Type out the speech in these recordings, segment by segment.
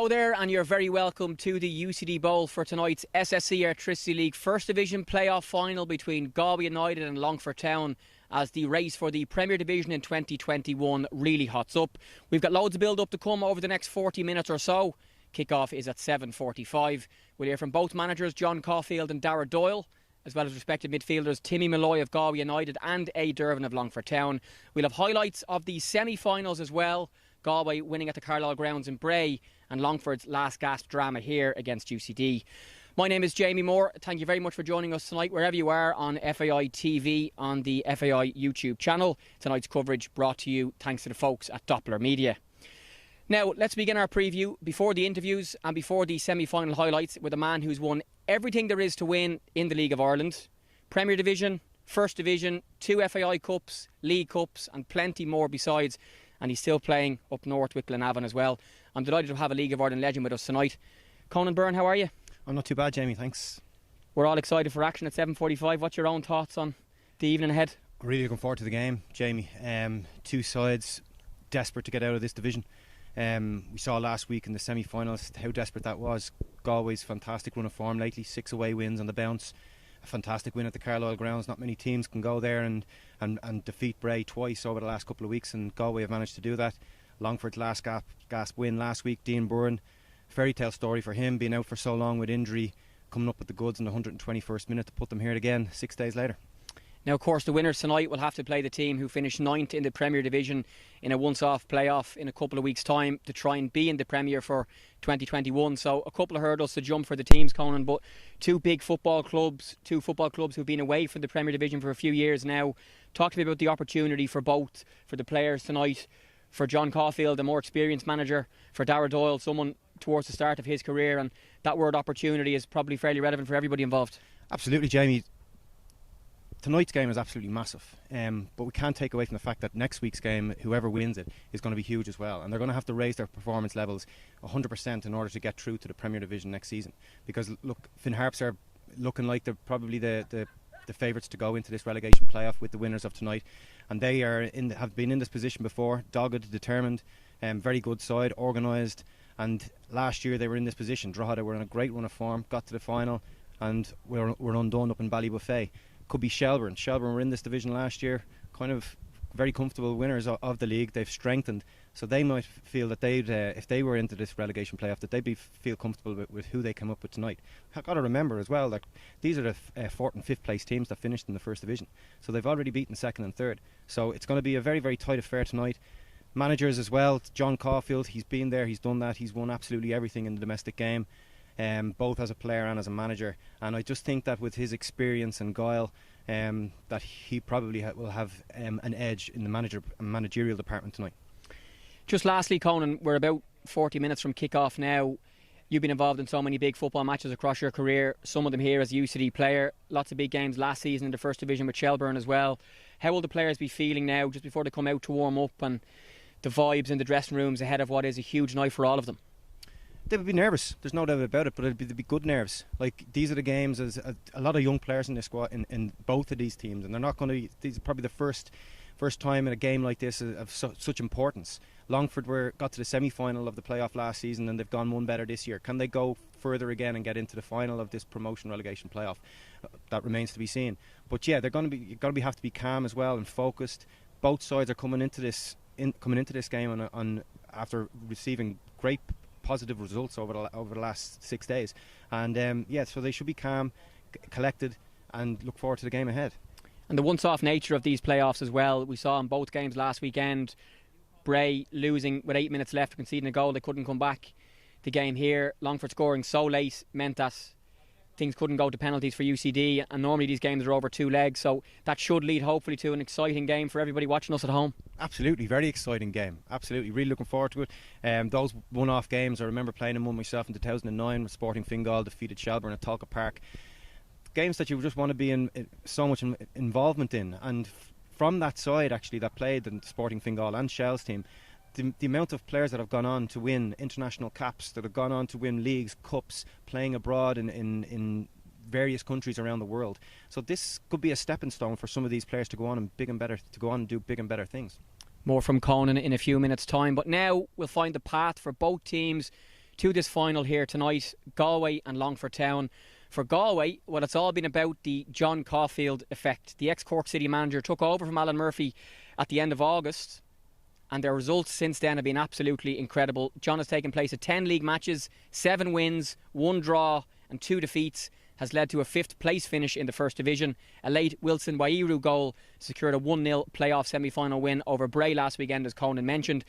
Hello there, and you're very welcome to the UCD Bowl for tonight's SSE Airtricity League First Division playoff final between Galway United and Longford Town as the race for the Premier Division in 2021 really hots up. We've got loads of build-up to come over the next 40 minutes or so. Kick-off is at 7:45. We'll hear from both managers, John Caulfield and Darragh Doyle, as well as respective midfielders Timmy Malloy of Galway United and A. Dervin of Longford Town. We'll have highlights of the semi-finals as well. Galway winning at the Carlisle grounds in Bray and Longford's last gasp drama here against UCD. My name is Jamie Moore. Thank you very much for joining us tonight wherever you are on FAI TV on the FAI YouTube channel. Tonight's coverage brought to you thanks to the folks at Doppler Media. Now let's begin our preview before the interviews and before the semi-final highlights with a man who's won everything there is to win in the League of Ireland. Premier Division, First Division, 2 FAI Cups, League Cups and plenty more besides. And he's still playing up north with Glenavon as well. I'm delighted to have a League of Ireland legend with us tonight. Conan Byrne, how are you? I'm not too bad, Jamie, thanks. We're all excited for action at 7:45. What's your own thoughts on the evening ahead? I'm really looking forward to the game, Jamie. Two sides desperate to get out of this division. We saw last week in the semi-finals how desperate that was. Galway's fantastic run of form lately, 6 away wins on the bounce. A fantastic win at the Carlisle grounds. Not many teams can go there and defeat Bray twice over the last couple of weeks, and Galway have managed to do that. Longford's last gasp win last week, Dean Byrne, fairy tale story for him, being out for so long with injury, coming up with the goods in the 121st minute to put them here again 6 days later. Now, of course, the winners tonight will have to play the team who finished 9th in the Premier Division in a once-off playoff in a couple of weeks' time to try and be in the Premier for 2021. So a couple of hurdles to jump for the teams, Conan, but two football clubs who've been away from the Premier Division for a few years now. Talk to me about the opportunity for both, for the players tonight, for John Caulfield, a more experienced manager, for Darragh Doyle, someone towards the start of his career, and that word opportunity is probably fairly relevant for everybody involved. Absolutely, Jamie. Tonight's game is absolutely massive, but we can't take away from the fact that next week's game, whoever wins it, is going to be huge as well, and they're going to have to raise their performance levels 100% in order to get through to the Premier Division next season. Because look, Finn Harps are looking like they're probably the favourites to go into this relegation playoff with the winners of tonight, and they have been in this position before, dogged, determined, very good side, organised, and last year they were in this position. Drogheda were in a great run of form, got to the final, and were undone up in Ballybuffet. Could be Shelbourne. Shelbourne were in this division last year, kind of very comfortable winners of the league. They've strengthened, so they might feel that they'd, if they were into this relegation playoff, that they'd feel comfortable with who they come up with tonight. I've got to remember as well that these are the 4th and 5th place teams that finished in the First Division, so they've already beaten 2nd and 3rd. So it's going to be a very, very tight affair tonight. Managers as well. John Caulfield, he's been there, he's done that, he's won absolutely everything in the domestic game. Both as a player and as a manager, and I just think that with his experience and guile, that he probably will have an edge in the managerial department tonight. Just lastly, Conan, we're about 40 minutes from kick-off now. You've been involved in so many big football matches across your career, some of them here as a UCD player, lots of big games last season in the First Division with Shelbourne as well. How will the players be feeling now just before they come out to warm up, and the vibes in the dressing rooms ahead of what is a huge night for all of them? They would be nervous, there's no doubt about it, but they'd be good nerves. Like, these are the games, there's a lot of young players in this squad, in both of these teams, and they're not going to, these are probably the first time in a game like this of such importance. Longford got to the semi-final of the playoff last season, and they've gone one better this year. Can they go further again and get into the final of this promotion relegation playoff? That remains to be seen. But yeah, you're going to have to be calm as well and focused. Both sides are coming into this game on after receiving great positive results over the last 6 days, and so they should be calm, collected, and look forward to the game ahead. And the once-off nature of these playoffs as well, we saw in both games last weekend. Bray losing with 8 minutes left, conceding a goal, they couldn't come back. The game here, Longford scoring so late meant that things couldn't go to penalties for UCD, and normally these games are over 2 legs, so that should lead hopefully to an exciting game for everybody watching us at home. Absolutely, very exciting game, absolutely, really looking forward to it. Those one-off games, I remember playing in one myself in 2009 with Sporting Fingal defeated Shelbourne at Talca Park. Games that you just want to be in so much involvement in, and from that side actually that played in Sporting Fingal and Shell's team, the amount of players that have gone on to win international caps, that have gone on to win leagues, cups, playing abroad in various countries around the world. So this could be a stepping stone for some of these players to go on and do big and better things. More from Conan in a few minutes' time, but now we'll find the path for both teams to this final here tonight, Galway and Longford Town. For Galway, well, it's all been about the John Caulfield effect. The ex-Cork City manager took over from Alan Murphy at the end of August, and their results since then have been absolutely incredible. John has taken place at 10 league matches, 7 wins, 1 draw and 2 defeats, has led to a 5th place finish in the First Division. A late Wilson Wairu goal secured a 1-0 playoff semi-final win over Bray last weekend, as Conan mentioned.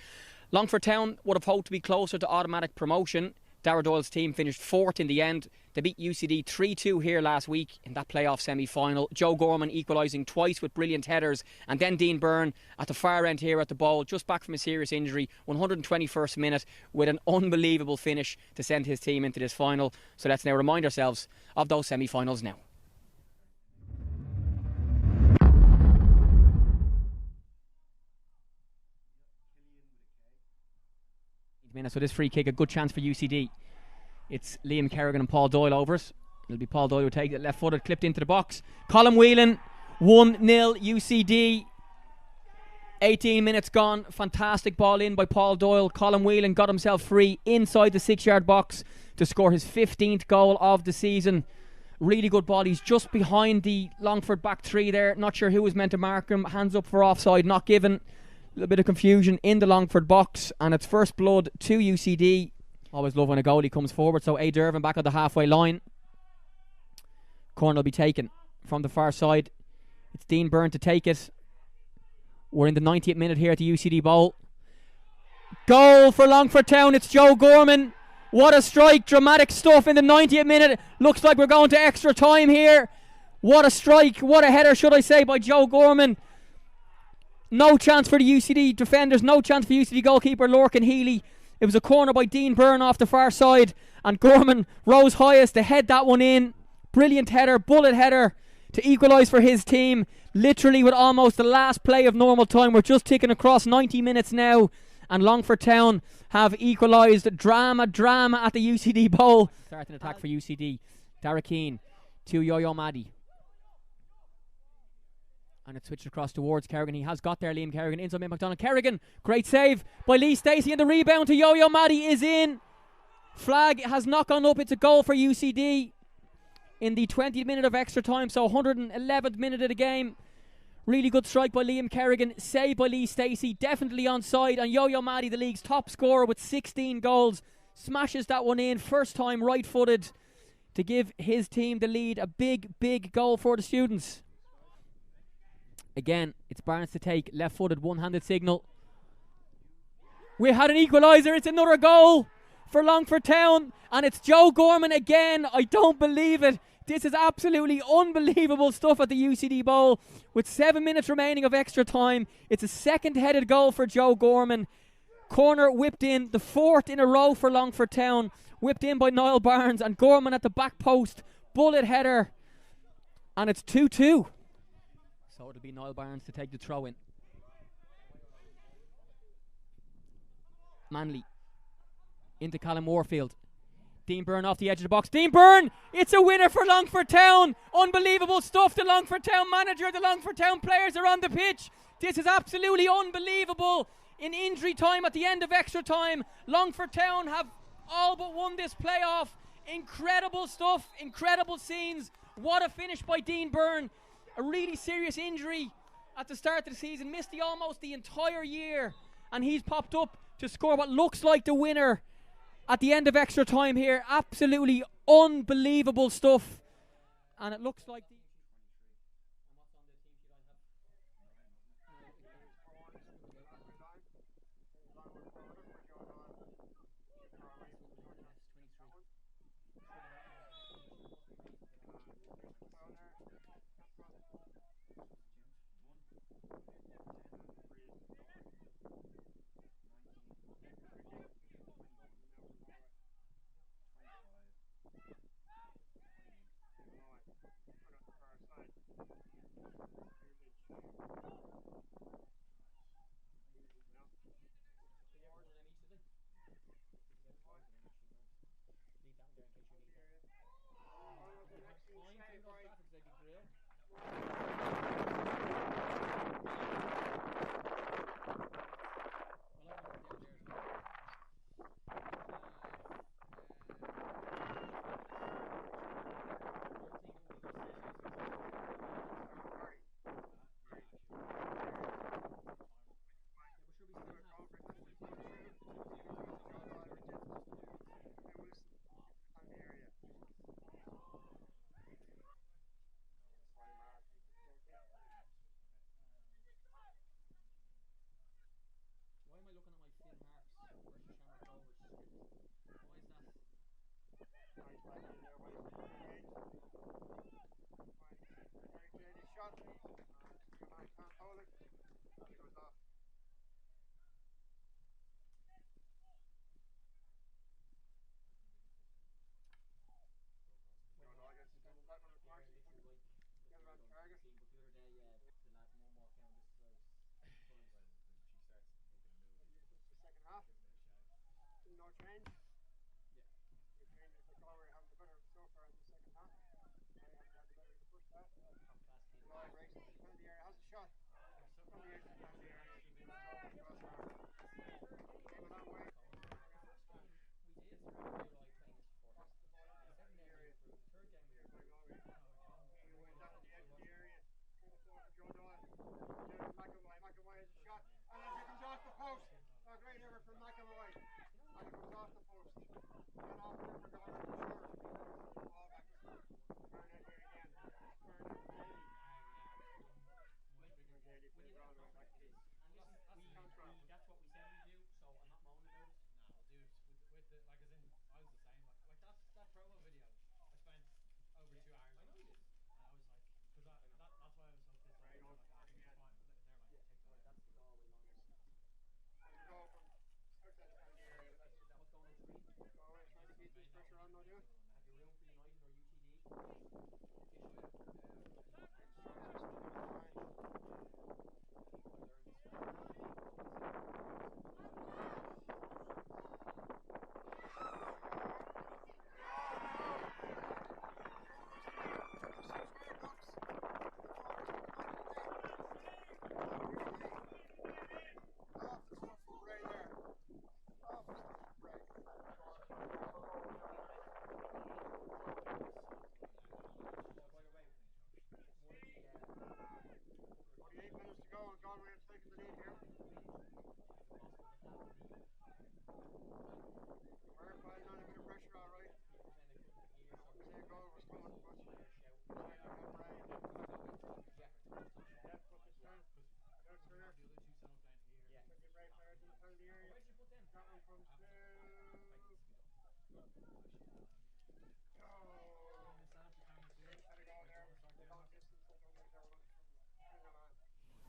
Longford Town would have hoped to be closer to automatic promotion. Darragh Doyle's team finished 4th in the end. They beat UCD 3-2 here last week in that playoff semi-final. Joe Gorman equalising twice with brilliant headers. And then Dean Byrne at the far end here at the Bowl, just back from a serious injury, 121st minute, with an unbelievable finish to send his team into this final. So let's now remind ourselves of those semi-finals now. So this free kick, a good chance for UCD. It's Liam Kerrigan and Paul Doyle over it. It'll be Paul Doyle who takes it left footed, clipped into the box. Colin Whelan, 1-0 UCD. 18 minutes gone. Fantastic ball in by Paul Doyle. Colin Whelan got himself free inside the 6-yard box to score his 15th goal of the season. Really good ball. He's just behind the Longford back 3 there. Not sure who was meant to mark him. Hands up for offside, not given. A little bit of confusion in the Longford box, and it's first blood to UCD. Always love when a goalie comes forward. So A. Dervin back on the halfway line. Corner will be taken from the far side. It's Dean Byrne to take it. We're in the 90th minute here at the UCD Bowl. Goal for Longford Town. It's Joe Gorman. What a strike. Dramatic stuff in the 90th minute. Looks like we're going to extra time here. What a strike. What a header, should I say, by Joe Gorman. No chance for the UCD defenders. No chance for UCD goalkeeper Lorcan Healy. It was a corner by Dean Byrne off the far side, and Gorman rose highest to head that one in. Brilliant header, bullet header to equalise for his team. Literally with almost the last play of normal time. We're just ticking across 90 minutes now, and Longford Town have equalised. Drama at the UCD Bowl. Starting attack for UCD. Dara Keane to Yo-Yo Maddy. And it switched across towards Kerrigan. He has got there, Liam Kerrigan. Inside Mick McDonald. Kerrigan, great save by Lee Stacey. And the rebound to Yo-Yo Maddy is in. Flag has not gone up. It's a goal for UCD in the 20th minute of extra time. So 111th minute of the game. Really good strike by Liam Kerrigan. Save by Lee Stacey. Definitely onside. And Yo-Yo Maddy, the league's top scorer with 16 goals, smashes that one in. First time right-footed to give his team the lead. A big, big goal for the students. Again, it's Barnes to take. Left-footed, one-handed signal. We had an equaliser. It's another goal for Longford Town. And it's Joe Gorman again. I don't believe it. This is absolutely unbelievable stuff at the UCD Bowl. With 7 minutes remaining of extra time. It's a second-headed goal for Joe Gorman. Corner whipped in. The 4th in a row for Longford Town. Whipped in by Niall Barnes. And Gorman at the back post. Bullet header. And it's 2-2. So it'll be Niall Barnes to take the throw in. Manley into Callum Warfield. Dean Byrne off the edge of the box. Dean Byrne! It's a winner for Longford Town! Unbelievable stuff. The Longford Town manager, the Longford Town players are on the pitch. This is absolutely unbelievable. In injury time at the end of extra time, Longford Town have all but won this playoff. Incredible stuff. Incredible scenes. What a finish by Dean Byrne. A really serious injury at the start of the season. Missed almost the entire year. And he's popped up to score what looks like the winner at the end of extra time here. Absolutely unbelievable stuff. And it looks like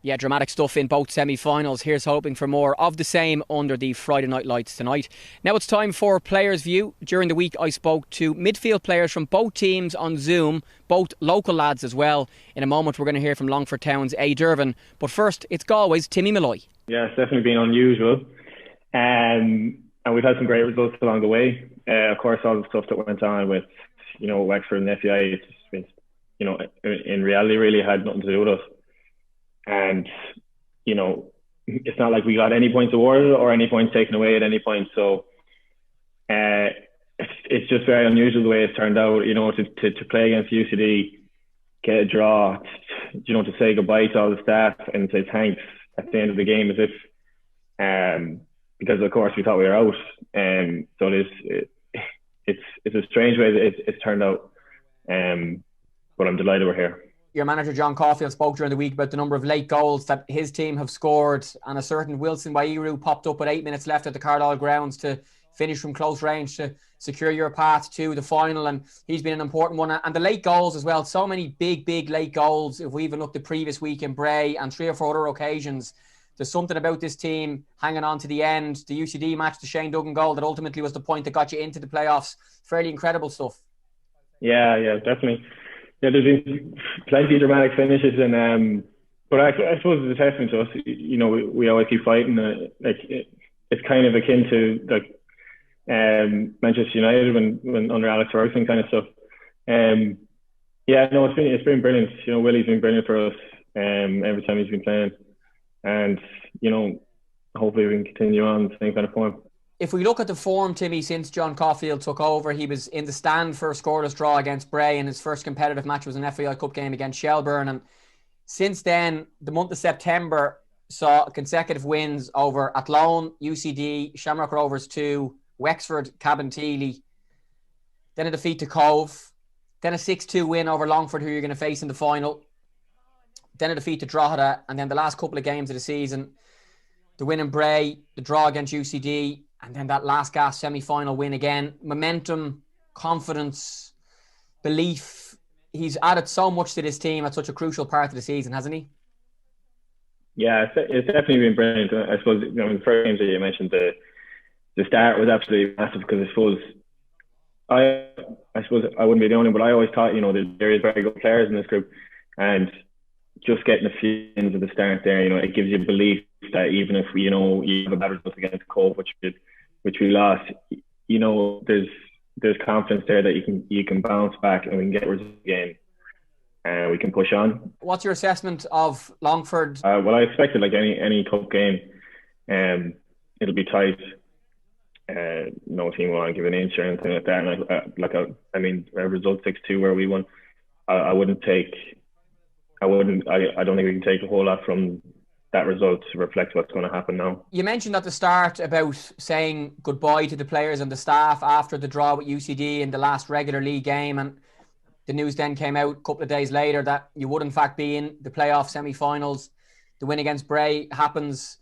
Yeah, dramatic stuff in both semi-finals. Here's hoping for more of the same under the Friday night lights tonight. Now it's time for Players' View. During the week I spoke to midfield players from both teams on Zoom, both local lads as well. In a moment we're going to hear from Longford Town's A. Dervin. But first, it's Galway's Timmy Malloy. Yeah, it's definitely been unusual. And we've had some great results along the way. Of course, all the stuff that went on with, Wexford and FEI, it's just been, in reality really had nothing to do with us. And, it's not like we got any points awarded or any points taken away at any point. So it's just very unusual the way it's turned out, to play against UCD, get a draw, to say goodbye to all the staff and say thanks at the end of the game as if, because of course we thought we were out. So it's a strange way that it's turned out. But I'm delighted we're here. Your manager John Caulfield spoke during the week about the number of late goals that his team have scored, and a certain Wilson Wairu popped up with 8 minutes left at the Cardall grounds to finish from close range to secure your path to the final, and he's been an important one. And the late goals as well, so many big late goals. If we even look the previous week in Bray and 3 or 4 other occasions, there's something about this team hanging on to the end. The UCD match, the Shane Duggan goal that ultimately was the point that got you into the playoffs. Fairly incredible stuff. Yeah, definitely. Yeah, there's been plenty of dramatic finishes, and but I suppose it's a testament to us. We always keep fighting. It's kind of akin to Manchester United when under Alex Ferguson kind of stuff. It's been brilliant. Willie's been brilliant for us every time he's been playing, and hopefully we can continue on the same kind of form. If we look at the form, Timmy, since John Caulfield took over, he was in the stand for a scoreless draw against Bray, and his first competitive match was an FAI Cup game against Shelburne. And since then, the month of September saw consecutive wins over Athlone, UCD, Shamrock Rovers 2, Wexford, Cabinteely, then a defeat to Cove, then a 6-2 win over Longford, who you're going to face in the final, then a defeat to Drogheda, and then the last couple of games of the season, the win in Bray, the draw against UCD, and then that last gasp semi-final win again. Momentum, confidence, belief. he's added so much to this team at such a crucial part of the season, hasn't he? Yeah, it's definitely been brilliant. I suppose, you know, in the first games that you mentioned, the start was absolutely massive, because I I suppose I wouldn't be the only one, but I always thought, you know, there is very good players in this group, and just getting a few wins at the start there, you know, it gives you belief that even if, you know, you have a bad result against Cove, which we lost, you know, there's confidence there that you can bounce back and we can get results again, and we can push on. What's your assessment of Longford? Well, I expected, like any cup game, it'll be tight. No team will want to give an inch or anything like that. And I mean, a result 6-2 where we won, I don't think we can take a whole lot from that result to reflect what's going to happen now. You mentioned at the start about saying goodbye to the players and the staff after the draw with UCD in the last regular league game, and the news then came out a couple of days later that you would in fact be in the playoff semi-finals. The win against Bray happens.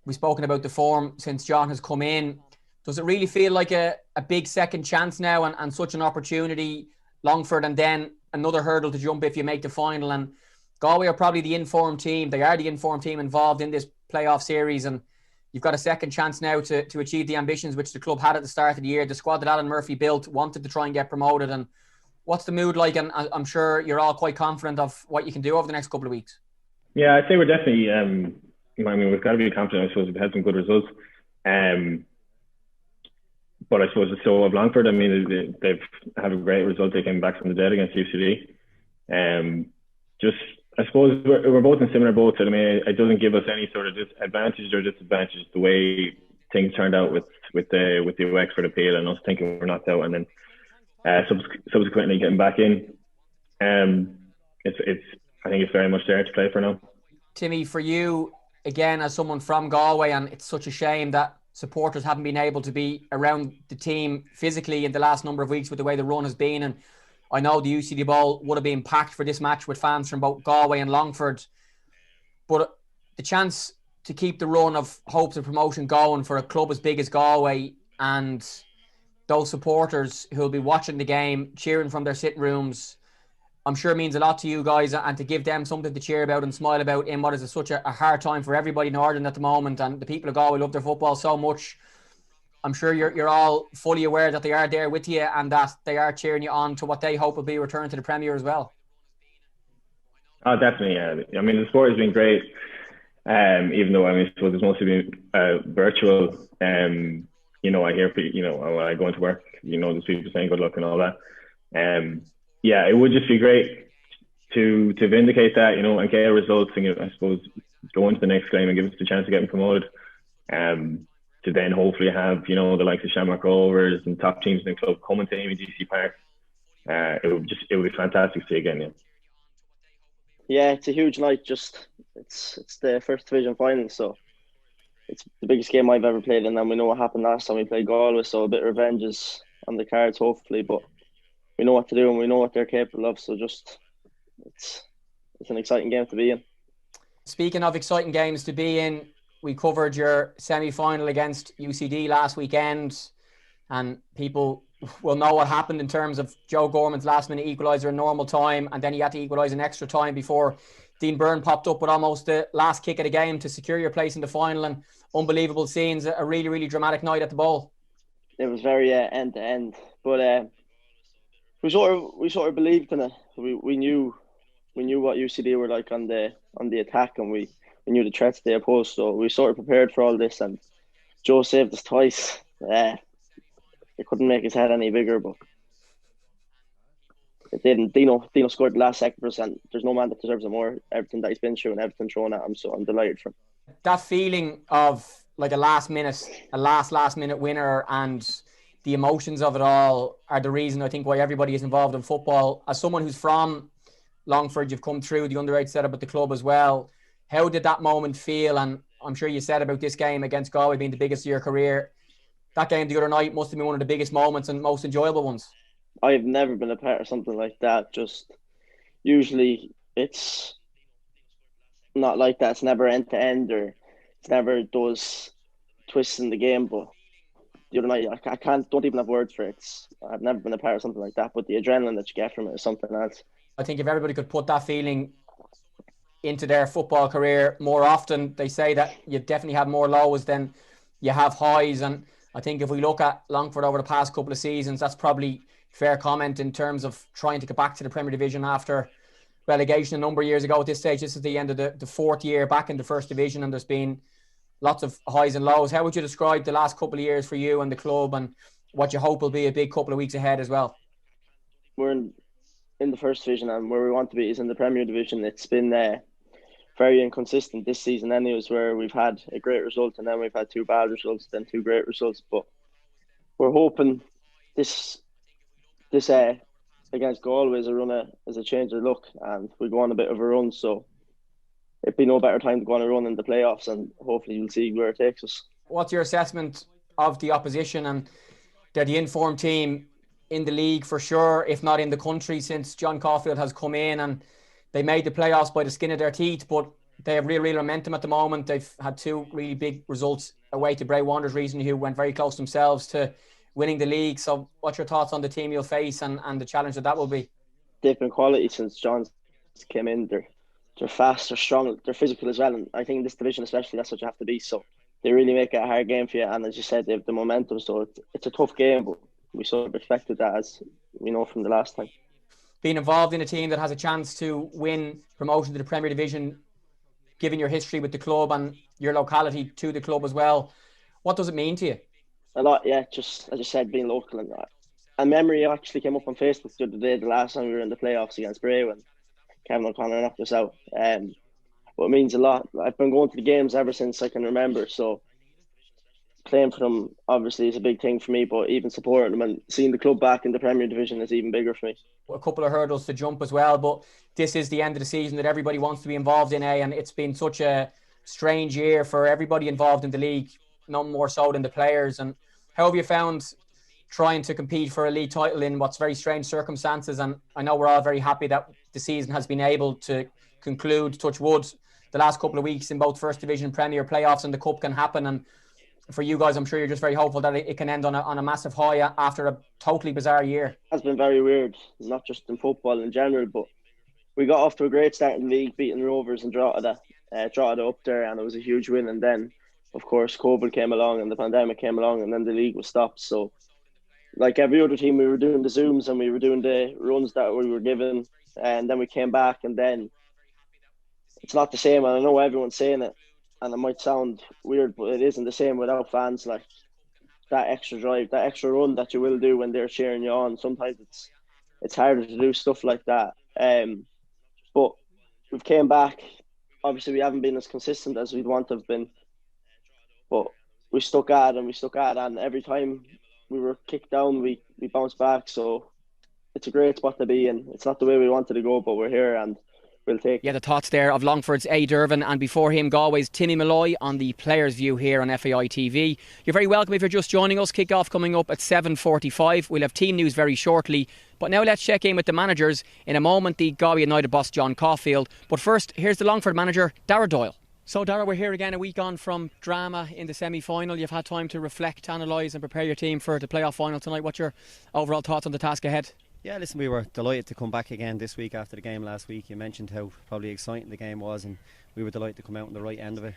We've spoken about the form since John has come in. Does it really feel like a big second chance now, and such an opportunity, Longford, and then another hurdle to jump if you make the final? And Galway are probably the informed team. They are the informed team involved in this playoff series, and you've got a second chance now to achieve the ambitions which the club had at the start of the year. The squad that Alan Murphy built wanted to try and get promoted. And what's the mood like? And I'm sure you're all quite confident of what you can do over the next couple of weeks. Yeah, I'd say we're definitely, I mean, we've got to be confident. I suppose we've had some good results. But I suppose it's so of Longford. I mean, they've had a great result. They came back from the dead against UCD. I suppose we're both in similar boats. I mean, it doesn't give us any sort of advantage or disadvantage the way things turned out with the Wexford appeal and us thinking we're knocked out, and then subsequently getting back in. I think it's very much there to play for now. Timmy, for you, again, as someone from Galway, and it's such a shame that supporters haven't been able to be around the team physically in the last number of weeks with the way the run has been. And I know the UCD Bowl would have been packed for this match with fans from both Galway and Longford. But the chance to keep the run of hopes of promotion going for a club as big as Galway, and those supporters who will be watching the game, cheering from their sitting rooms, I'm sure means a lot to you guys, and to give them something to cheer about and smile about in what is such a hard time for everybody in Ireland at the moment. And the people of Galway love their football so much. I'm sure you're all fully aware that they are there with you and that they are cheering you on to what they hope will be a return to the Premier as well. Oh, definitely, yeah. I mean, the sport has been great, even though, I mean, I suppose it's mostly been virtual. You know, I hear people, you know, when I go into work, you know, there's people saying good luck and all that. Yeah, it would just be great to vindicate that, you know, and get results, and, I suppose, go into the next game and give us the chance of getting promoted. To then hopefully have, you know, the likes of Shamrock Rovers and top teams in the club coming to AMGC Park. It would be fantastic to see again. Yeah. Yeah, it's a huge night. Just it's the first division final, so it's the biggest game I've ever played, and then we know what happened last time we played Galway, so a bit of revenge is on the cards, hopefully. But we know what to do and we know what they're capable of, so just it's an exciting game to be in. Speaking of exciting games to be in, we covered your semi-final against UCD last weekend, and people will know what happened in terms of Joe Gorman's last-minute equaliser in normal time, and then he had to equalise in extra time before Dean Byrne popped up with almost the last kick of the game to secure your place in the final. And unbelievable scenes, a really, really dramatic night at the Bowl. It was very end-to-end, but we sort of believed in it. We knew what UCD were like on the attack, and we knew the threats they opposed, so we sort of prepared for all this, and Joe saved us twice. They couldn't make his head any bigger, but it didn't. Dino scored the last second for us, and there's no man that deserves it more. Everything that he's been through and everything thrown at him, so I'm delighted for him. That feeling of like a last minute winner, and the emotions of it all are the reason I think why everybody is involved in football. As someone who's from Longford, you've come through the under-8 setup at the club as well. How did that moment feel? And I'm sure you said about this game against Galway being the biggest of your career. That game the other night must have been one of the biggest moments and most enjoyable ones. I've never been a part of something like that. Just usually it's not like that. It's never end to end, or it's never those twists in the game. But the other night, I don't even have words for it. I've never been a part of something like that, but the adrenaline that you get from it is something else. I think if everybody could put that feeling into their football career more often, they say that you definitely have more lows than you have highs. And I think if we look at Longford over the past couple of seasons, that's probably fair comment in terms of trying to get back to the Premier Division after relegation a number of years ago. At this stage, this is the end of the fourth year back in the First Division, and there's been lots of highs and lows. How would you describe the last couple of years for you and the club, and what you hope will be a big couple of weeks ahead as well? We're in the First Division, and where we want to be is in the Premier Division. It's been very inconsistent this season anyways, where we've had a great result and then we've had two bad results, then two great results. But we're hoping this against Galway is a change of luck, and we go on a bit of a run. So it'd be no better time to go on a run in the playoffs, and hopefully you'll see where it takes us. What's your assessment of the opposition? And they're the informed team in the league for sure, if not in the country, since John Caulfield has come in, and they made the playoffs by the skin of their teeth, but they have real momentum at the moment. They've had two really big results away to Bray Wanderers recently, who went very close themselves to winning the league. So what's your thoughts on the team you'll face and the challenge that will be? They've been quality since John came in. They're fast, they're strong, they're physical as well. And I think in this division especially, that's what you have to be. So they really make it a hard game for you. And as you said, they have the momentum. So it's a tough game, but we sort of expected that, as we know from the last time. Being involved in a team that has a chance to win promotion to the Premier Division, given your history with the club and your locality to the club as well, what does it mean to you? A lot, yeah. Just as you said, being local and that. A memory actually came up on Facebook the other day, the last time we were in the playoffs against Bray when Kevin O'Connor knocked us out. But it means a lot. I've been going to the games ever since I can remember, so playing for them obviously is a big thing for me, but even supporting them and seeing the club back in the Premier Division is even bigger for me. A couple of hurdles to jump as well, but this is the end of the season that everybody wants to be involved in, and it's been such a strange year for everybody involved in the league, none more so than the players. And how have you found trying to compete for a league title in what's very strange circumstances? And I know we're all very happy that the season has been able to conclude, touch wood, the last couple of weeks in both First Division, Premier, playoffs and the Cup can happen. And for you guys, I'm sure you're just very hopeful that it can end on a massive high after a totally bizarre year. It has been very weird, not just in football in general, but we got off to a great start in the league, beating Rovers and Drogheda up there, and it was a huge win. And then, of course, COVID came along and the pandemic came along, and then the league was stopped. So, like every other team, we were doing the Zooms and we were doing the runs that we were given, and then we came back, and then it's not the same. And I know everyone's saying it, and it might sound weird, but it isn't the same without fans. Like that extra drive, that extra run that you will do when they're cheering you on. Sometimes it's harder to do stuff like that. But we've came back. Obviously, we haven't been as consistent as we'd want to have been, but we stuck at it, and every time we were kicked down, we bounced back. So it's a great spot to be in. It's not the way we wanted to go, but we're here and we'll take. Yeah, the thoughts there of Longford's A. Dervin, and before him Galway's Timmy Malloy on the Players View here on FAI TV. You're very welcome if you're just joining us. Kick-off coming up at 7:45. We'll have team news very shortly, but now let's check in with the managers. In a moment, the Galway United boss John Caulfield, but first here's the Longford manager Darragh Doyle. So Darragh, we're here again a week on from drama in the semi-final. You've had time to reflect, analyse and prepare your team for the playoff final tonight. What's your overall thoughts on the task ahead? Yeah, listen, we were delighted to come back again this week after the game last week. You mentioned how probably exciting the game was, and we were delighted to come out on the right end of it,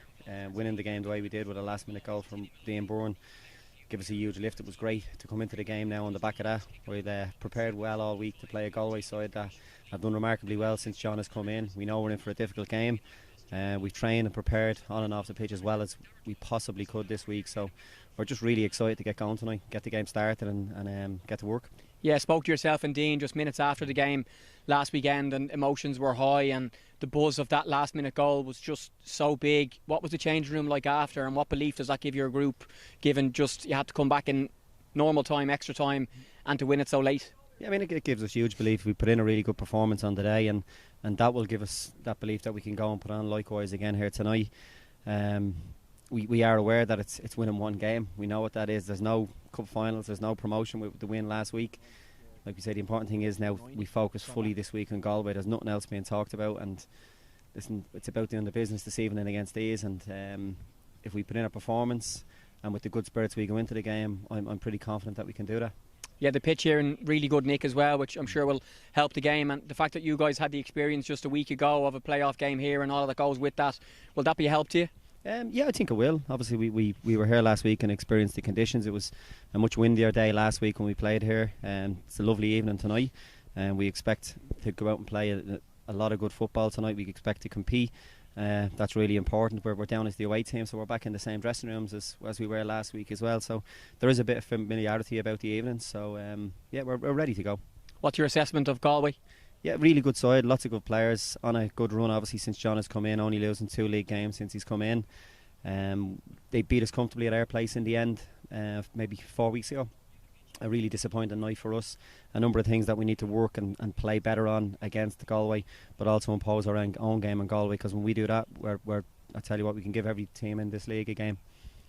winning the game the way we did with a last minute goal from Dean Byrne. Give us a huge lift. It was great to come into the game now on the back of that. We'd prepared well all week to play a Galway side that have done remarkably well since John has come in. We know we're in for a difficult game. We've trained and prepared on and off the pitch as well as we possibly could this week, so we're just really excited to get going tonight, get the game started and get to work. Yeah, spoke to yourself and Dean just minutes after the game last weekend, and emotions were high, and the buzz of that last minute goal was just so big. What was the changing room like after, and what belief does that give your group, given just you had to come back in normal time, extra time, and to win it so late? Yeah, I mean, it gives us huge belief. We put in a really good performance on the day, and that will give us that belief that we can go and put on likewise again here tonight. We are aware that it's winning one game. We know what that is. There's no cup finals, there's no promotion with the win last week. Like we said, the important thing is now we focus fully this week on Galway. There's nothing else being talked about, and listen, it's about doing the business this evening against these, and if we put in a performance and with the good spirits we go into the game, I'm pretty confident that we can do that. Yeah, the pitch here in really good nick as well, which I'm sure will help the game. And the fact that you guys had the experience just a week ago of a playoff game here and all that goes with that, will that be a help to you? Yeah, I think it will. Obviously, we were here last week and experienced the conditions. It was a much windier day last week when we played here, and it's a lovely evening tonight. And we expect to go out and play a lot of good football tonight. We expect to compete. That's really important. We're down as the away team, so we're back in the same dressing rooms as we were last week as well. So there is a bit of familiarity about the evening. So yeah, we're ready to go. What's your assessment of Galway? Yeah, really good side, lots of good players on a good run. Obviously, since John has come in, only losing 2 league games since he's come in. They beat us comfortably at our place in the end, maybe 4 weeks ago. A really disappointing night for us. A number of things that we need to work and play better on against Galway, but also impose our own game on Galway, because when we do that, I tell you what, we can give every team in this league a game.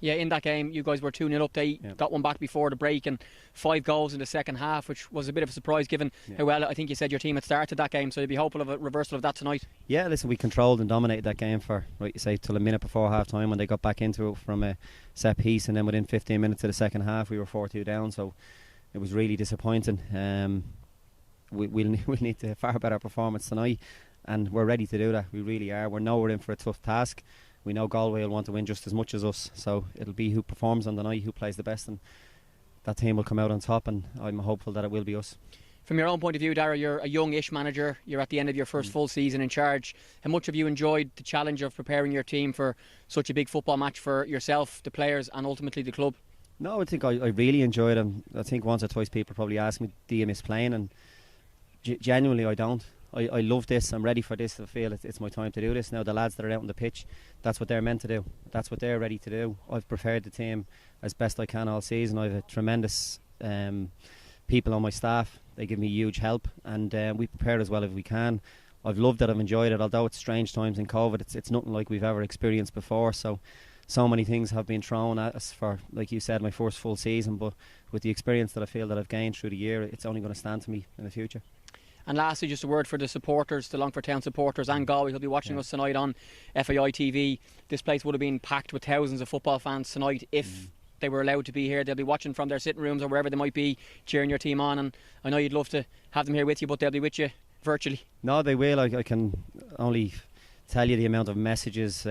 Yeah, in that game you guys were 2-0 up. They got one back before the break, and 5 goals in the second half, which was a bit of a surprise given how well I think you said your team had started that game. So you'd be hopeful of a reversal of that tonight. Yeah, listen, we controlled and dominated that game for, right, you say, till a minute before half time, when they got back into it from a set piece, and then within 15 minutes of the second half we were 4-2 down. So it was really disappointing. We'll need a far better performance tonight, and we're ready to do that. We really are. We know we're in for a tough task. We know Galway will want to win just as much as us, so it'll be who performs on the night, who plays the best, and that team will come out on top, and I'm hopeful that it will be us. From your own point of view, Dara, you're a young-ish manager. You're at the end of your first full season in charge. How much have you enjoyed the challenge of preparing your team for such a big football match for yourself, the players, and ultimately the club? No, I think I really enjoyed it. I think once or twice people probably ask me, do you miss playing? And genuinely I don't. I love this. I'm ready for this. I feel it's my time to do this now. The lads that are out on the pitch, that's what they're meant to do. That's what they're ready to do. I've prepared the team as best I can all season. I've a tremendous people on my staff. They give me huge help, and we prepare as well as we can. I've loved it. I've enjoyed it. Although it's strange times in COVID, it's nothing like we've ever experienced before. So many things have been thrown at us for, like you said, my first full season. But with the experience that I feel that I've gained through the year, it's only going to stand to me in the future. And lastly, just a word for the supporters, the Longford Town supporters and Galway who'll be watching us tonight on FAI TV. This place would have been packed with thousands of football fans tonight if they were allowed to be here. They'll be watching from their sitting rooms or wherever they might be, cheering your team on. And I know you'd love to have them here with you, but they'll be with you virtually. No, they will. I can only tell you the amount of messages,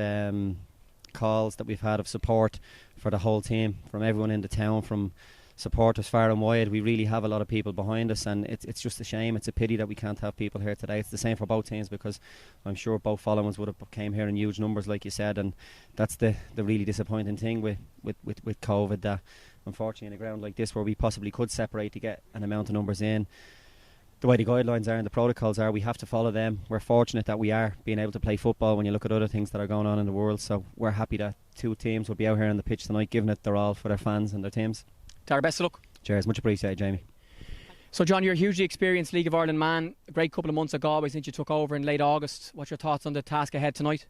calls that we've had of support for the whole team, from everyone in the town, from supporters far and wide. We really have a lot of people behind us, and it's just a shame. It's a pity that we can't have people here today. It's the same for both teams, because I'm sure both followings would have came here in huge numbers, like you said, and that's the really disappointing thing with COVID, that unfortunately in a ground like this, where we possibly could separate to get an amount of numbers in, the way the guidelines are and the protocols are, we have to follow them. We're fortunate that we are being able to play football when you look at other things that are going on in the world, so we're happy that 2 teams will be out here on the pitch tonight, giving it their all for their fans and their teams. Tara, best of luck. Cheers, much appreciated, Jamie. So John, you're a hugely experienced League of Ireland man. A great couple of months at Galway since you took over in late August. What's your thoughts on the task ahead tonight?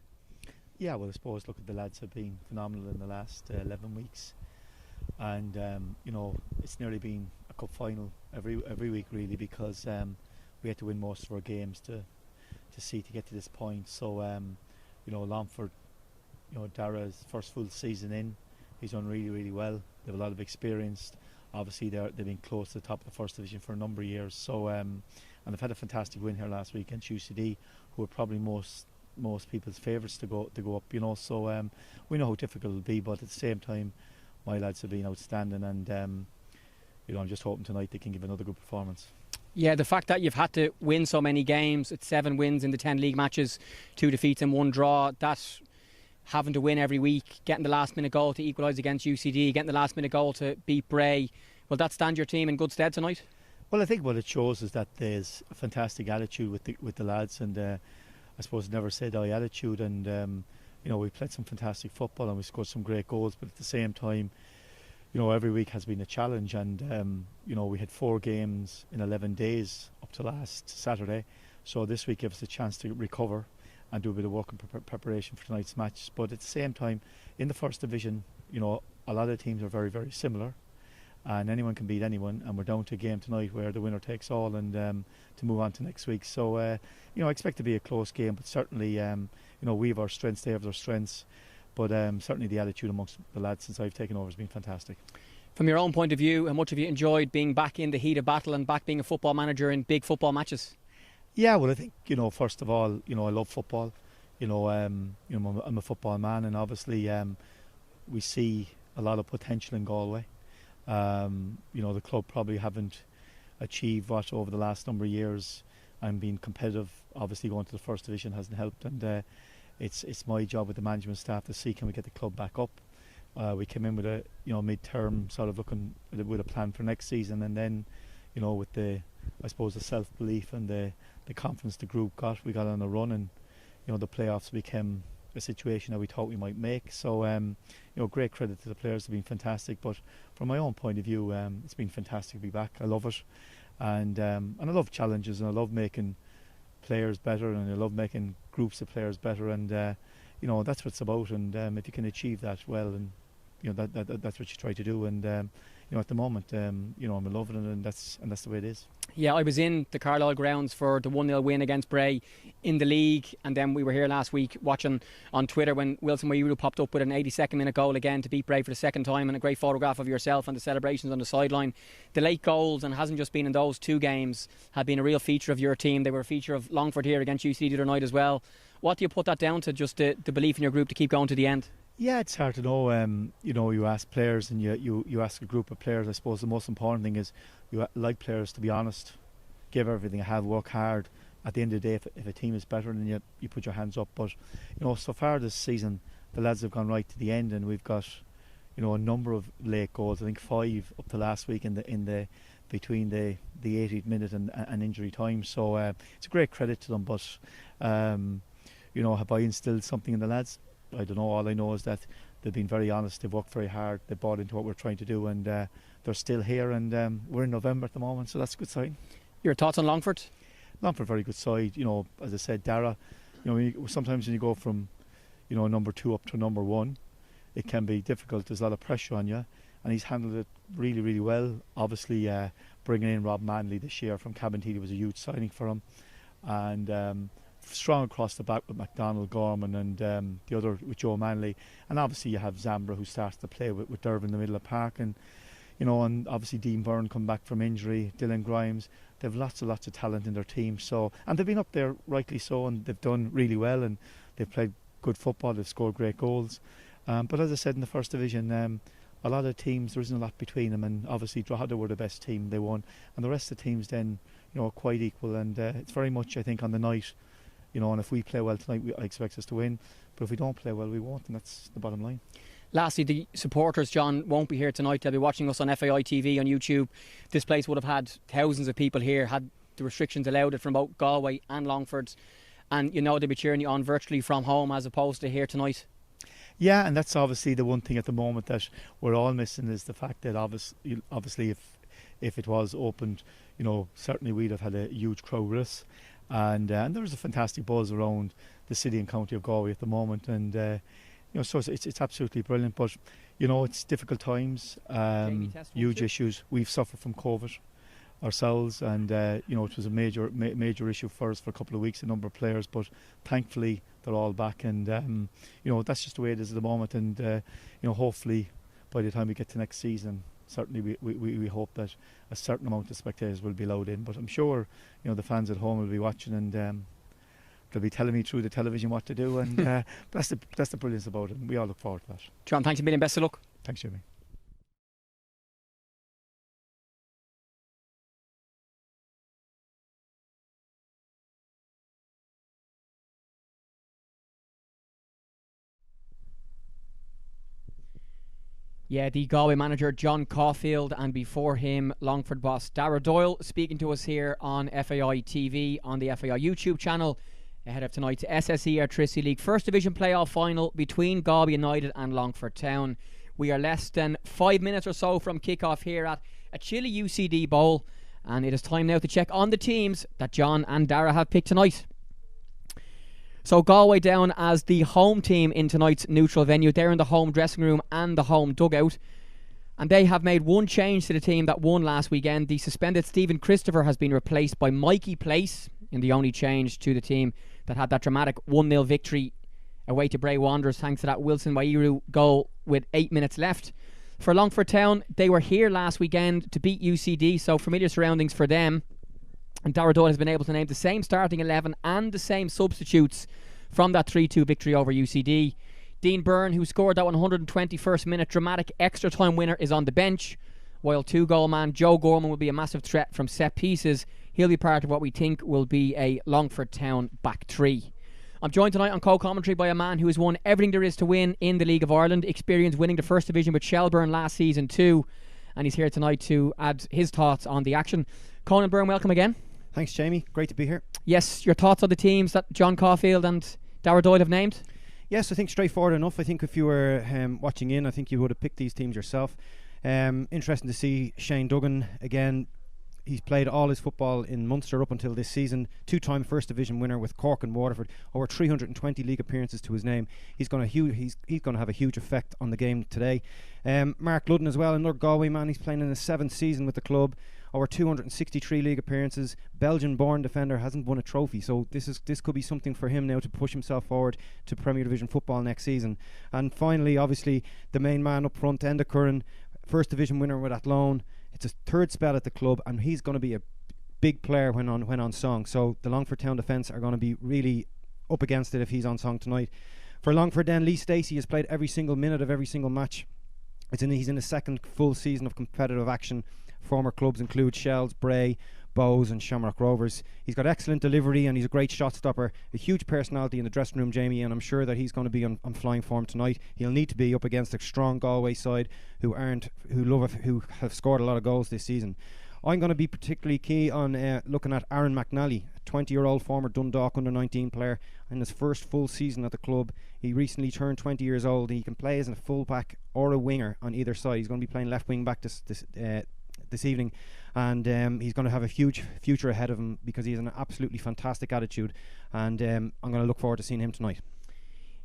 Yeah, well, I suppose, look, the lads have been phenomenal in the last 11 weeks, and you know, it's nearly been a cup final every week really, because we had to win most of our games to get to this point. So you know, Longford, you know, Dara's first full season in, he's done really well. They have a lot of experience. Obviously they've been close to the top of the first division for a number of years. So and they've had a fantastic win here last week against UCD, who are probably most people's favourites to go up, you know. So we know how difficult it'll be, but at the same time my lads have been outstanding, and you know, I'm just hoping tonight they can give another good performance. Yeah, the fact that you've had to win so many games, it's 7 wins in the 10 league matches, 2 defeats and 1 draw, that having to win every week, getting the last minute goal to equalise against UCD, getting the last minute goal to beat Bray, will that stand your team in good stead tonight? Well, I think what it shows is that there's a fantastic attitude with the lads, and I suppose never say die attitude, and you know, we played some fantastic football and we scored some great goals, but at the same time, you know, every week has been a challenge, and you know, we had 4 games in 11 days up to last Saturday, so this week gives us a chance to recover and do a bit of work and preparation for tonight's match. But at the same time, in the first division, you know, a lot of teams are very similar, and anyone can beat anyone, and we're down to a game tonight where the winner takes all, and to move on to next week. So you know, I expect to be a close game, but certainly you know, we have our strengths, they have their strengths, but certainly the attitude amongst the lads since I've taken over has been fantastic. From your own point of view, how much have you enjoyed being back in the heat of battle and back being a football manager in big football matches? Yeah, well, I think, first of all, I love football. I'm a football man, and obviously we see a lot of potential in Galway. The club probably haven't achieved what over the last number of years, and being competitive. Obviously, going to the first division hasn't helped, and it's my job with the management staff to see can we get the club back up. We came in with a mid-term sort of looking with a plan for next season, and then with the self-belief and the confidence the group got, we got on a run, and the playoffs became a situation that we thought we might make. So great credit to the players, they've been fantastic. But from my own point of view, it's been fantastic to be back. I love it, and I love challenges, and I love making players better, and I love making groups of players better, and that's what it's about. And if you can achieve that well, and that's what you try to do. And at the moment, I'm loving it, and that's the way it is. Yeah, I was in the Carlisle grounds for the 1-0 win against Bray in the league, and then we were here last week watching on Twitter when Wilson Wahiru popped up with an 82nd minute goal again to beat Bray for the second time, and a great photograph of yourself and the celebrations on the sideline. The late goals, and it hasn't just been in those two games, have been a real feature of your team. They were a feature of Longford here against UCD the other night as well. What do you put that down to, just the belief in your group to keep going to the end? Yeah, it's hard to know. You ask players, and you ask a group of players. I suppose the most important thing is you like players to be honest, give everything you have, work hard. At the end of the day, if a team is better than you put your hands up. But so far this season, the lads have gone right to the end, and we've got a number of late goals. I think 5 up to last week in the between the 80th minute and injury time. So it's a great credit to them. But have I instilled something in the lads? I don't know. All I know is that they've been very honest, they've worked very hard, they bought into what we're trying to do, and they're still here, and we're in November at the moment, so that's a good sign. Your thoughts on Longford? Longford, very good side. As I said, Dara, sometimes when you go from number 2 up to number 1, it can be difficult. There's a lot of pressure on you, and he's handled it really, really well. Obviously, bringing in Rob Manley this year from Cabinteely was a huge signing for him, and strong across the back with MacDonald, Gorman, and the other with Joe Manley, and obviously you have Zambra, who starts to play with Dervin in the middle of the park, and and obviously Dean Byrne come back from injury, Dylan Grimes. They've lots of talent in their team, so, and they've been up there rightly so, and they've done really well, and they've played good football, they've scored great goals, but as I said, in the first division, a lot of teams, there isn't a lot between them, and obviously Drogheda were the best team, they won, and the rest of the teams then are quite equal, and it's very much, I think, on the night. And if we play well tonight, I expect us to win. But if we don't play well, we won't, and that's the bottom line. Lastly, the supporters, John, won't be here tonight. They'll be watching us on FAI TV on YouTube. This place would have had thousands of people here had the restrictions allowed it from both Galway and Longford. And they'll be cheering you on virtually from home as opposed to here tonight. Yeah, and that's obviously the one thing at the moment that we're all missing, is the fact that obviously if it was opened, certainly we'd have had a huge crowd with us. And there's a fantastic buzz around the city and county of Galway at the moment, and so it's absolutely brilliant. But it's difficult times, huge issues. We've suffered from COVID ourselves, and it was a major issue for us for a couple of weeks, a number of players. But thankfully they're all back, and that's just the way it is at the moment. And hopefully by the time we get to next season, certainly we hope that a certain amount of spectators will be allowed in, but I'm sure the fans at home will be watching, and they'll be telling me through the television what to do, and that's the brilliance about it, and we all look forward to that. John, thanks a million, best of luck. Thanks, Jimmy. Yeah, the Galway manager John Caulfield, and before him Longford boss Dara Doyle, speaking to us here on FAI TV on the FAI YouTube channel ahead of tonight's SSE Airtricity League First Division playoff final between Galway United and Longford Town. We are less than 5 minutes or so from kick-off here at a chilly UCD Bowl, and it is time now to check on the teams that John and Dara have picked tonight. So Galway down as the home team in tonight's neutral venue. They're in the home dressing room and the home dugout. And they have made one change to the team that won last weekend. The suspended Stephen Christopher has been replaced by Mikey Place in the only change to the team that had that dramatic 1-0 victory away to Bray Wanderers thanks to that Wilson Wairu goal with 8 minutes left. For Longford Town, they were here last weekend to beat UCD, so familiar surroundings for them. And Darragh Doyle has been able to name the same starting 11 and the same substitutes from that 3-2 victory over UCD. Dean Byrne, who scored that 121st minute dramatic extra time winner, is on the bench, while 2-goal man Joe Gorman will be a massive threat from set pieces. He'll be part of what we think will be a Longford Town back three. I'm joined tonight on co-commentary by a man who has won everything there is to win in the League of Ireland, experience winning the First Division with Shelburne last season too, and he's here tonight to add his thoughts on the action. Conan Byrne, welcome again. Thanks, Jamie. Great to be here. Yes, your thoughts on the teams that John Caulfield and Darragh Doyle have named? Yes, I think straightforward enough. I think if you were watching in, I think you would have picked these teams yourself. Interesting to see Shane Duggan again. He's played all his football in Munster up until this season. 2-time First Division winner with Cork and Waterford. Over 320 league appearances to his name. He's going to have a huge effect on the game today. Mark Ludden as well, another Galway man. He's playing in his 7th season with the club. Over 263 league appearances. Belgian-born defender, hasn't won a trophy. So this could be something for him now to push himself forward to Premier Division football next season. And finally, obviously, the main man up front, Enda Curran, First Division winner with Athlone. It's his 3rd spell at the club, and he's going to be a big player when on song. So the Longford Town defence are going to be really up against it if he's on song tonight. For Longford then, Lee Stacey has played every single minute of every single match. He's in his 2nd full season of competitive action. Former clubs include Shells, Bray, Bows and Shamrock Rovers. He's got excellent delivery and he's a great shot stopper, a huge personality in the dressing room, Jamie, and I'm sure that he's going to be on flying form tonight. He'll need to be up against a strong Galway side who have scored a lot of goals this season. I'm going to be particularly key on looking at Aaron McNally, a 20-year-old former Dundalk under-19 player in his first full season at the club. He recently turned 20 years old. He can play as a full-back or a winger on either side. He's going to be playing left wing back this evening, and he's going to have a huge future ahead of him because he has an absolutely fantastic attitude, and I'm going to look forward to seeing him tonight.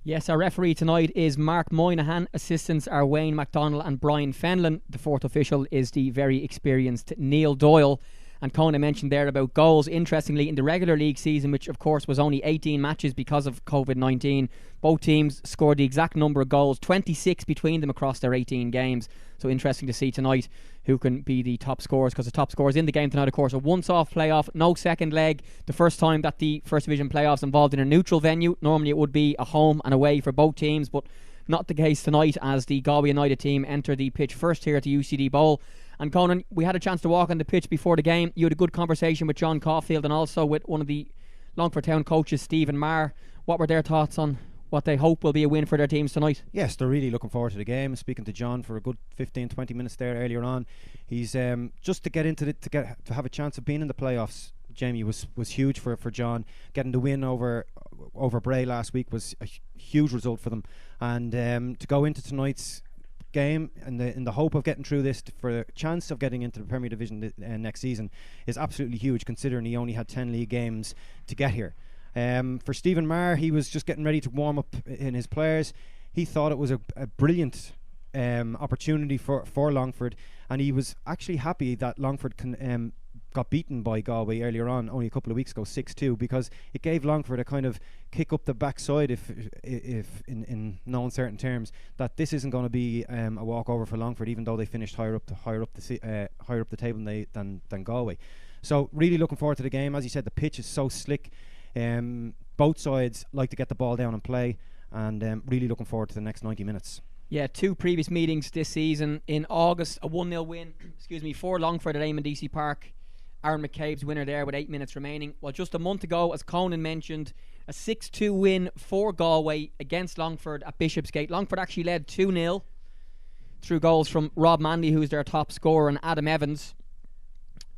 Yes, our referee tonight is Mark Moynihan. Assistants are Wayne MacDonald and Brian Fenlon. The 4th official is the very experienced Neil Doyle. And Conan mentioned there about goals. Interestingly, in the regular league season, which of course was only 18 matches because of COVID-19, both teams scored the exact number of goals, 26 between them across their 18 games. So interesting to see tonight who can be the top scorers, because the top scorers in the game tonight, of course, a once-off playoff, no second leg. The first time that the First Division playoffs involved in a neutral venue. Normally it would be a home and away for both teams, but not the case tonight as the Galway United team enter the pitch first here at the UCD Bowl. And Conan, we had a chance to walk on the pitch before the game. You had a good conversation with John Caulfield and also with one of the Longford Town coaches, Stephen Marr. What were their thoughts on what they hope will be a win for their teams tonight? Yes, they're really looking forward to the game. Speaking to John for a good 15-20 minutes there earlier on, he's just to get into it, to have a chance of being in the playoffs, Jamie, was huge for John. Getting the win over Bray last week was a huge result for them, and to go into tonight's game in the hope of getting through this for a chance of getting into the Premier Division next season is absolutely huge, considering he only had 10 league games to get here. For Stephen Marr, he was just getting ready to warm up in his players. He thought it was a brilliant opportunity for Longford, and he was actually happy that Longford got beaten by Galway earlier on, only a couple of weeks ago, 6-2, because it gave Longford a kind of kick up the backside, if in no uncertain terms, that this isn't going to be a walkover for Longford, even though they finished higher up the table than Galway. So really looking forward to the game. As you said, the pitch is so slick. Both sides like to get the ball down and play, and really looking forward to the next 90 minutes. Yeah, 2 previous meetings this season. In August, a 1-0 win for Longford at Eamon DC Park. Aaron McCabe's winner there with 8 minutes remaining. Well, just a month ago, as Conan mentioned, a 6-2 win for Galway against Longford at Bishopsgate. Longford actually led 2-0 through goals from Rob Manley, who's their top scorer, and Adam Evans.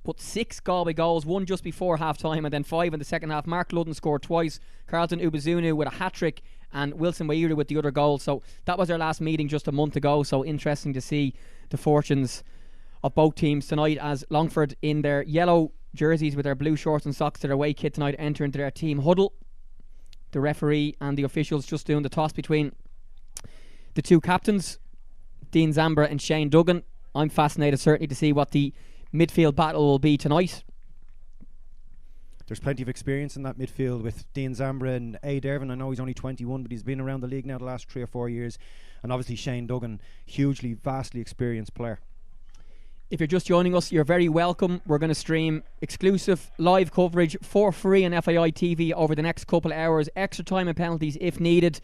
But 6 Galway goals, 1 just before half-time and then 5 in the second half. Mark Ludden scored twice, Carlton Ubazunu with a hat-trick, and Wilson Wairu with the other goal. So that was their last meeting just a month ago. So interesting to see the fortunes of both teams tonight, as Longford in their yellow jerseys with their blue shorts and socks to their away kit tonight enter into their team huddle. The referee and the officials just doing the toss between the 2 captains, Dean Zambra and Shane Duggan. I'm fascinated certainly to see what the midfield battle will be tonight. there's plenty of experience in that midfield with Dean Zambra and A. Dervin. I know he's only 21, but he's been around the league now the last 3 or 4 years. And obviously Shane Duggan, vastly experienced player. If you're just joining us, you're very welcome. We're going to stream exclusive live coverage for free on FAI TV over the next couple of hours. Extra time and penalties if needed.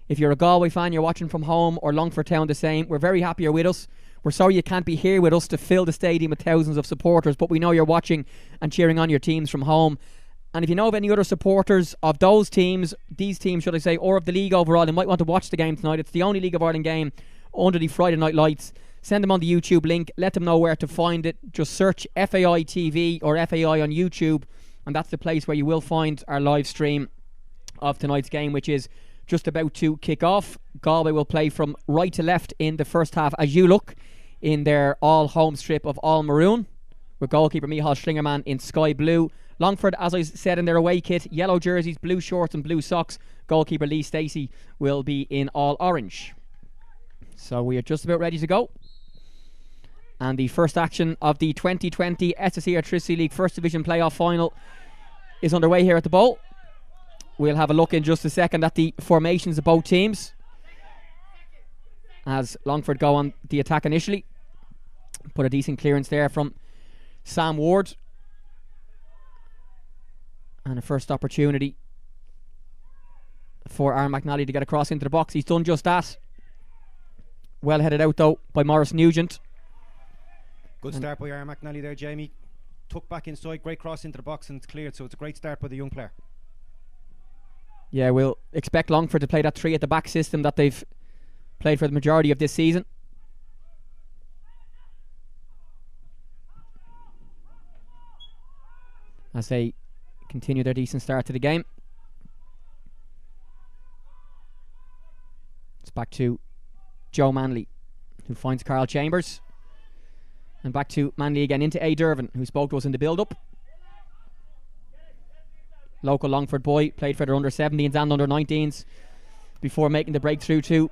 If you're a Galway fan, you're watching from home, or Longford Town the same, we're very happy you're with us. We're sorry you can't be here with us to fill the stadium with thousands of supporters, but we know you're watching and cheering on your teams from home. And if you know of any other supporters of those teams, these teams should I say, or of the league overall, and might want to watch the game tonight, it's the only League of Ireland game under the Friday night lights. Send them on the YouTube link, let them know where to find it. Just search FAI TV or FAI on YouTube, and that's the place where you will find our live stream of tonight's game, which is just about to kick off. Galway will play from right to left in the first half as you look in their all-home strip of all maroon, with goalkeeper Michal Schlingerman in sky blue. Longford, as I said, in their away kit, yellow jerseys, blue shorts and blue socks. Goalkeeper Lee Stacey will be in all orange. So we are just about ready to go. And the first action of the 2020 SSE Airtricity League First Division Playoff Final is underway here at the Bowl. We'll have a look in just a second at the formations of both teams as Longford go on the attack initially. Put a decent clearance there from Sam Ward. And a first opportunity for Aaron McNally to get across into the box. He's done just that. Well headed out though by Maurice Nugent. Good start by Aaron McNally there, Jamie. Tucked back inside, great cross into the box and it's cleared, so it's a great start by the young player. Yeah, we'll expect Longford to play that 3 at the back system that they've played for the majority of this season. As they continue their decent start to the game. It's back to Joe Manley, who finds Carl Chambers. And back to Manley again into A. Dervin, who spoke to us in the build-up. Local Longford boy, played for their under-17s and under-19s before making the breakthrough to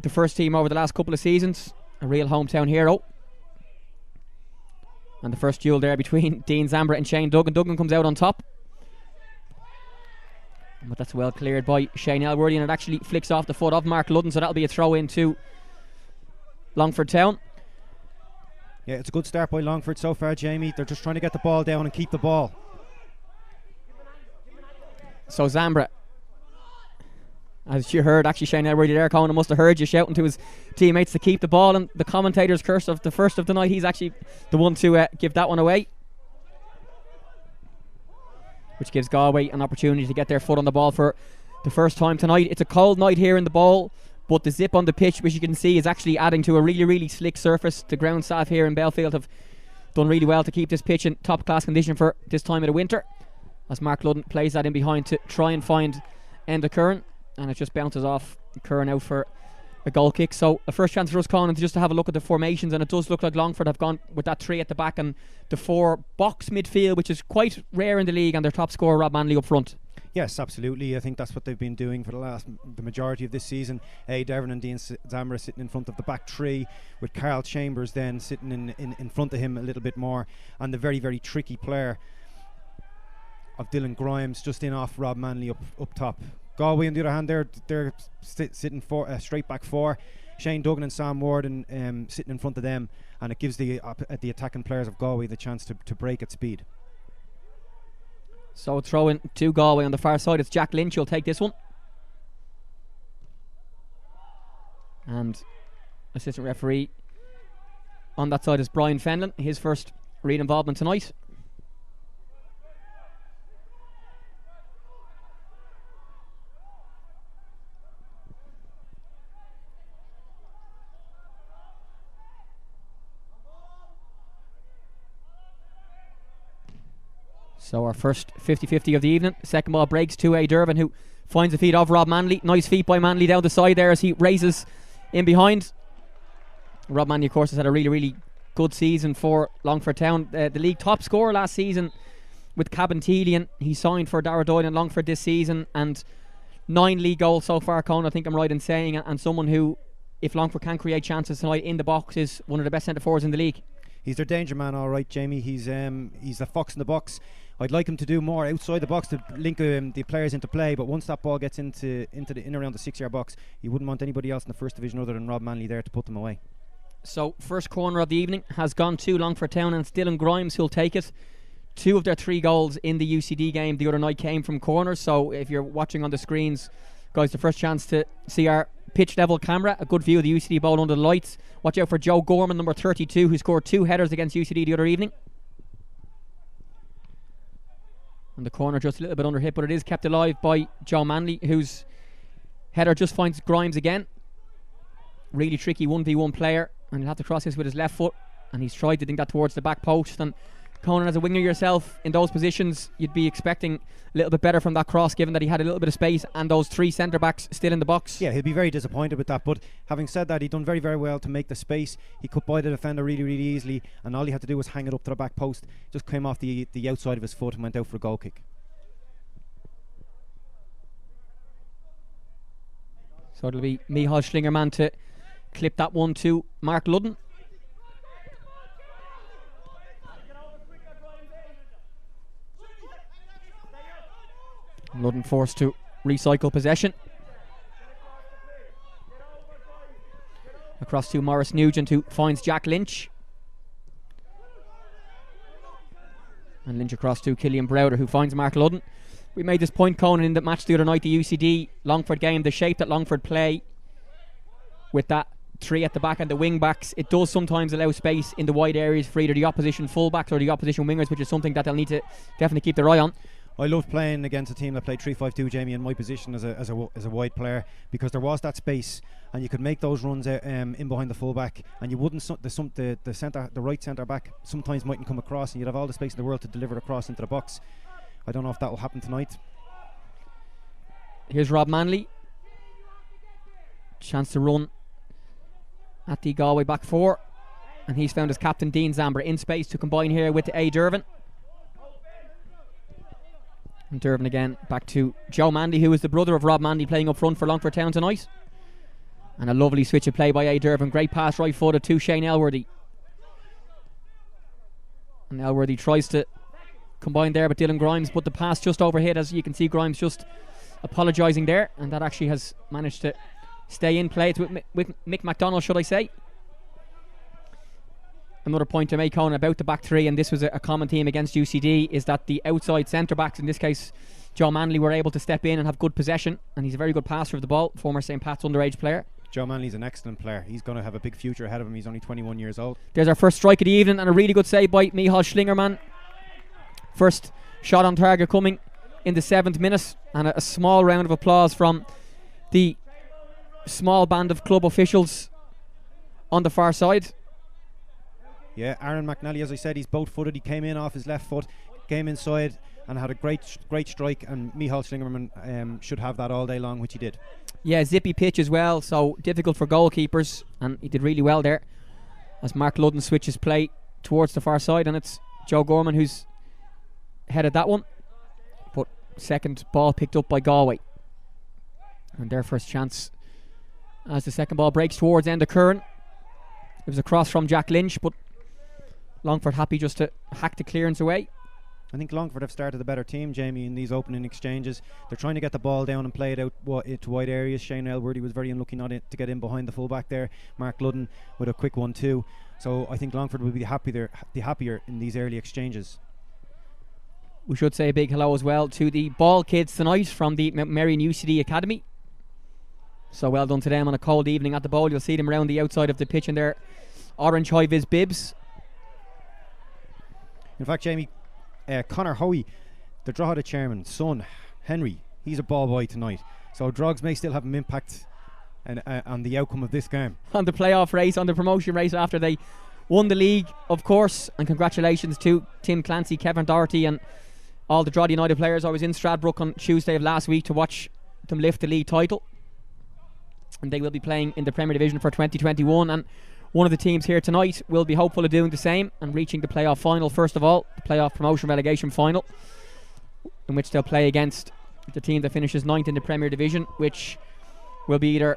the first team over the last couple of seasons. A real hometown hero. And the first duel there between Dean Zambra and Shane Duggan. Duggan comes out on top, but that's well cleared by Shane Elworthy, and it actually flicks off the foot of Mark Ludden, so that'll be a throw in to Longford Town. Yeah, it's a good start by Longford so far, Jamie. They're just trying to get the ball down and keep the ball. So Zambra, as you heard, actually Shane Elworthy there, Conan must have heard you shouting to his teammates to keep the ball, and the commentator's curse of the first of the night, he's actually the one to give that one away, which gives Galway an opportunity to get their foot on the ball for the first time tonight. It's a cold night here in the Bowl, but the zip on the pitch, which you can see, is actually adding to a really, really slick surface. The ground staff here in Belfield have done really well to keep this pitch in top class condition for this time of the winter, as Mark Ludden plays that in behind to try and find Enda Curran, and it just bounces off Curran out for a goal kick. So a first chance for us, Conan, just to have a look at the formations, and it does look like Longford have gone with that 3 at the back and the 4 box midfield, which is quite rare in the league, and their top scorer Rob Manley up front. Yes, absolutely. I think that's what they've been doing for the majority of this season. A. Devon and Dean Zambra sitting in front of the back 3, with Carl Chambers then sitting in front of him a little bit more, and the very, very tricky player of Dylan Grimes just in off Rob Manley up top. Galway on the other hand, they're sitting straight back 4. Shane Duggan and Sam Ward sitting in front of them, and it gives the attacking players of Galway the chance to break at speed. So throw in to Galway on the far side. It's Jack Lynch who'll take this one, and assistant referee on that side is Brian Fenlon, his first read involvement tonight. So our first 50-50 of the evening. Second ball breaks to A. Dervin, who finds the feet of Rob Manley. Nice feet by Manley down the side there as he races in behind. Rob Manley, of course, has had a really, really good season for Longford Town. The league top scorer last season with Cabinteelian. He signed for Dara Doyle and Longford this season, and 9 league goals so far, Con, I think I'm right in saying, and someone who, if Longford can create chances tonight in the box, is one of the best centre forwards in the league. He's their danger man, all right, Jamie. He's a fox in the box. I'd like him to do more outside the box to link the players into play, but once that ball gets into the in around the 6-yard box, you wouldn't want anybody else in the first division other than Rob Manley there to put them away. So first corner of the evening has gone to Longford Town, and it's Dylan Grimes who'll take it. 2 of their 3 goals in the UCD game the other night came from corners, so if you're watching on the screens, guys, the first chance to see our pitch level camera, a good view of the UCD Bowl under the lights. Watch out for Joe Gorman, number 32, who scored 2 headers against UCD the other evening. And the corner just a little bit under hit, but it is kept alive by Joe Manley, whose header just finds Grimes again. Really tricky 1v1 player, and he'll have to cross this with his left foot, and he's tried to dink that towards the back post. And Conan, as a winger yourself, in those positions you'd be expecting a little bit better from that cross, given that he had a little bit of space and those 3 centre backs still in the box. Yeah, he'll be very disappointed with that, but having said that, he done very, very well to make the space. He cut by the defender really, really easily, and all he had to do was hang it up to the back post. Just came off the outside of his foot and went out for a goal kick. So it'll be Michal Schlingerman to clip that one to Mark Ludden. Ludden forced to recycle possession. Across to Maurice Nugent, who finds Jack Lynch. And Lynch across to Killian Browder, who finds Mark Ludden. We made this point, Conan, in the match the other night, the UCD Longford game, the shape that Longford play with that 3 at the back and the wing backs, it does sometimes allow space in the wide areas for either the opposition fullbacks or the opposition wingers, which is something that they'll need to definitely keep their eye on. I loved playing against a team that played 3-5-2, Jamie, in my position as a wide player, because there was that space and you could make those runs in behind the fullback, and you wouldn't the right centre back sometimes mightn't come across, and you'd have all the space in the world to deliver across into the box. I don't know if that will happen tonight. Here's Rob Manley, chance to run at the Galway back 4, and he's found his captain Dean Zamber in space to combine here with A. Dervin. And Dervin again back to Joe Mandy, who is the brother of Rob Mandy, playing up front for Longford Town tonight. And a lovely switch of play by A. Dervin. Great pass right footed to Shane Elworthy. And Elworthy tries to combine there with Dylan Grimes, but the pass just overhit, as you can see Grimes just apologising there, and that actually has managed to stay in play. It's with Mick MacDonald, should I say. Another point to make, Conan, about the back 3, and this was a common theme against UCD, is that the outside centre backs, in this case Joe Manley, were able to step in and have good possession, and he's a very good passer of the ball, former St. Pat's underage player. Joe Manley's an excellent player. He's going to have a big future ahead of him. He's only 21 years old. There's our first strike of the evening, and a really good save by Michal Schlingerman. First shot on target coming in the 7th minute, and a small round of applause from the small band of club officials on the far side. Yeah, Aaron McNally, as I said, he's both-footed. He came in off his left foot, came inside and had a great strike, and Michal Schlingerman should have that all day long, which he did. Yeah, zippy pitch as well, so difficult for goalkeepers, and he did really well there as Mark Ludden switches play towards the far side, and it's Joe Gorman who's headed that one, but second ball picked up by Galway, and their first chance as the second ball breaks towards Enda Curran. It was a cross from Jack Lynch, but Longford happy just to hack the clearance away. I think Longford have started a better team, Jamie, in these opening exchanges. They're trying to get the ball down and play it out to wide areas. Shane Elworthy was very unlucky not to get in behind the fullback there. Mark Ludden with a quick 1-2. So I think Longford will be happier in these early exchanges. We should say a big hello as well to the ball kids tonight from the Mount Marion UCD Academy. So well done to them on a cold evening at the Bowl. You'll see them around the outside of the pitch in their orange high-vis bibs. In fact, Jamie, Conor Hoey, the Drogheda chairman's son, Henry, he's a ball boy tonight. So Drogs may still have an impact on the outcome of this game. On the playoff race, on the promotion race after they won the league, of course. And congratulations to Tim Clancy, Kevin Doherty and all the Drogheda United players. I was in Stradbrook on Tuesday of last week to watch them lift the league title. And they will be playing in the Premier Division for 2021, and one of the teams here tonight will be hopeful of doing the same and reaching the playoff final first of all, the playoff promotion relegation final, in which they'll play against the team that finishes 9th in the Premier Division, which will be either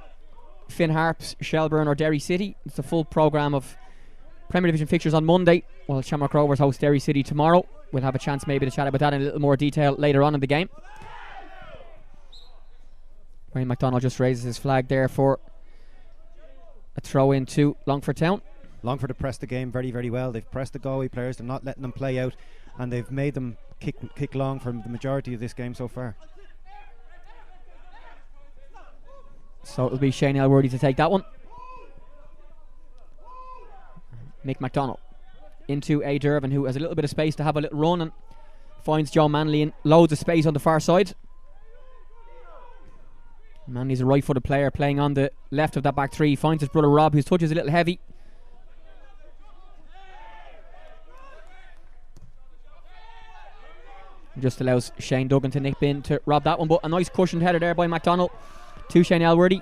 Finn Harps, Shelburne or Derry City. It's a full programme of Premier Division fixtures on Monday, while Shamrock Rovers host Derry City tomorrow. we'll have a chance maybe to chat about that in a little more detail later on in the game. Wayne McDonald just raises his flag there for a throw into Longford Town. Longford have pressed the game very, very well. They've pressed the Galway players. They're not letting them play out, and they've made them kick long for the majority of this game so far. So it'll be Shane Elworthy to take that one. Mick McDonald into A. Dervin, who has a little bit of space to have a little run and finds Joe Manley in loads of space on the far side. Manley's a right-footed player playing on the left of that back three. Finds his brother Rob, whose touch is a little heavy. Just allows Shane Duggan to nip in to rob that one, but a nice cushioned header there by McDonald to Shane Elworthy,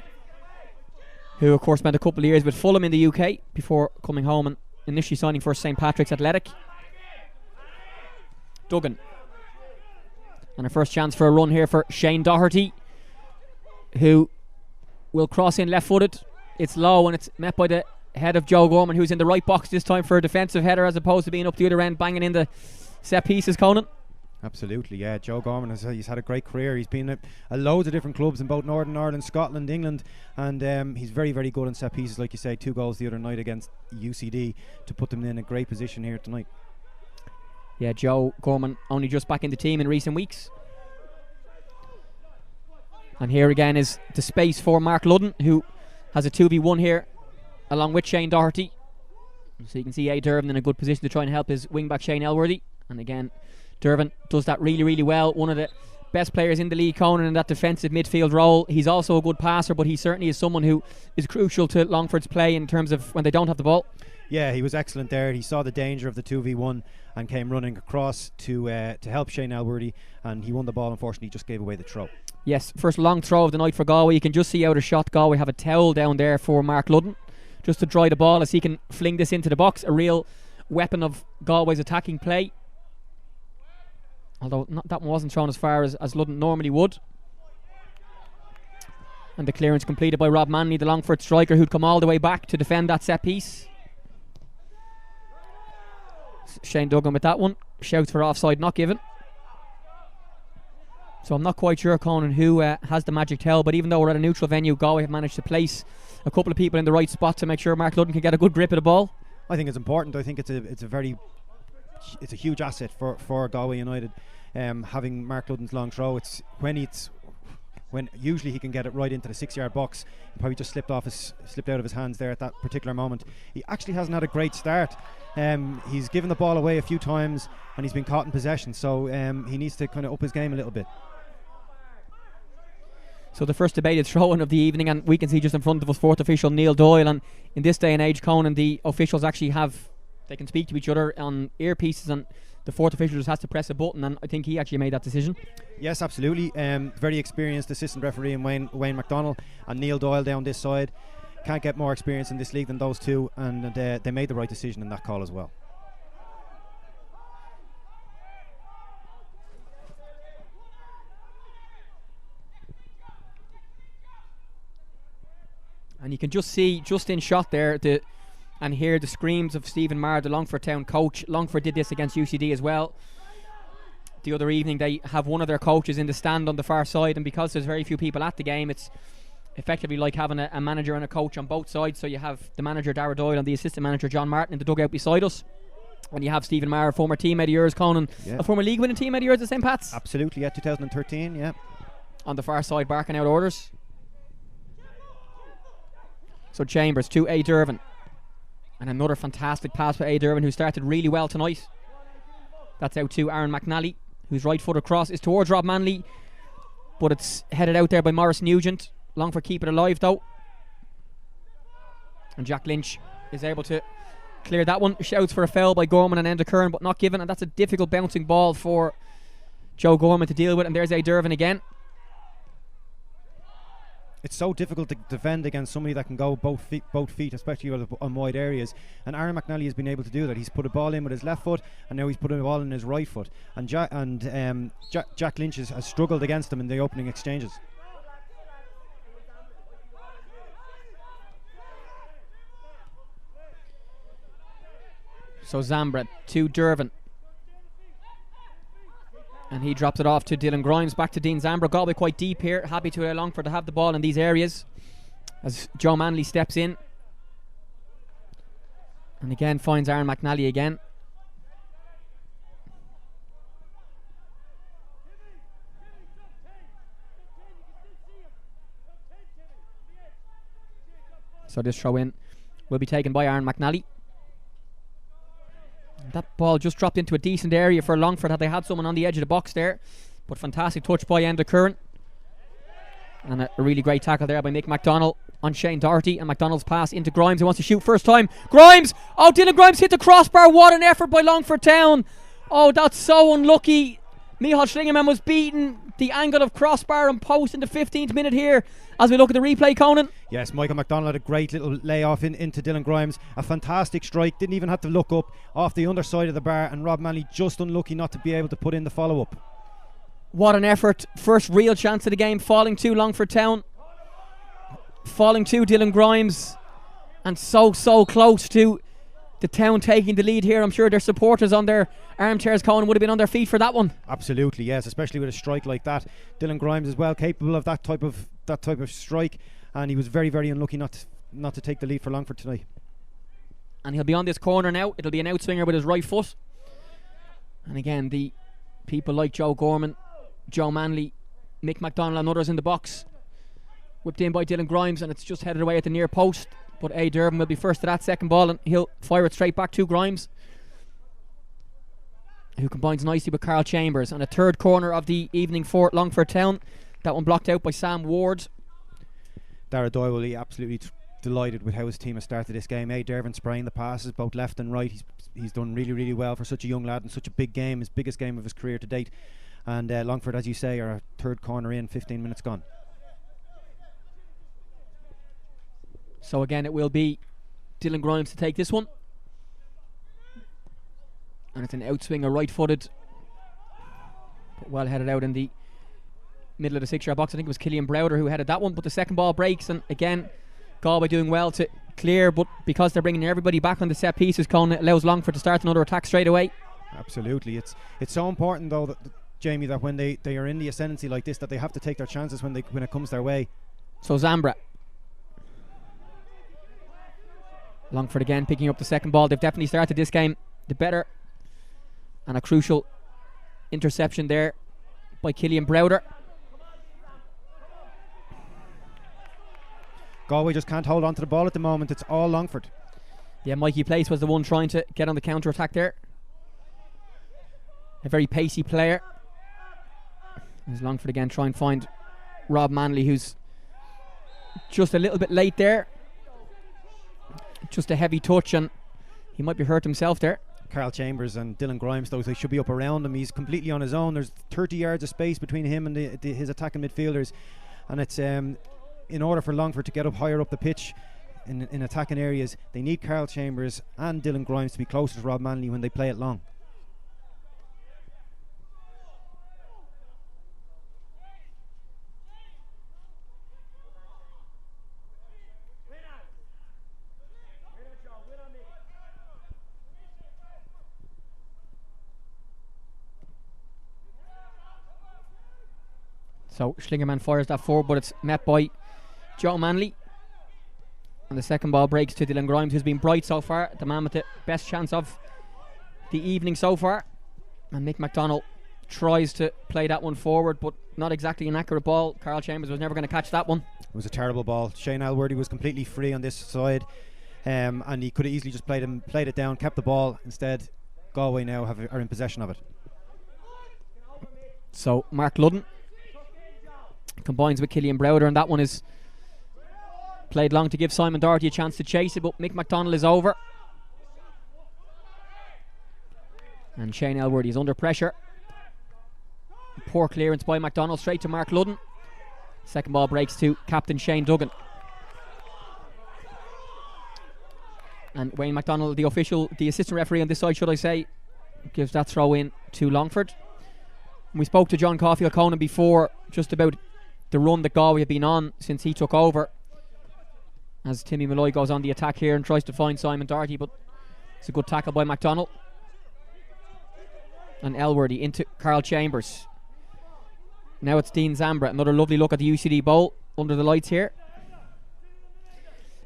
who of course spent a couple of years with Fulham in the UK before coming home and initially signing for St Patrick's Athletic. Duggan, and a first chance for a run here for Shane Doherty, who will cross in left-footed. It's low and it's met by the head of Joe Gorman, who's in the right box this time for a defensive header as opposed to being up the other end banging in the set pieces. Conan? Absolutely, yeah. Joe Gorman he's had a great career. He's been at loads of different clubs in both Northern Ireland, Scotland, England, and he's very, very good on set pieces. Like you say, 2 goals the other night against UCD to put them in a great position here tonight. Yeah, Joe Gorman only just back in the team in recent weeks. And here again is the space for Mark Ludden, who has a 2v1 here along with Shane Doherty. So you can see A. Dervin in a good position to try and help his wing-back Shane Elworthy. And again, Dervin does that really, really well. One of the best players in the league, Conan, in that defensive midfield role. He's also a good passer, but he certainly is someone who is crucial to Longford's play in terms of when they don't have the ball. Yeah, he was excellent there. He saw the danger of the 2v1 and came running across to help Shane Elworthy, and he won the ball. Unfortunately, just gave away the throw. Yes, first long throw of the night for Galway. You can just see out of shot Galway have a towel down there for Mark Ludden just to dry the ball as he can fling this into the box. A real weapon of Galway's attacking play. Although that one wasn't thrown as far as Ludden normally would. And the clearance completed by Rob Manley, the Longford striker, who'd come all the way back to defend that set piece. Shane Duggan with that one. Shouts for offside not given. So I'm not quite sure, Conan, who has the magic towel, but even though we're at a neutral venue, Galway have managed to place a couple of people in the right spot to make sure Mark Ludden can get a good grip of the ball. I think it's important. I think it's a huge asset for Galway United. Having Mark Ludden's long throw, when usually he can get it right into the 6-yard box. He probably just slipped out of his hands there at that particular moment. He actually hasn't had a great start. He's given the ball away a few times and he's been caught in possession, so he needs to kind of up his game a little bit. So the first debated throw-in of the evening, and we can see just in front of us fourth official Neil Doyle, and in this day and age, Conan, the officials actually they can speak to each other on earpieces, and the fourth official just has to press a button, and I think he actually made that decision. Yes, absolutely. Very experienced assistant referee in Wayne McDonald and Neil Doyle down this side. Can't get more experience in this league than those two, and they made the right decision in that call as well. And you can just see, just in shot there, and hear the screams of Stephen Marr, the Longford Town coach. Longford did this against UCD as well. The other evening they have one of their coaches in the stand on the far side, and because there's very few people at the game, it's effectively like having a manager and a coach on both sides. So you have the manager Dara Doyle and the assistant manager John Martin in the dugout beside us. And you have Stephen Marr, a former teammate of yours, Conan, a former league winning teammate of yours at St Pat's. Absolutely, yeah, 2013, yeah. On the far side barking out orders. So Chambers to A. Dervin. And another fantastic pass for A. Dervin, who started really well tonight. That's out to Aaron McNally, whose right foot across is towards Rob Manley, but it's headed out there by Maurice Nugent. Longford keep it alive though. And Jack Lynch is able to clear that one. Shouts for a foul by Gorman and Enda Kern, but not given, and that's a difficult bouncing ball for Joe Gorman to deal with. And there's A. Dervin again. It's so difficult to defend against somebody that can go both feet, especially on wide areas. And Aaron McNally has been able to do that. He's put a ball in with his left foot, and now he's putting a ball in his right foot. And Jack Lynch has struggled against him in the opening exchanges. So Zambra to Dervin. And he drops it off to Dylan Grimes. Back to Dean Zambra. Galway quite deep here. Happy to allow Longford to have the ball in these areas as Joe Manley steps in. And again finds Aaron McNally again. So this throw in will be taken by Aaron McNally. That ball just dropped into a decent area for Longford had they had someone on the edge of the box there. But fantastic touch by Enda Curran. And a really great tackle there by Mick MacDonald on Shane Doherty. And MacDonald's pass into Grimes, who wants to shoot first time. Grimes! Oh, Dylan Grimes hit the crossbar. What an effort by Longford Town. Oh, that's so unlucky. Michal Schlingerman was beaten. The angle of crossbar and post in the 15th minute here as we look at the replay, Conan. Yes, Michael MacDonald had a great little layoff into Dylan Grimes. A fantastic strike. Didn't even have to look up off the underside of the bar, and Rob Manley just unlucky not to be able to put in the follow-up. What an effort. First real chance of the game falling to Longford Town. Falling to Dylan Grimes. And so close to the Town taking the lead here. I'm sure their supporters on their armchairs, Conan, would have been on their feet for that one. Absolutely, yes, especially with a strike like that. Dylan Grimes is well capable of that type of strike, and he was very, very unlucky not to take the lead for Longford tonight. And he'll be on this corner now. It'll be an outswinger with his right foot. And again, the people like Joe Gorman, Joe Manley, Mick MacDonald and others in the box. Whipped in by Dylan Grimes, and it's just headed away at the near post. But A. Durbin will be first to that second ball, and he'll fire it straight back to Grimes, who combines nicely with Carl Chambers. And a third corner of the evening for Longford Town. That one blocked out by Sam Ward. Dara Doyle will be absolutely delighted with how his team has started this game. A. Dervin spraying the passes both left and right. He's done really, really well for such a young lad in such a big game, his biggest game of his career to date. And Longford, as you say, are a third corner in, 15 minutes gone. So again, it will be Dylan Grimes to take this one. And it's an outswinger, right-footed, but well headed out in the middle of the 6-yard box. I think it was Killian Browder who headed that one, but the second ball breaks, and again, Galway doing well to clear, but because they're bringing everybody back on the set pieces, Conan, it allows Longford to start another attack straight away. Absolutely. It's so important, though, that Jamie, that when they are in the ascendancy like this, that they have to take their chances when it comes their way. So Zambra. Longford again picking up the second ball. They've definitely started this game the better. And a crucial interception there by Killian Browder. Galway just can't hold on to the ball at the moment. It's all Longford. Yeah, Mikey Place was the one trying to get on the counter-attack there. A very pacey player. As Longford again try and find Rob Manley, who's just a little bit late there. Just a heavy touch, and he might be hurt himself there. Carl Chambers and Dylan Grimes, though, they should be up around him. He's completely on his own. There's 30 yards of space between him and his attacking midfielders, and it's in order for Longford to get up higher up the pitch in attacking areas, they need Carl Chambers and Dylan Grimes to be closer to Rob Manley when they play it long. So Schlingerman fires that forward, but it's met by Joe Manley. And the second ball breaks to Dylan Grimes, who's been bright so far, the man with the best chance of the evening so far. And Mick MacDonald tries to play that one forward, but not exactly an accurate ball. Carl Chambers was never going to catch that one. It was a terrible ball. Shane Alworthy was completely free on this side, and he could have easily just played it down, kept the ball. Instead, Galway now are in possession of it. So Mark Ludden combines with Killian Browder, and that one is played long to give Simon Doherty a chance to chase it, but Mick MacDonald is over. And Shane Elworthy is under pressure. Poor clearance by MacDonald, straight to Mark Ludden. Second ball breaks to captain Shane Duggan. And Wayne MacDonald, the assistant referee on this side, should I say, gives that throw in to Longford. And we spoke to John Caulfield Conan before just about the run that Galway have been on since he took over, as Timmy Malloy goes on the attack here and tries to find Simon Doherty, but it's a good tackle by MacDonald. And Elworthy into Carl Chambers. Now it's Dean Zambra. Another lovely look at the UCD Bowl under the lights here.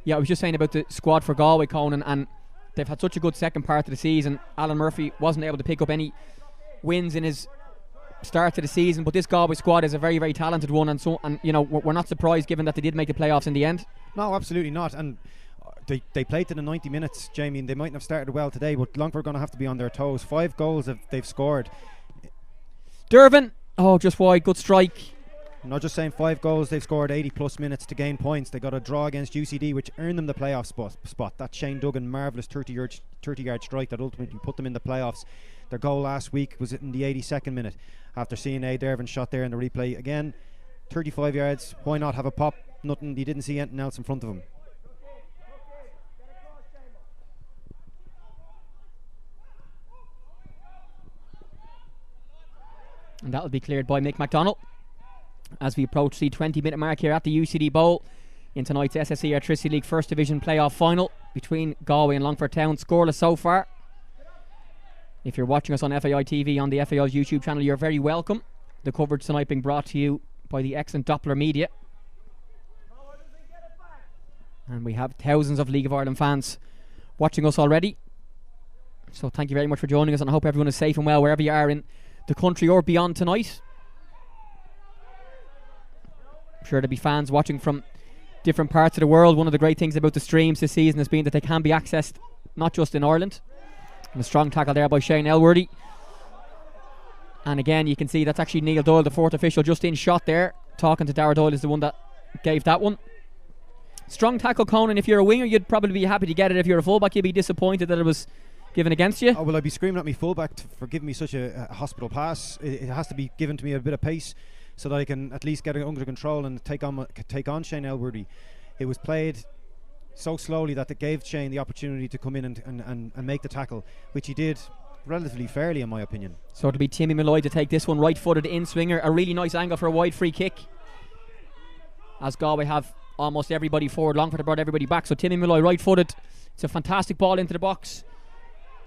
Yeah, I was just saying about the squad for Galway, Conan, and they've had such a good second part of the season. Alan Murphy wasn't able to pick up any wins in his start to the season, but this Galway squad is a very, very talented one, and we're not surprised given that they did make the playoffs in the end. No, absolutely not. And they played to the 90 minutes, Jamie, and they mightn't have started well today, but Longford are going to have to be on their toes. 5 goals they've scored. Dervin, just wide, good strike. I'm not just saying 5 goals, they've scored 80 plus minutes to gain points. They got a draw against UCD, which earned them the playoff spot. That Shane Duggan marvellous 30-yard strike that ultimately put them in the playoffs. Their goal last week was in the 82nd minute after seeing a Dervin shot there in the replay. Again, 35 yards, why not have a pop? Nothing, he didn't see anything else in front of him. And that'll be cleared by Mick MacDonald as we approach the 20-minute mark here at the UCD Bowl in tonight's SSE Airtricity League First Division playoff final between Galway and Longford Town. Scoreless so far. If you're watching us on FAI TV on the FAI's YouTube channel, you're very welcome. The coverage tonight being brought to you by the excellent Doppler Media. And we have thousands of League of Ireland fans watching us already. So thank you very much for joining us, and I hope everyone is safe and well wherever you are in the country or beyond tonight. I'm sure there'll be fans watching from different parts of the world. One of the great things about the streams this season has been that they can be accessed not just in Ireland. And a strong tackle there by Shane Elworthy. And again, you can see that's actually Neil Doyle, the fourth official, just in shot there. Talking to Dara Doyle is the one that gave that one. Strong tackle, Conan. If you're a winger, you'd probably be happy to get it. If you're a fullback, you'd be disappointed that it was given against you. Oh, well, I'd be screaming at me fullback for giving me such a hospital pass. It has to be given to me a bit of pace so that I can at least get it under control and take on Shane Elworthy. It was played so slowly that it gave Shane the opportunity to come in and make the tackle, which he did relatively fairly, in my opinion. So it'll be Timmy Malloy to take this one, right-footed in-swinger. A really nice angle for a wide free kick, as Galway have almost everybody forward. Longford have brought everybody back, so Timmy Malloy right-footed. It's a fantastic ball into the box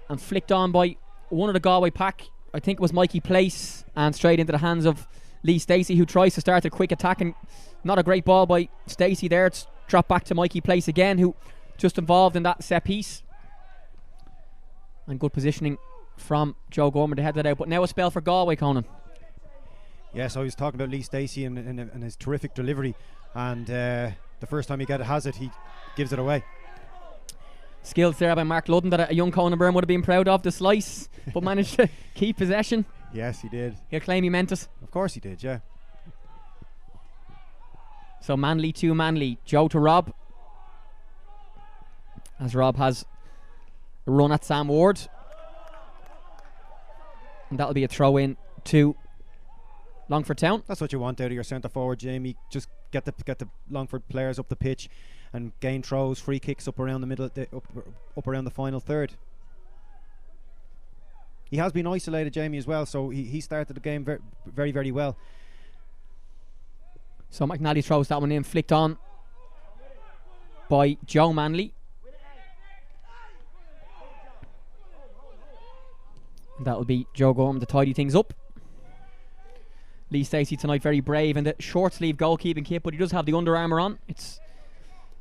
and flicked on by one of the Galway pack. I think it was Mikey Place, and straight into the hands of Lee Stacey, who tries to start a quick attack, and not a great ball by Stacey there. It's dropped back to Mikey Place again, who just involved in that set piece. And good positioning from Joe Gorman to head that out. But now a spell for Galway, Conan. Yes, I was talking about Lee Stacey and his terrific delivery, and the first time he has it, he gives it away. Skills there by Mark Ludden that a young Conan Byrne would have been proud of. The slice, but managed to keep possession. Yes, he did. He'll claim he meant it. Of course he did, yeah. So Manley to Manley. Joe to Rob, as Rob has a run at Sam Ward, and that'll be a throw in to Longford Town. That's what you want out of your centre forward, Jamie. Just get the Longford players up the pitch and gain throws, free kicks up around the middle, up around the final third. He has been isolated, Jamie, as well, so he started the game very, very, very well. So McNally throws that one in, flicked on by Joe Manley. That'll be Joe Gorman to tidy things up. Lee Stacey tonight very brave in the short sleeve goalkeeping kit, but he does have the Under Armour on. It's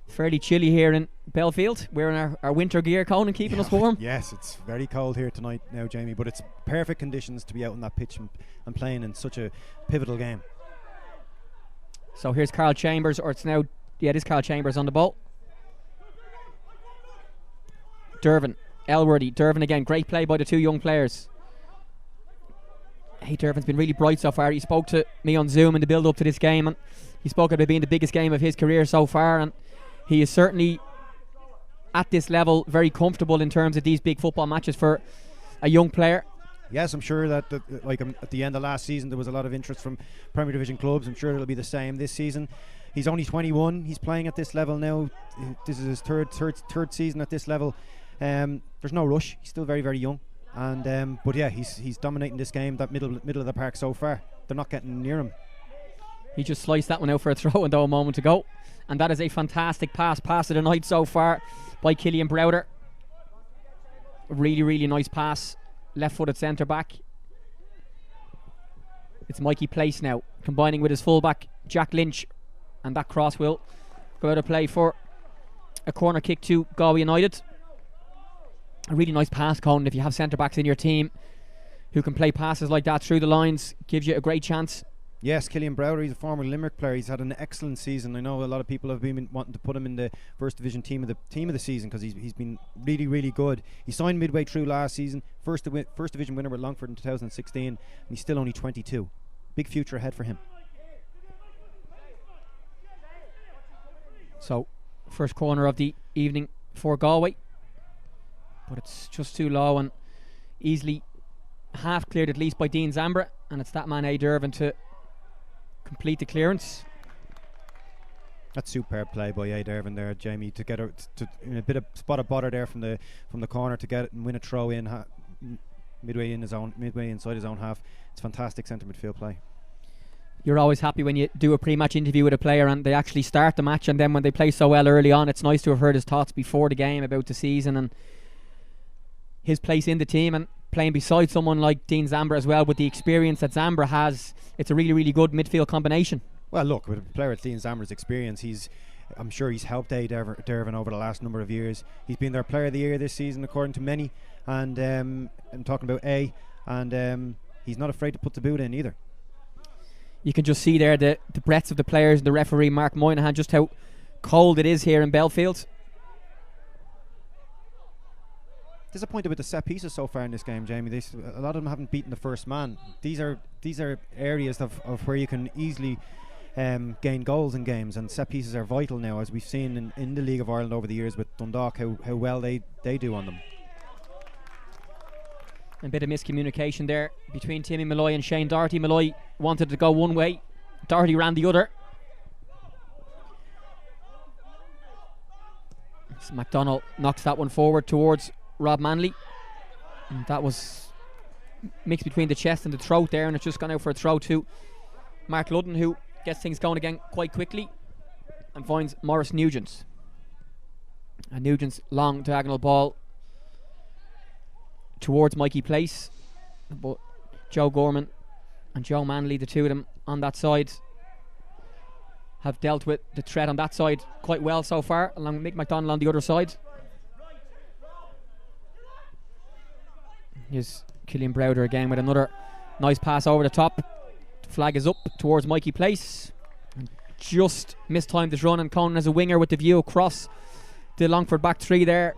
fairly chilly here in Belfield. We're in our winter gear, Conan, keeping us warm. Yes, it's very cold here tonight now, Jamie, but it's perfect conditions to be out on that pitch and playing in such a pivotal game. So here's Carl Chambers, or it's now, yeah, it is Carl Chambers on the ball. Dervin, Elworthy, Dervin again, great play by the two young players. Hey, Dervin's been really bright so far. He spoke to me on Zoom in the build up to this game, and he spoke about it being the biggest game of his career so far, and he is certainly at this level very comfortable in terms of these big football matches for a young player. Yes, I'm sure that at the end of last season there was a lot of interest from Premier Division clubs. I'm sure it'll be the same this season. He's only 21. He's playing at this level now. This is his third season at this level. There's no rush. He's still very, very young. And but yeah, he's dominating this game, that middle of the park so far. They're not getting near him. He just sliced that one out for a throw in though a moment ago. And that is a fantastic pass of the night so far by Killian Browder. Really, really nice pass. Left-footed centre back. It's Mikey Place now, combining with his fullback Jack Lynch, and that cross will go out of play for a corner kick to Galway United. A really nice pass, Conan. If you have centre backs in your team who can play passes like that through the lines, gives you a great chance. Yes, Killian Browder, he's a former Limerick player. He's had an excellent season. I know a lot of people have been wanting to put him in the first division team of the season because he's been really, really good. He signed midway through last season, first division winner with Longford in 2016, and he's still only 22. Big future ahead for him. So, first corner of the evening for Galway, but it's just too low and easily half cleared at least by Dean Zambra, and it's that man A. Dervin to complete the clearance. That's superb play by A. Dervin there, Jamie, to get a bit of spot of bother there from the corner to get it and win a throw in midway inside his own half. It's fantastic centre midfield play. You're always happy when you do a pre-match interview with a player and they actually start the match, and then when they play so well early on, it's nice to have heard his thoughts before the game about the season and his place in the team, and playing beside someone like Dean Zambra as well, with the experience that Zambra has. It's a really, really good midfield combination. Well, look, with a player with Dean Zambra's experience, I'm sure he's helped A. Dervin over the last number of years. He's been their player of the year this season, according to many, and I'm talking about A, and he's not afraid to put the boot in either. You can just see there the breadth of the players and the referee Mark Moynihan, just how cold it is here in Belfield. Disappointed with the set pieces so far in this game, Jamie. A lot of them haven't beaten the first man. These are areas of where you can easily gain goals in games, and set pieces are vital now, as we've seen in the League of Ireland over the years with Dundalk, how well they do on them. A bit of miscommunication there between Timmy Malloy and Shane Doherty. Malloy wanted to go one way, Doherty ran the other. So McDonald knocks that one forward towards Rob Manley, and that was mixed between the chest and the throat there, and it's just gone out for a throw to Mark Ludden, who gets things going again quite quickly and finds Maurice Nugent. And Nugent's long diagonal ball towards Mikey Place, but Joe Gorman and Joe Manley, the two of them on that side, have dealt with the threat on that side quite well so far, along with Mick McDonald on the other side. Here's Killian Browder again with another nice pass over the top. The flag is up towards Mikey Place, and just mistimed his run, and Conan as a winger with the view across the Longford back three there.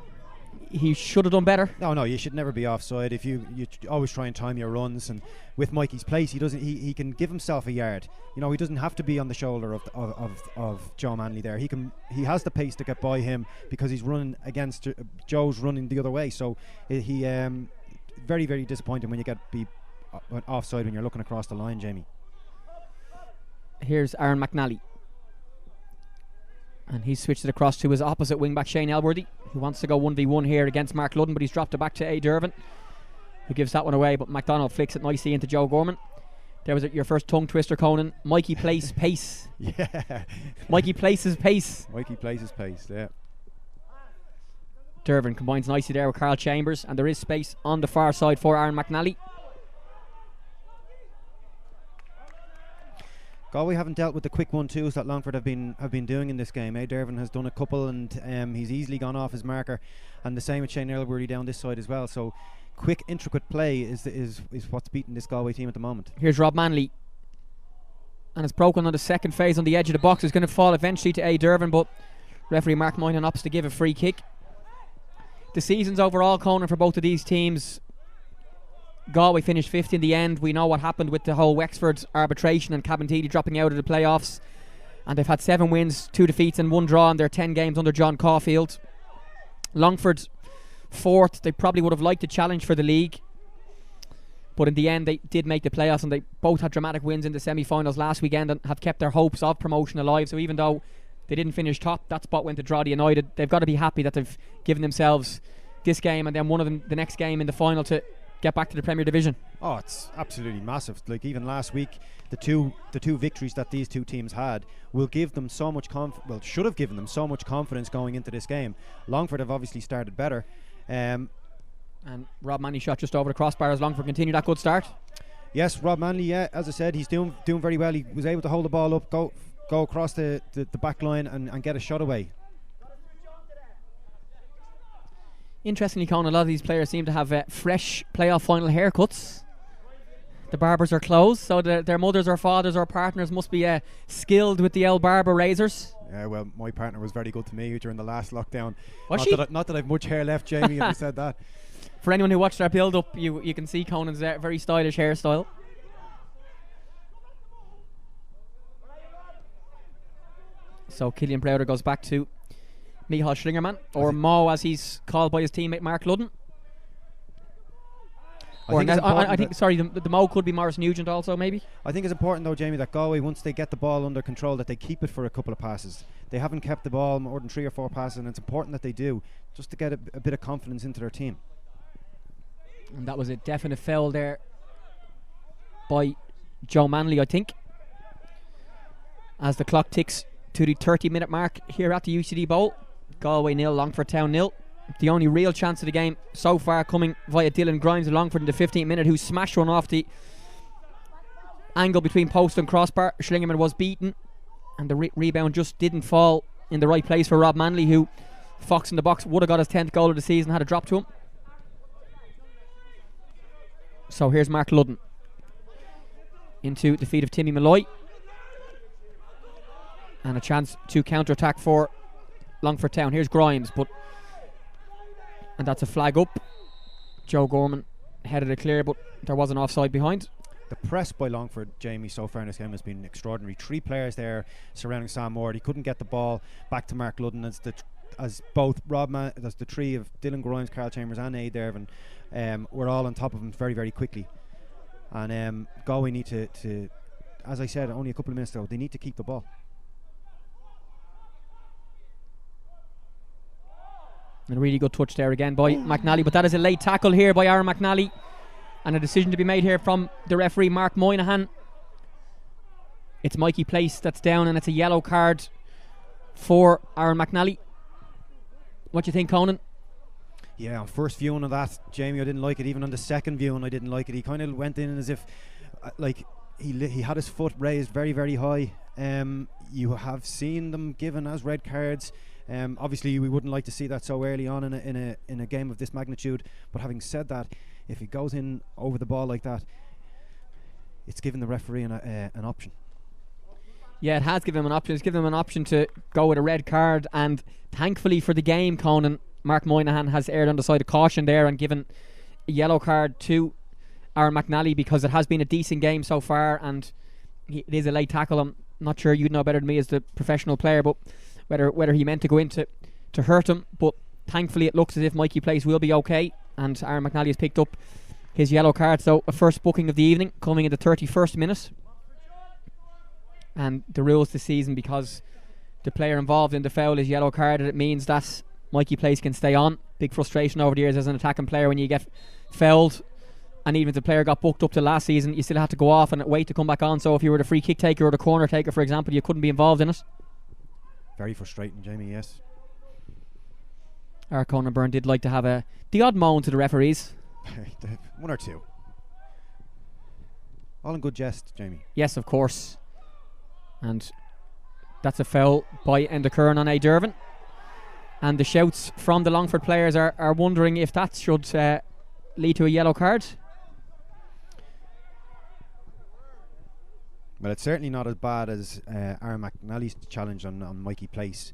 He should have done better. No, you should never be offside. If you always try and time your runs, and with Mikey's Place, he can give himself a yard. You know, he doesn't have to be on the shoulder of Joe Manley there. He has the pace to get by him because he's running against Joe's running the other way. So he very, very disappointing when you get be offside when you're looking across the line, Jamie. Here's Aaron McNally, and he's switched it across to his opposite wing-back Shane Elworthy, who wants to go 1v1 here against Mark Ludden, but he's dropped it back to A. Dervin, who gives that one away, but McDonald flicks it nicely into Joe Gorman. There was your first tongue twister, Conan. Mikey Place pace. Yeah. Mikey Place's pace. Mikey Place's pace, yeah. Dervin combines nicely there with Carl Chambers, and there is space on the far side for Aaron McNally. Galway haven't dealt with the quick 1-2s that Longford have been doing in this game. Dervin has done a couple, and he's easily gone off his marker, and the same with Shane Elworthy down this side as well. So quick, intricate play is what's beating this Galway team at the moment. Here's Rob Manley, and it's broken on the second phase on the edge of the box. It's going to fall eventually to A. Dervin, but referee Mark Moynihan opts to give a free kick. The seasons overall, Conan, for both of these teams, Galway finished fifth in the end. We know what happened with the whole Wexford arbitration and Cabinteely dropping out of the playoffs, and they've had 7 wins, 2 defeats and 1 draw in their 10 games under John Caulfield. Longford fourth. They probably would have liked a challenge for the league, but in the end they did make the playoffs, and they both had dramatic wins in the semi-finals last weekend and have kept their hopes of promotion alive. So even though they didn't finish top, that spot went to Drogheda United. They've got to be happy that they've given themselves this game and then one of them the next game in the final to get back to the Premier Division. Oh, it's absolutely massive. Like even last week, the two victories that these two teams had will give them so much should have given them so much confidence going into this game. Longford have obviously started better, and Rob Manley shot just over the crossbar as Longford continue that good start. Yes, Rob Manley, yeah, as I said, he's doing very well. He was able to hold the ball up, go across the back line and get a shot away. Interestingly, Conan, a lot of these players seem to have fresh playoff final haircuts. The barbers are closed, so their mothers or fathers or partners must be skilled with the old barber razors. Yeah, well, my partner was very good to me during the last lockdown. Was she? Not that I've much hair left, Jamie, if I said that. For anyone who watched our build-up, you can see Conan's very stylish hairstyle. So Killian Browder goes back to Michal Schlingerman, or Mo as he's called by his teammate Mark Ludden. I think the Mo could be Maurice Nugent also, maybe. I think it's important though, Jamie, that Galway, once they get the ball under control, that they keep it for a couple of passes. They haven't kept the ball more than 3 or 4 passes, and it's important that they do, just to get a bit of confidence into their team. And that was a definite foul there by Joe Manley, I think, as the clock ticks to the 30-minute mark here at the UCD Bowl. Galway 0, Longford Town 0. The only real chance of the game so far coming via Dylan Grimes of Longford in the 15th minute, who smashed one off the angle between post and crossbar. Schlingerman was beaten, and the rebound just didn't fall in the right place for Rob Manley, who, Fox in the box, would have got his 10th goal of the season had it dropped to him. So here's Mark Ludden into the feet of Timmy Malloy, and a chance to counter-attack for Longford Town. Here's Grimes, and that's a flag up. Joe Gorman headed it clear, but there was an offside behind. The press by Longford, Jamie, so far in this game has been extraordinary. 3 players there surrounding Sam Moore. He couldn't get the ball back to Mark Ludden as both as the 3 of Dylan Grimes, Carl Chambers and Aid Dervin were all on top of him very, very quickly. And Galway need to, as I said only a couple of minutes ago, they need to keep the ball. And a really good touch there again by McNally, but that is a late tackle here by Aaron McNally, and a decision to be made here from the referee Mark Moynihan. It's Mikey Place that's down, and it's a yellow card for Aaron McNally. What do you think, Conan? Yeah, on first viewing of that, Jamie, I didn't like it. Even on the second viewing, I didn't like it. He kind of went in as if he had his foot raised very, very high. You have seen them given as red cards. Obviously we wouldn't like to see that so early on in a game of this magnitude, but having said that, if he goes in over the ball like that, it's given the referee an option. Yeah, it has given him an option. It's given him an option to go with a red card, and thankfully for the game, Conan, Mark Moynihan has erred on the side of caution there and given a yellow card to Aaron McNally, because it has been a decent game so far, and it is a late tackle. I'm not sure, you'd know better than me as the professional player, but whether he meant to go in to hurt him, but thankfully it looks as if Mikey Place will be okay, and Aaron McNally has picked up his yellow card. So a first booking of the evening coming in the 31st minute. And the rules this season, because the player involved in the foul is yellow carded, it means that Mikey Place can stay on. Big frustration over the years as an attacking player when you get fouled, and even if the player got booked up to last season, you still had to go off and wait to come back on. So if you were the free kick taker or the corner taker, for example, you couldn't be involved in it. Very frustrating, Jamie, yes. Our Conan Byrne did like to have the odd moan to the referees. 1 or 2. All in good jest, Jamie. Yes, of course. And that's a foul by Enda Curran on A. Dervin. And the shouts from the Longford players are wondering if that should lead to a yellow card. Well, it's certainly not as bad as Aaron McNally's challenge on Mikey Place.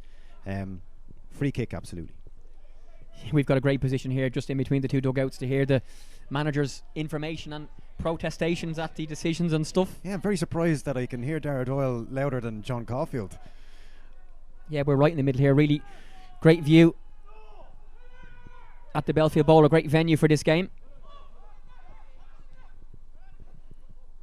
Free kick, absolutely. We've got a great position here just in between the 2 dugouts to hear the manager's information and protestations at the decisions and stuff. Yeah, I'm very surprised that I can hear Dara Doyle louder than John Caulfield. Yeah, we're right in the middle here. Really great view at the Belfield Bowl, a great venue for this game.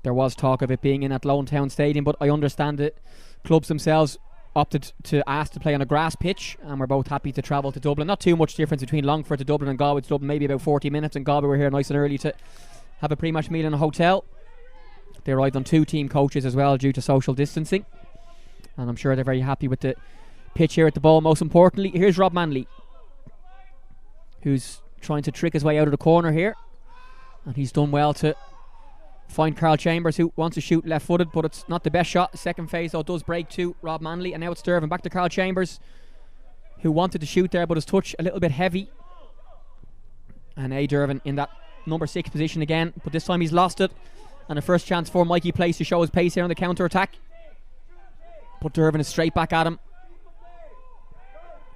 There was talk of it being in at Lone Town Stadium, but I understand that clubs themselves opted to ask to play on a grass pitch, and we're both happy to travel to Dublin. Not too much difference between Longford to Dublin and Galway to Dublin, maybe about 40 minutes, and Galway were here nice and early to have a pre-match meal in a hotel. They arrived on 2 team coaches as well due to social distancing, and I'm sure they're very happy with the pitch here at the Bowl. Most importantly, here's Rob Manley, who's trying to trick his way out of the corner here, and he's done well to find Carl Chambers, who wants to shoot left-footed, but it's not the best shot. Second phase, though, it does break to Rob Manley, and now it's Dervin back to Carl Chambers, who wanted to shoot there, but his touch a little bit heavy. And Dervin in that number 6 position again, but this time he's lost it. And a first chance for Mikey Place to show his pace here on the counter-attack. But Dervin is straight back at him.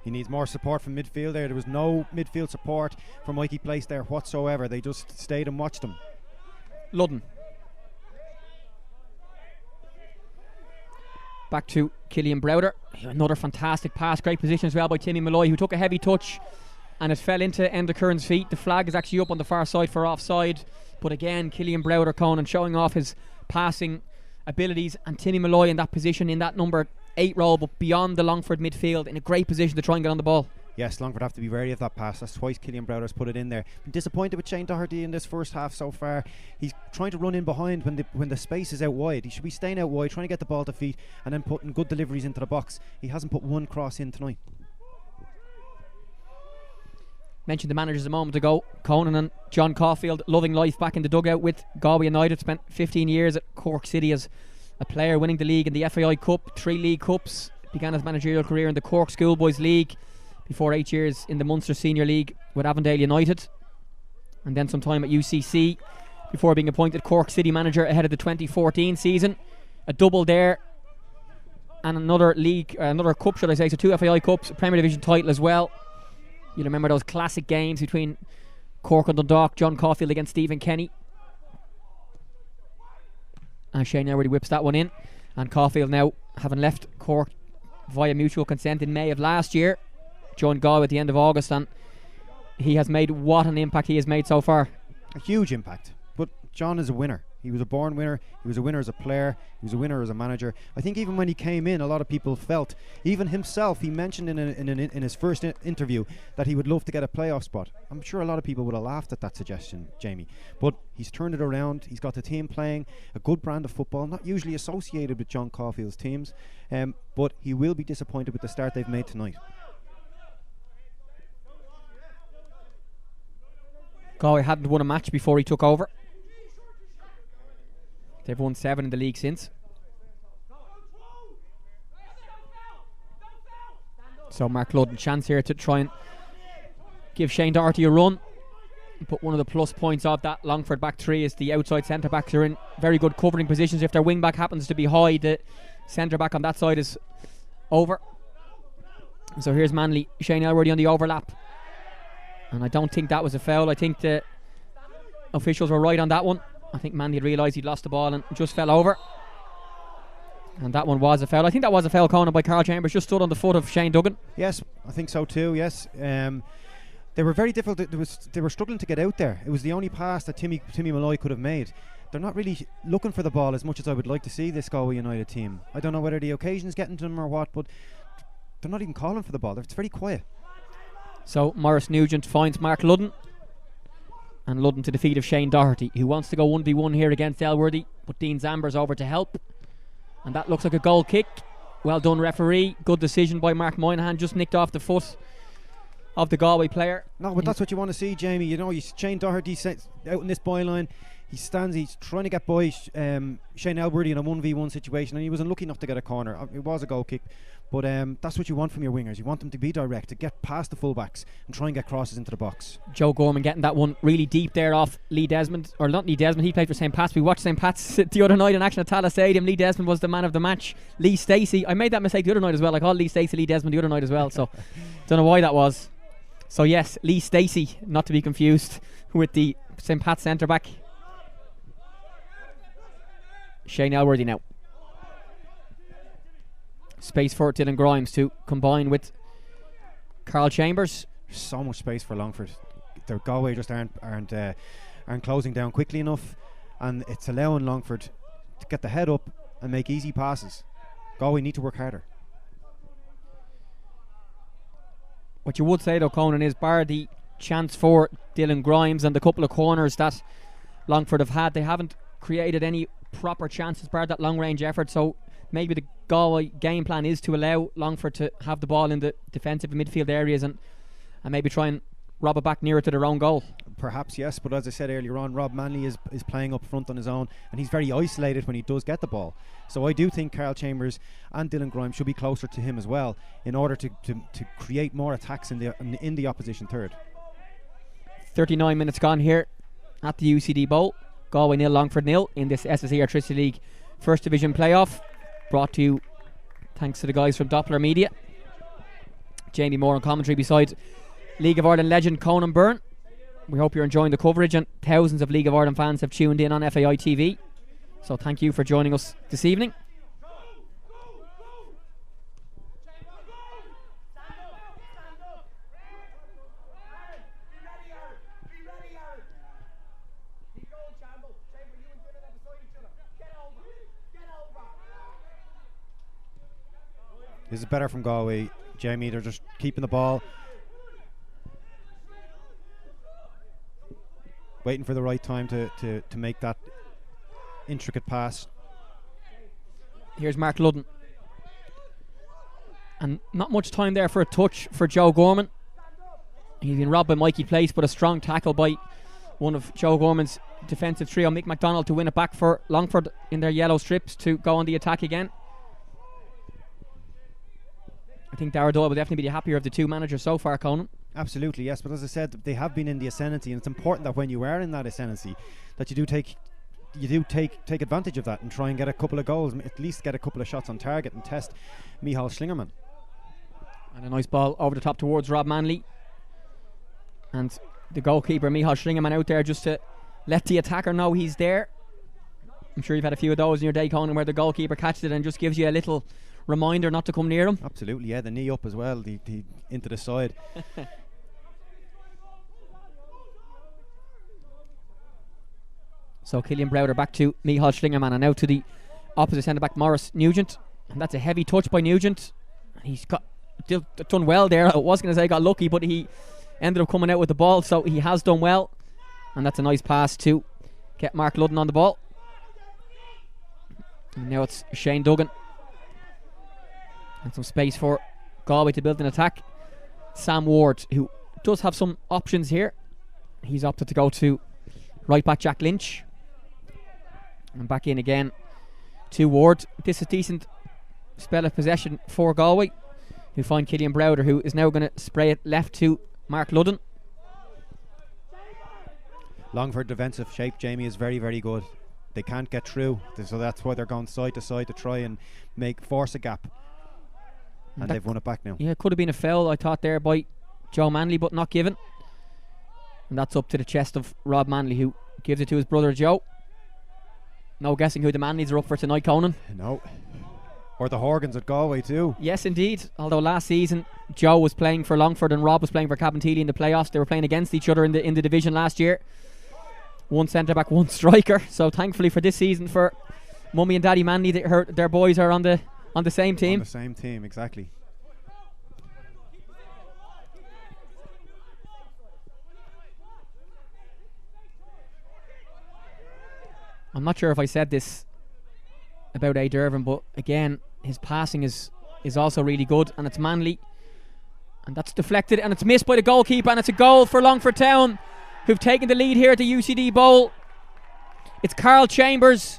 He needs more support from midfield there. There was no midfield support for Mikey Place there whatsoever. They just stayed and watched him. Ludden. Back to Killian Browder. Another fantastic pass. Great position as well by Timmy Malloy, who took a heavy touch and it fell into Enda Curran's feet. The flag is actually up on the far side for offside. But again, Killian Browder, Conan, showing off his passing abilities, and Timmy Malloy in that position, in that number 8 role, but beyond the Longford midfield, in a great position to try and get on the ball. Yes, Longford have to be wary of that pass. That's twice Killian Browder's put it in there. Been disappointed with Shane Doherty in this first half so far. He's trying to run in behind when the space is out wide. He should be staying out wide, trying to get the ball to feet, and then putting good deliveries into the box. He hasn't put one cross in tonight. Mentioned the managers a moment ago, Conan and John Caulfield, loving life back in the dugout with Galway United. Spent 15 years at Cork City as a player, winning the league in the FAI Cup, 3 League Cups. Began his managerial career in the Cork Schoolboys League, before 8 years in the Munster Senior League with Avondale United, and then some time at UCC before being appointed Cork City manager ahead of the 2014 season. A double there, and another league, another cup, should I say, so 2 FAI Cups, a Premier Division title as well. You'll remember those classic games between Cork and Dundalk, John Caulfield against Stephen Kenny. And Shane already whips that one in. And Caulfield, now having left Cork via mutual consent in May of last year, joined Galway at the end of August, and he has made what an impact he has made so far. A huge impact. But John is a winner. He was a born winner. He was a winner as a player. He was a winner as a manager. I think even when he came in, a lot of people felt, even himself, he mentioned in his first interview that he would love to get a playoff spot. I'm sure a lot of people would have laughed at that suggestion, Jamie. But he's turned it around. He's got the team playing a good brand of football, not usually associated with John Caulfield's teams. But he will be disappointed with the start they've made tonight. Galway hadn't won a match before he took over. They've won 7 in the league since. So Mark Ludden, chance here to try and give Shane Doherty a run. But one of the plus points of that Longford back 3 is the outside centre backs are in very good covering positions. If their wing back happens to be high, the centre back on that side is over. So here's Manley, Shane Elworthy on the overlap. And I don't think that was a foul. I think the officials were right on that one. I think Manley had realised he'd lost the ball and just fell over. And that one was a foul. I think that was a foul, Conan, by Carl Chambers. Just stood on the foot of Shane Duggan. Yes, I think so too, yes. They were very difficult. They were struggling to get out there. It was the only pass that Timmy Malloy could have made. They're not really looking for the ball as much as I would like to see this Galway United team. I don't know whether the occasion's getting to them or what, but they're not even calling for the ball. It's very quiet. So Maurice Nugent finds Mark Ludden, and Ludden to the feet of Shane Doherty, who wants to go 1v1 here against Elworthy, but Dean Zamber's over to help, and that looks like a goal kick. Well done, referee. Good decision by Mark Moynihan, just nicked off the foot of the Galway player. No, but that's what you want to see, Jamie. You know, Shane Doherty out in this byline. He's trying to get by Shane Elworthy in a 1v1 situation, and he was unlucky enough to get a corner. It was a goal kick, but that's what you want from your wingers. You want them to be direct, to get past the fullbacks and try and get crosses into the box. Joe Gorman getting that one really deep there off Lee Desmond, or not Lee Desmond, he played for St. Pat's. We watched St. Pat's the other night in action at Tallaght Stadium. Lee Desmond was the man of the match. Lee Stacey, I made that mistake the other night as well. I called Lee Stacey Lee Desmond the other night as well, so don't know why that was. So yes, Lee Stacey, not to be confused with the St. Pat's centre back. Shane Elworthy now. Space for Dylan Grimes to combine with Carl Chambers. So much space for Longford. Their Galway just aren't closing down quickly enough, and it's allowing Longford to get the head up and make easy passes. Galway need to work harder. What you would say though, Conan, is bar the chance for Dylan Grimes and the couple of corners that Longford have had, they haven't created any proper chances bar that long range effort. So maybe the Galway game plan is to allow Longford to have the ball in the defensive and midfield areas and maybe try and rob it back nearer to their own goal. Perhaps, yes, but as I said earlier on, Rob Manley is playing up front on his own, and he's very isolated when he does get the ball. So I do think Carl Chambers and Dylan Grimes should be closer to him as well, in order to create more attacks in the opposition third. 39 minutes gone here at the UCD Bowl. Galway 0, Longford 0 in this SSE Airtricity League First Division playoff. Brought to you thanks to the guys from Doppler Media. Jamie Moore on commentary beside League of Ireland legend Conan Byrne. We hope you're enjoying the coverage, and thousands of League of Ireland fans have tuned in on FAI TV. So thank you for joining us this evening. This is better from Galway, Jamie. They're just keeping the ball, waiting for the right time to make that intricate pass. Here's Mark Ludden, and not much time there for a touch for Joe Gorman. He's been robbed by Mikey Place, but a strong tackle by one of Joe Gorman's defensive trio, Mick MacDonald, to win it back for Longford in their yellow strips to go on the attack again. I think Dara Doyle will definitely be the happier of the two managers so far, Conan. Absolutely, yes, but as I said, they have been in the ascendancy, and it's important that when you are in that ascendancy, that you do take advantage of that and try and get a couple of goals, at least get a couple of shots on target and test Michal Schlingerman. And a nice ball over the top towards Rob Manley, and the goalkeeper Michal Schlingerman out there just to let the attacker know he's there. I'm sure you've had a few of those in your day, Conan, where the goalkeeper catches it and just gives you a little reminder not to come near him. Absolutely, yeah, the knee up as well, the into the side. So Killian Browder back to Michal Schlingerman, and now to the opposite centre back Maurice Nugent, and that's a heavy touch by Nugent. He's done well there. I was going to say got lucky, but he ended up coming out with the ball, so he has done well, and that's a nice pass to get Mark Ludden on the ball. And now it's Shane Duggan, and some space for Galway to build an attack. Sam Ward, who does have some options here, he's opted to go to right back Jack Lynch, and back in again to Ward. This is a decent spell of possession for Galway, who find Killian Browder, who is now going to spray it left to Mark Ludden. Longford defensive shape, Jamie, is very, very good. They can't get through, so that's why they're going side to side to try and force a gap. And they've won it back now. Yeah, it could have been a foul, I thought, there by Joe Manley, but not given. And that's up to the chest of Rob Manley, who gives it to his brother Joe. No guessing who the Manleys are up for tonight, Conan. No. Or the Horgans at Galway too. Yes, indeed. Although last season Joe was playing for Longford and Rob was playing for Cabinteely in the playoffs. They were playing against each other in the division last year. One centre back, one striker. So thankfully for this season for Mummy and Daddy Manley, their boys are on the same team. On the same team, exactly. I'm not sure if I said this about A. Dervin, but again, his passing is also really good, and it's Manley, and that's deflected, and it's missed by the goalkeeper, and it's a goal for Longford Town, who've taken the lead here at the UCD Bowl. It's Carl Chambers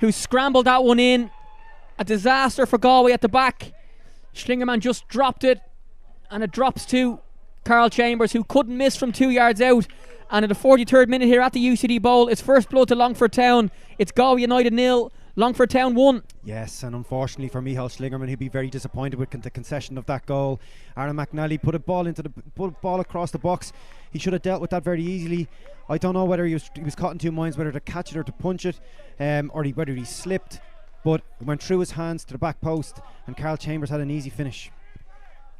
who scrambled that one in. A disaster for Galway at the back. Schlingerman just dropped it, and it drops to Carl Chambers, who couldn't miss from 2 yards out. And in the 43rd minute here at the UCD Bowl, it's first blood to Longford Town. It's Galway United 0, Longford Town 1. Yes, and unfortunately for Michal Schlingerman, he'd be very disappointed with the concession of that goal. Aaron McNally put a ball across the box. He should have dealt with that very easily. I don't know whether he was caught in two minds, whether to catch it or to punch it, or whether he slipped. But it went through his hands to the back post, and Carl Chambers had an easy finish.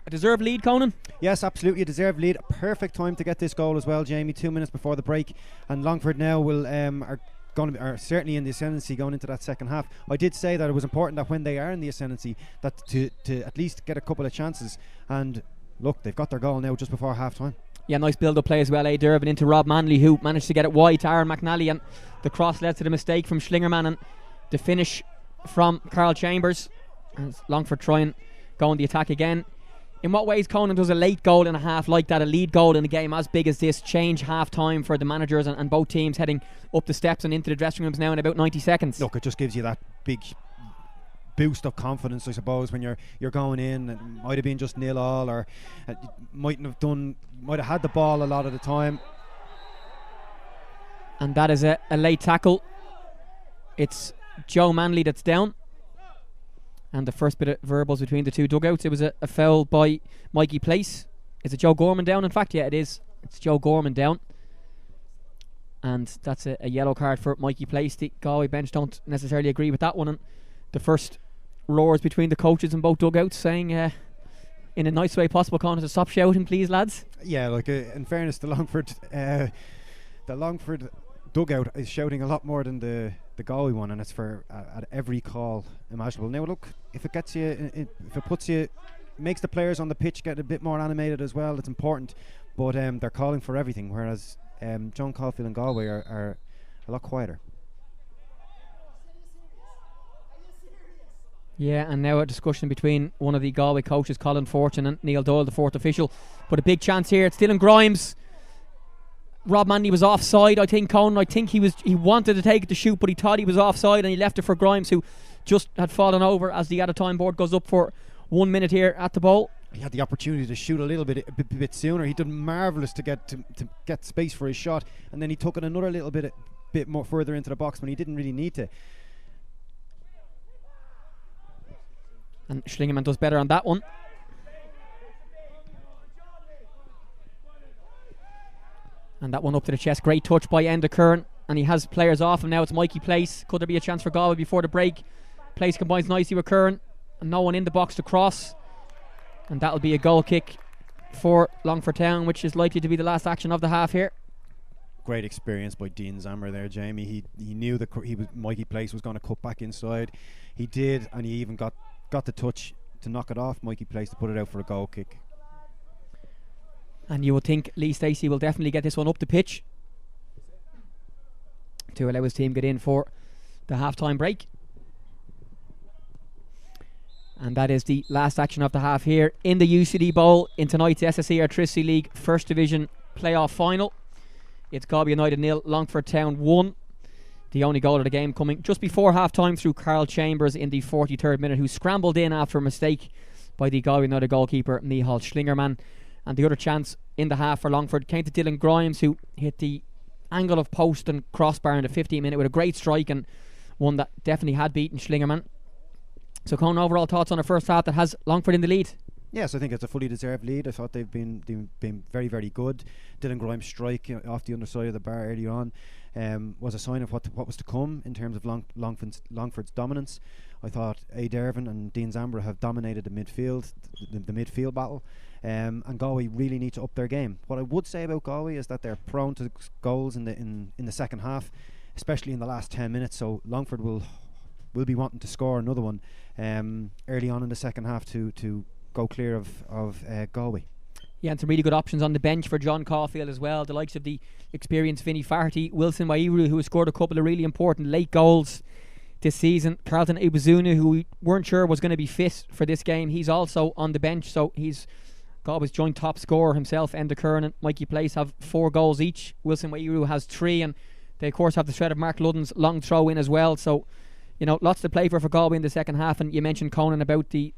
A deserved lead, Conan? Yes, absolutely a deserved lead. A perfect time to get this goal as well, Jamie. 2 minutes before the break, and Longford now are certainly in the ascendancy going into that second half. I did say that it was important that when they are in the ascendancy, that to at least get a couple of chances. And look, they've got their goal now just before half time. Yeah, nice build-up play as well, A. Dervin into Rob Manley, who managed to get it wide to Aaron McNally, and the cross led to the mistake from Schlingerman, and the finish from Carl Chambers. And Longford try and go on the attack again. In what ways, Conan, does a late goal in a half like that, a lead goal in a game as big as this, change half-time for the managers and both teams heading up the steps and into the dressing rooms now in about 90 seconds? Look, it just gives you that big boost of confidence, I suppose, when you're going in. It might have been just 0-0, or might have had the ball a lot of the time. And that is a late tackle. It's Joe Manley that's down. And the first bit of verbals between the two dugouts, it was a foul by Mikey Place. Is it Joe Gorman down? In fact, yeah, it is. It's Joe Gorman down. And that's a yellow card for Mikey Place. The Galway bench don't necessarily agree with that one. And the first roars between the coaches in both dugouts saying, in a nice way possible, Conor, to stop shouting, please, lads. Yeah, like in fairness, the Longford dugout is shouting a lot more than the Galway one, and it's for at every call imaginable. Now look, if it gets you, if it puts you, makes the players on the pitch get a bit more animated as well, it's important, but they're calling for everything, whereas John Caulfield and Galway are a lot quieter. Yeah, and now a discussion between one of the Galway coaches, Colin Fortune, and Neil Doyle, the fourth official. But a big chance here. It's Dylan Grimes. Rob Manley was offside, I think, Conan. I think he wanted to take it to shoot, but he thought he was offside and he left it for Grimes, who just had fallen over as the out-of-time board goes up for 1 minute here at the Bowl. He had the opportunity to shoot a bit sooner. He did marvellous to get space for his shot, and then he took it another little bit more further into the box when he didn't really need to. And Schlingerman does better on that one. And that one up to the chest. Great touch by Enda Curran. And he has players off him now. It's Mikey Place. Could there be a chance for Galway before the break? Place combines nicely with Curran. And no one in the box to cross. And that'll be a goal kick for Longford Town, which is likely to be the last action of the half here. Great experience by Dean Zammer there, Jamie. He knew that Mikey Place was going to cut back inside. He did, and he even got the touch to knock it off Mikey Place to put it out for a goal kick. And you would think Lee Stacey will definitely get this one up the pitch to allow his team get in for the half-time break. And that is the last action of the half here in the UCD Bowl in tonight's SSE Airtricity League First Division playoff final. It's Galway United 0, Longford Town 1. The only goal of the game coming just before half-time through Carl Chambers in the 43rd minute, who scrambled in after a mistake by the Galway United goalkeeper Michal Schlingerman. And the other chance in the half for Longford came to Dylan Grimes, who hit the angle of post and crossbar in the 15th minute with a great strike, and one that definitely had beaten Schlingerman. So, Conan, overall thoughts on the first half that has Longford in the lead? Yes, I think it's a fully deserved lead. I thought they've been very, very good. Dylan Grimes' strike off the underside of the bar early on was a sign of what was to come in terms of Longford's dominance. I thought A. Dervin and Dean Zambra have dominated the midfield, the midfield battle, and Galway really need to up their game. What I would say about Galway is that they're prone to goals in the second half, especially in the last 10 minutes. So Longford will be wanting to score another one early on in the second half to go clear of Galway. Yeah, and some really good options on the bench for John Caulfield as well. The likes of the experienced Vinny Farty, Wilson Wairu, who has scored a couple of really important late goals this season. Carlton Ibuzunu, who we weren't sure was going to be fit for this game, he's also on the bench, so he's Galway's joint top scorer himself. Enda Curran and Mikey Place have 4 goals each. Wilson Wairu has 3, and they of course have the threat of Mark Ludden's long throw in as well. So, lots to play for Galway in the second half. And you mentioned, Conan, about the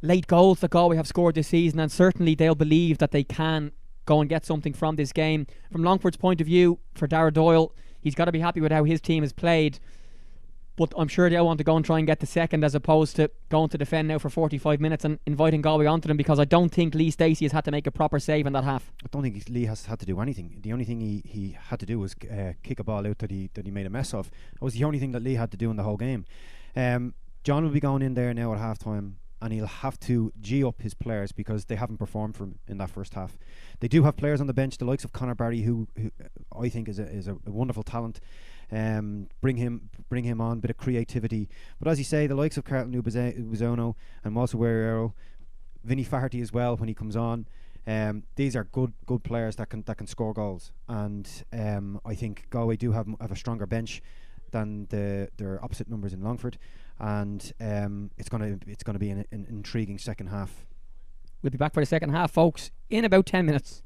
late goals that Galway have scored this season, and certainly they'll believe that they can go and get something from this game. From Longford's point of view, for Dara Doyle, he's got to be happy with how his team has played, but I'm sure they'll want to go and try and get the second, as opposed to going to defend now for 45 minutes and inviting Galway onto them, because I don't think Lee Stacey has had to make a proper save in that half. I don't think Lee has had to do anything. The only thing he had to do was kick a ball out that he made a mess of. That was the only thing that Lee had to do in the whole game. John will be going in there now at half time, and he'll have to G up his players because they haven't performed for him in that first half. They do have players on the bench, the likes of Conor Barry, who I think is a wonderful talent. Bring him on, bit of creativity. But as you say, the likes of Carlton Ubizono and Walter Guerrero, Vinny Farty as well when he comes on. These are good players that can score goals, and I think Galway do have a stronger bench than their opposite numbers in Longford, and it's going to be an intriguing second half. We'll be back for the second half, folks, in about 10 minutes.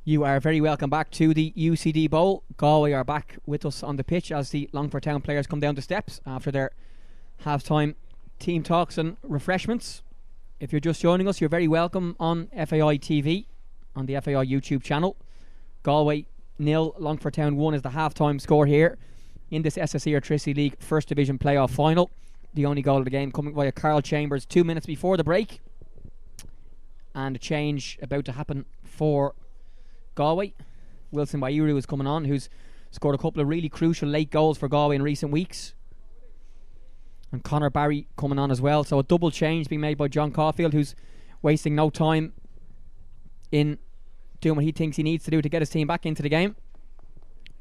You are very welcome back to the UCD Bowl. Galway are back with us on the pitch as the Longford Town players come down the steps after their half-time team talks and refreshments. If you're just joining us, you're very welcome on FAI TV, on the FAI YouTube channel. Galway 0, Longford Town 1 is the half-time score here in this SSE Airtricity League First Division playoff final. The only goal of the game coming via Carl Chambers 2 minutes before the break. And a change about to happen for Galway. Wilson Wairu is coming on, who's scored a couple of really crucial late goals for Galway in recent weeks. And Conor Barry coming on as well. So a double change being made by John Caulfield, who's wasting no time in doing what he thinks he needs to do to get his team back into the game.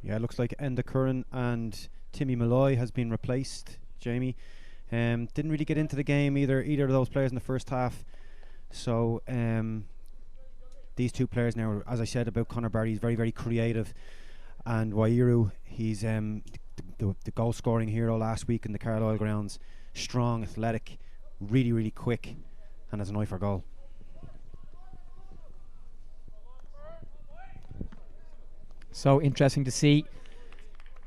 Yeah, it looks like Enda Curran and Timmy Malloy has been replaced, Jamie. Didn't really get into the game either of those players in the first half. So these two players now, as I said about Conor Barry, he's very, very creative. And Wairu, he's the goal scoring hero last week in the Carlisle grounds. Strong, athletic, really, really quick, and has an eye for goal. So interesting to see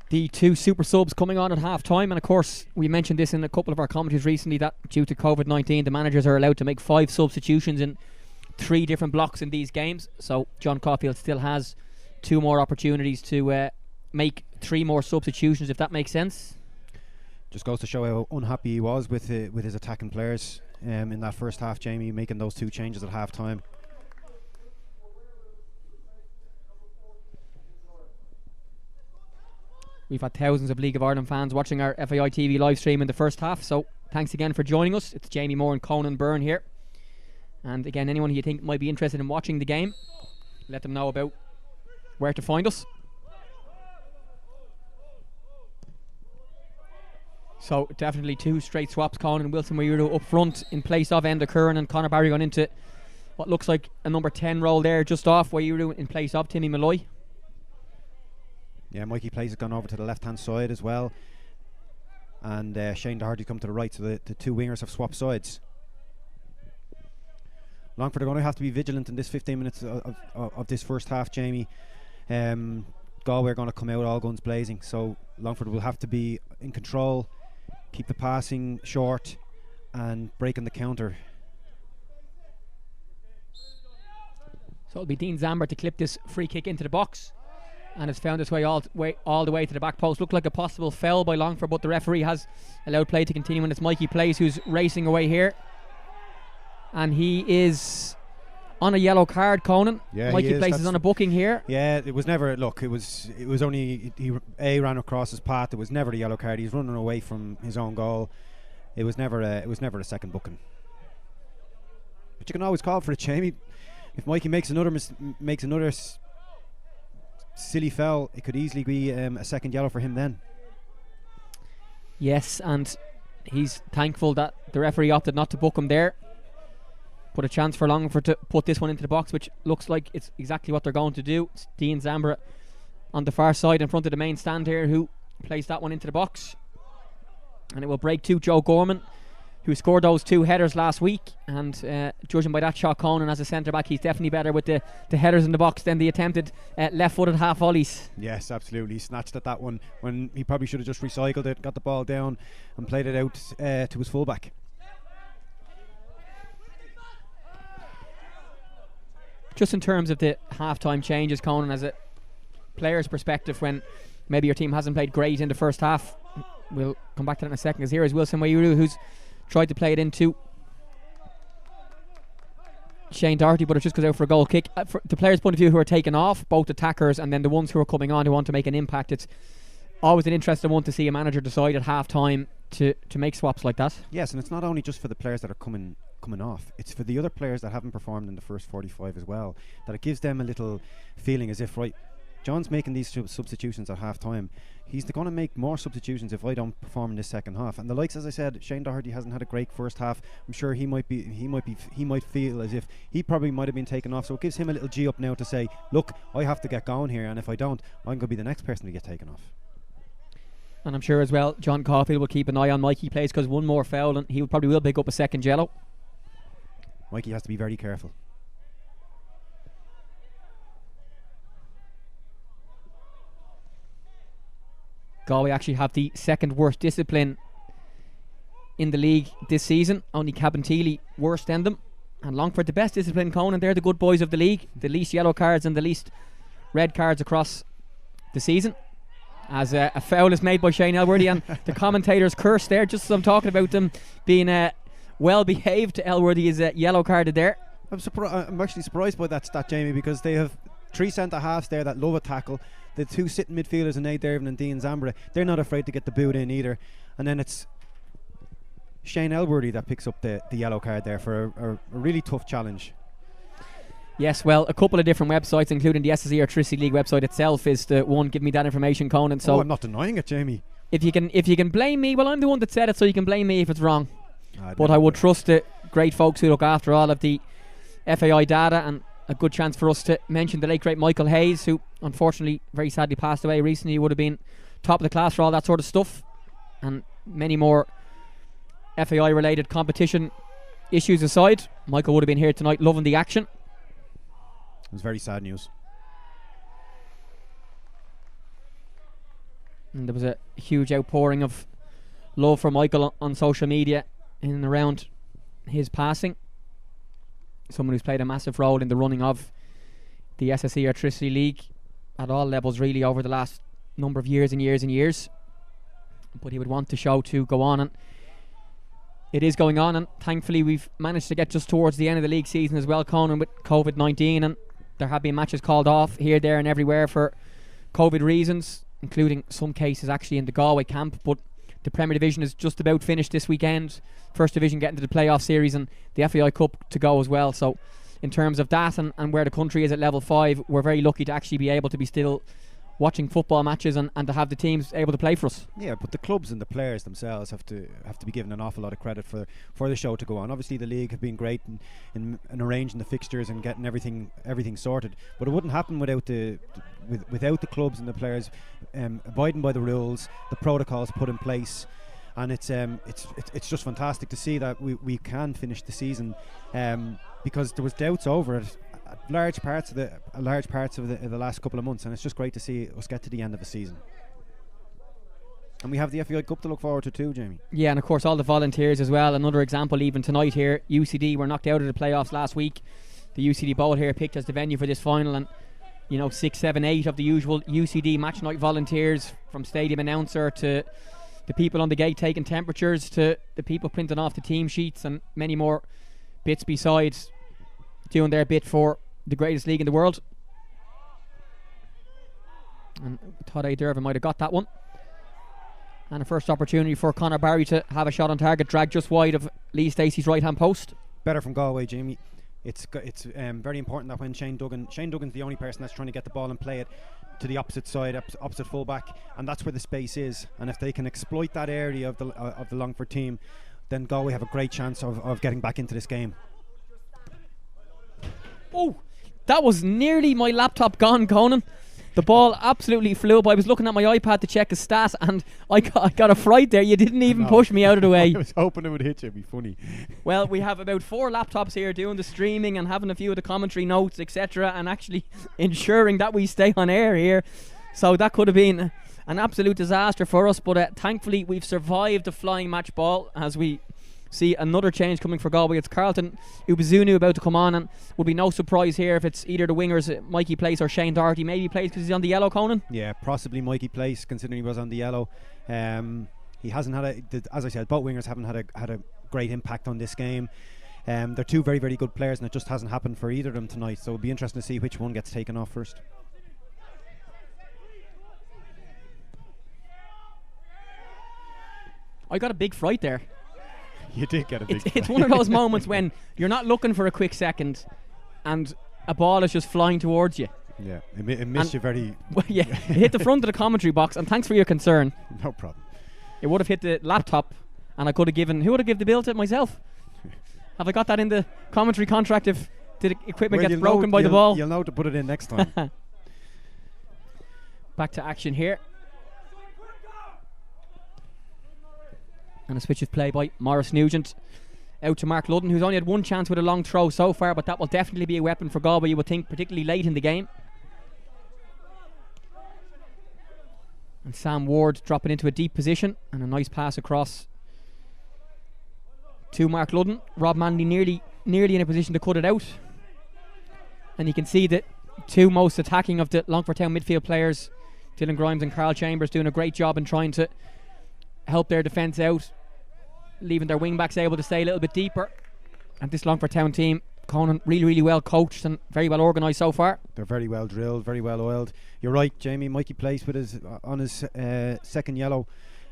the two super subs coming on at half time. And of course, we mentioned this in a couple of our commentaries recently that due to COVID-19, the managers are allowed to make 5 substitutions in 3 different blocks in these games. So John Caulfield still has 2 more opportunities to make 3 more substitutions, if that makes sense. Just goes to show how unhappy he was with his attacking players in that first half, Jamie, making those 2 changes at half time. We've had thousands of League of Ireland fans watching our FAI TV live stream in the first half, so thanks again for joining us. It's Jamie Moore and Conan Byrne here. And again, anyone who you think might be interested in watching the game, let them know about where to find us. So definitely 2 straight swaps, Conan and Wilson Wairu up front in place of Enda Curran, and Conor Barry gone into what looks like a number 10 role there, just off Wairu in place of Timmy Malloy. Yeah, Mikey Place has gone over to the left-hand side as well. And Shane Doherty come to the right, so the 2 wingers have swapped sides. Longford are going to have to be vigilant in this 15 minutes of this first half, Jamie. Galway are going to come out all guns blazing, so Longford will have to be in control, keep the passing short and breaking the counter. So it'll be Dean Zamber to clip this free kick into the box, and it's found its way all the way to the back post. Looked like a possible foul by Longford, but the referee has allowed play to continue, and it's Mikey Place who's racing away here. And he is on a yellow card, Conan. Yeah, Mikey Place is on a booking here. Yeah, it was never. Look, it was only he ran across his path. It was never the yellow card. He's running away from his own goal. It was never a second booking. But you can always call for it, Jamie. If Mikey makes another silly foul, it could easily be a second yellow for him then. Yes, and he's thankful that the referee opted not to book him there. Put a chance for Longford to put this one into the box, which looks like it's exactly what they're going to do. It's Dean Zambra on the far side in front of the main stand here who plays that one into the box, and it will break to Joe Gorman, who scored those 2 headers last week. And judging by that shot, Conan as a centre back, he's definitely better with the headers in the box than the attempted left-footed half volleys. Yes, absolutely. He snatched at that one when he probably should have just recycled it, got the ball down and played it out to his fullback. Just in terms of the half-time changes, Conan, as a player's perspective, when maybe your team hasn't played great in the first half, we'll come back to that in a second, because here is Wilson Wairu, who's tried to play it into Shane Doherty, but it just goes out for a goal kick. From the players' point of view who are taken off, both attackers and then the ones who are coming on who want to make an impact, it's always an interesting one to see a manager decide at half-time to make swaps like that. Yes, and it's not only just for the players that are coming off, it's for the other players that haven't performed in the first 45 as well, that it gives them a little feeling as if, right, John's making these substitutions at half time, he's going to make more substitutions if I don't perform in this second half. And the likes, as I said, Shane Doherty hasn't had a great first half. I'm sure he might feel as if he probably might have been taken off, so it gives him a little G up now to say, look, I have to get going here, and if I don't, I'm going to be the next person to get taken off. And I'm sure as well John Caulfield will keep an eye on Mikey Place, because one more foul and he probably will pick up a second yellow. Mikey has to be very careful. Galway actually have the second worst discipline in the league this season. Only Cabinteely worse than them. And Longford the best discipline, Conan. They're the good boys of the league. The least yellow cards and the least red cards across the season. As a foul is made by Shane Elworthy, and the commentators curse there just as I'm talking about them being well behaved. Elworthy is yellow carded there. I'm actually surprised by that stat, Jamie, because they have 3 centre halves there that love a tackle. The 2 sitting midfielders, Nate Dervin and Dean Zambra, they're not afraid to get the boot in either. And then it's Shane Elworthy that picks up the yellow card there for a really tough challenge. Yes, well, a couple of different websites, including the SSE Airtricity League website itself, is the one giving me that information, Conan. So I'm not denying it, Jamie. If you can blame me, well, I'm the one that said it, so you can blame me if it's wrong. But I would trust the great folks who look after all of the FAI data, and a good chance for us to mention the late great Michael Hayes, who unfortunately very sadly passed away recently. He would have been top of the class for all that sort of stuff, and many more FAI related competition issues aside. Michael would have been here tonight loving the action. It was very sad news. And there was a huge outpouring of love for Michael on social media in and around his passing. Someone who's played a massive role in the running of the SSE Airtricity League at all levels really over the last number of years and years and years. But he would want the show to go on, and it is going on, and thankfully we've managed to get just towards the end of the league season as well, Conan, with COVID-19, and there have been matches called off here, there and everywhere for COVID reasons, including some cases actually in the Galway camp. But the Premier Division is just about finished this weekend. First Division getting to the playoff series, and the FAI Cup to go as well. So in terms of that and where the country is at level 5, we're very lucky to actually be able to be still watching football matches and to have the teams able to play for us. Yeah, but the clubs and the players themselves have to be given an awful lot of credit for the show to go on. Obviously the league have been great in arranging the fixtures and getting everything sorted, but it wouldn't happen without the clubs and the players abiding by the rules, the protocols put in place. And it's just fantastic to see that we can finish the season, because there was doubts over it large parts of the last couple of months, and it's just great to see us get to the end of the season. And we have the FAI Cup to look forward to too, Jamie. Yeah, and of course all the volunteers as well. Another example even tonight here, UCD were knocked out of the playoffs last week. The UCD Bowl here picked as the venue for this final, and 6, 7, 8 of the usual UCD match night volunteers, from stadium announcer to the people on the gate taking temperatures to the people printing off the team sheets and many more bits besides, doing their bit for the greatest league in the world. And Todd Dervin might have got that one. And a first opportunity for Conor Barry to have a shot on target, dragged just wide of Lee Stacey's right hand post. Better from Galway, Jamie. It's very important that when Shane Duggan's the only person that's trying to get the ball and play it to the opposite side, opposite fullback, and that's where the space is. And if they can exploit that area of the Longford team, then Galway have a great chance of getting back into this game. Oh, that was nearly my laptop gone, Conan. The ball absolutely flew up. I was looking at my iPad to check the stats, and I got a fright there. You didn't even push me out of the way. I was hoping it would hit you. It'd be funny. Well, we have about 4 laptops here doing the streaming and having a few of the commentary notes, etc., and actually ensuring that we stay on air here. So that could have been an absolute disaster for us, but thankfully we've survived the flying match ball as we see another change coming for Galway. It's Carlton Ubizunu about to come on, and would be no surprise here if it's either the wingers Mikey Place or Shane Doherty. Maybe Place because he's on the yellow, Conan? Yeah, possibly Mikey Place, considering he was on the yellow. He hasn't had as I said, both wingers haven't had a great impact on this game. They're 2 very, very good players, and it just hasn't happened for either of them tonight, so it'll be interesting to see which one gets taken off first. I got a big fright there. You did get a big fright. It's one of those moments when you're not looking for a quick second and a ball is just flying towards you. Yeah, it missed you very... Well, yeah, it hit the front of the commentary box, and thanks for your concern. No problem. It would have hit the laptop, and I could have given... Who would have given the bill to it? Myself? Have I got that in the commentary contract if the equipment gets broken by the ball? You'll know to put it in next time. Back to action here. And a switch of play by Maurice Nugent. Out to Mark Ludden, who's only had 1 chance with a long throw so far, but that will definitely be a weapon for Galway, you would think, particularly late in the game. And Sam Ward dropping into a deep position, and a nice pass across to Mark Ludden. Rob Manley nearly in a position to cut it out. And you can see that two most attacking of the Longford Town midfield players, Dylan Grimes and Carl Chambers, doing a great job in trying to help their defence out, leaving their wing backs able to stay a little bit deeper. And this Longford Town team, Conan, really well coached and very well organised so far. They're very well drilled, very well oiled. You're right, Jamie. Mikey Place with his on his second yellow,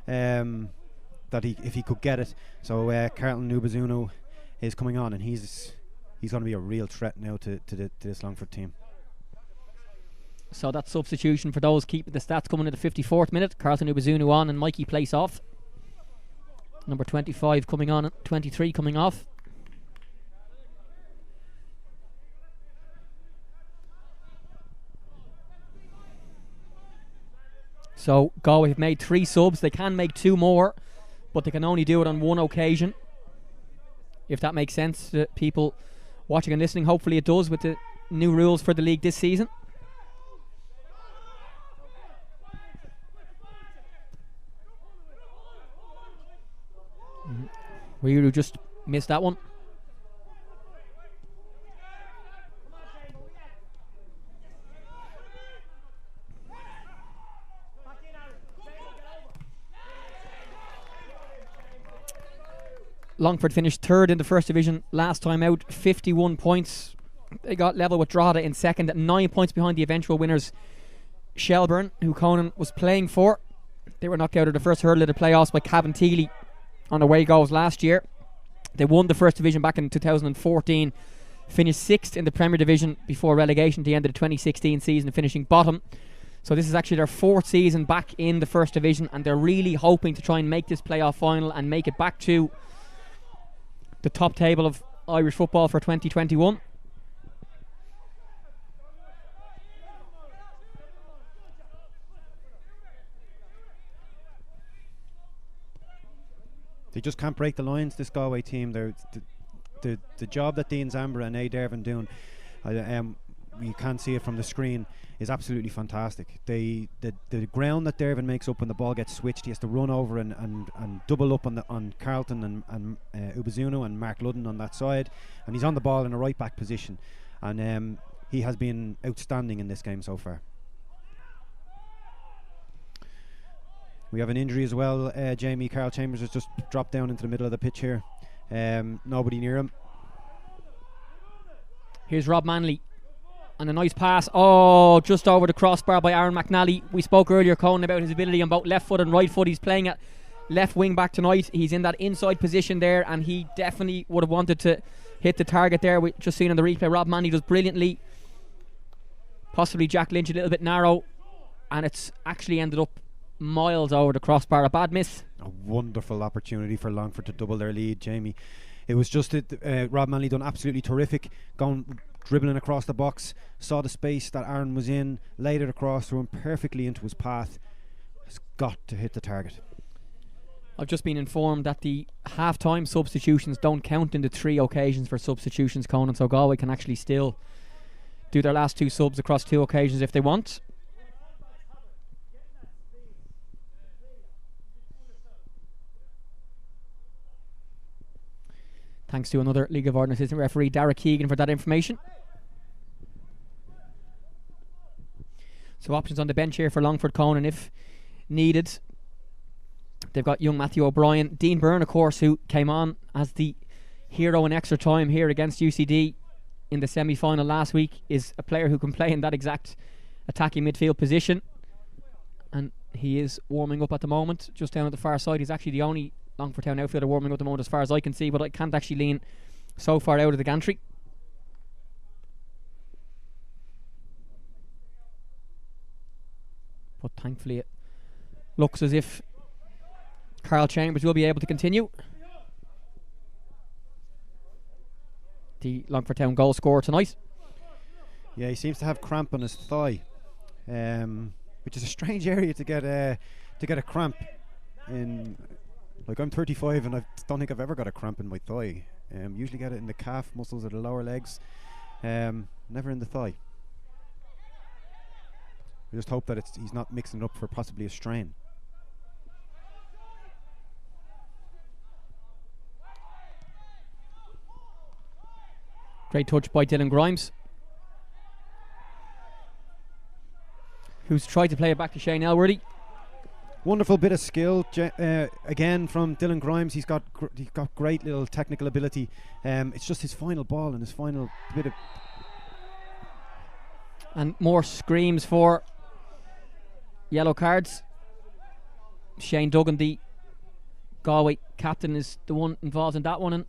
that if he could get it. So Carlton Nubazuno is coming on, and he's going to be a real threat now to this Longford team. So that substitution for those keeping the stats coming in the 54th minute. Carlton Nubazuno on and Mikey Place off. Number 25 coming on, 23 coming off. So Galway have made 3 subs. They can make 2 more, but they can only do it on 1 occasion. If that makes sense to people watching and listening, hopefully it does with the new rules for the league this season. Weirdo just missed that one. Longford finished 3rd in the first division last time out, 51 points. They got level with Drogheda in second at 9 points behind the eventual winners, Shelburne, who Conan was playing for. They were knocked out of the first hurdle of the playoffs by Cavan Teely on away goals last year. They won the first division back in 2014, finished 6th in the Premier Division before relegation at the end of the 2016 season, finishing bottom. So this is actually their 4th season back in the first division, and they're really hoping to try and make this playoff final and make it back to the top table of Irish football for 2021. They just can't break the lines, this Galway team. They're the job that Dean Zambra and A. Dervin doing, you can't see it from the screen, is absolutely fantastic. The ground that Dervin makes up when the ball gets switched, he has to run over and double up on Carlton and Ubazuno and Mark Ludden on that side, and he's on the ball in a right back position, and he has been outstanding in this game so far. We have an injury as well, Jamie. Carl Chambers has just dropped down into the middle of the pitch here. Nobody near him. Here's Rob Manley. And a nice pass. Oh, just over the crossbar by Aaron McNally. We spoke earlier, Conan, about his ability on both left foot and right foot. He's playing at left wing back tonight. He's in that inside position there, and he definitely would have wanted to hit the target there. We just seen on the replay, Rob Manley does brilliantly. Possibly Jack Lynch a little bit narrow, and it's actually ended up miles over the crossbar. A bad miss. A wonderful opportunity for Longford to double their lead, Jamie. It was just Rob Manley done absolutely terrific, going dribbling across the box, saw the space that Aaron was in, laid it across, threw him perfectly into his path. Has got to hit the target. I've just been informed that the half-time substitutions don't count in the 3 occasions for substitutions, Conan, so Galway can actually still do their last 2 subs across 2 occasions if they want. Thanks to another League of Ireland assistant referee, Dara Keegan, for that information. So options on the bench here for Longford, Conan, if needed. They've got young Matthew O'Brien. Dean Byrne, of course, who came on as the hero in extra time here against UCD in the semi-final last week, is a player who can play in that exact attacking midfield position. And he is warming up at the moment, just down at the far side. He's actually the only Longford Town outfielder warming up at the moment as far as I can see, but I can't actually lean so far out of the gantry. But thankfully it looks as if Carl Chambers will be able to continue. The Longford Town goal scorer tonight. Yeah, he seems to have cramp on his thigh, which is a strange area to get a cramp in. Like, I'm 35 and I don't think I've ever got a cramp in my thigh. Usually get it in the calf muscles or the lower legs, never in the thigh. We just hope that he's not mixing it up for possibly a strain. Great touch by Dylan Grimes, who's tried to play it back to Shane Elworthy. Wonderful bit of skill again from Dylan Grimes. He's got great little technical ability. It's just his final ball and his final bit of... And more screams for yellow cards. Shane Duggan, the Galway captain, is the one involved in that one, and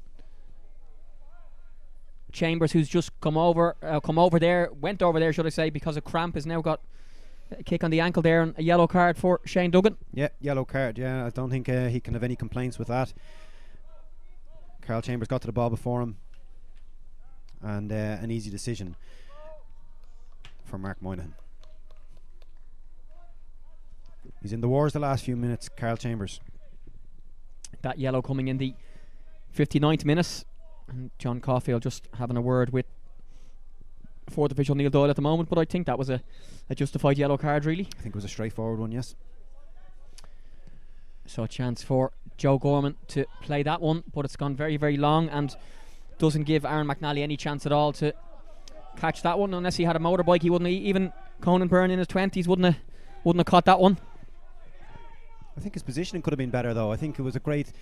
Chambers, who's just went over there, should I say, because of cramp, has now got a kick on the ankle there, and a yellow card for Shane Duggan. Yeah, yellow card. Yeah, I don't think he can have any complaints with that. Carl Chambers got to the ball before him, and an easy decision for Mark Moynihan. He's in the wars the last few minutes, Carl Chambers. That yellow coming in the 59th minute. And John Caulfield just having a word with fourth official Neil Doyle at the moment, but I think that was a justified yellow card, really. I think it was a straightforward one, yes. So a chance for Joe Gorman to play that one, but it's gone very, very long and doesn't give Aaron McNally any chance at all to catch that one. Unless he had a motorbike, he wouldn't. Even Conan Byrne in his 20s wouldn't have caught that one. I think his positioning could have been better, though. I think it was a great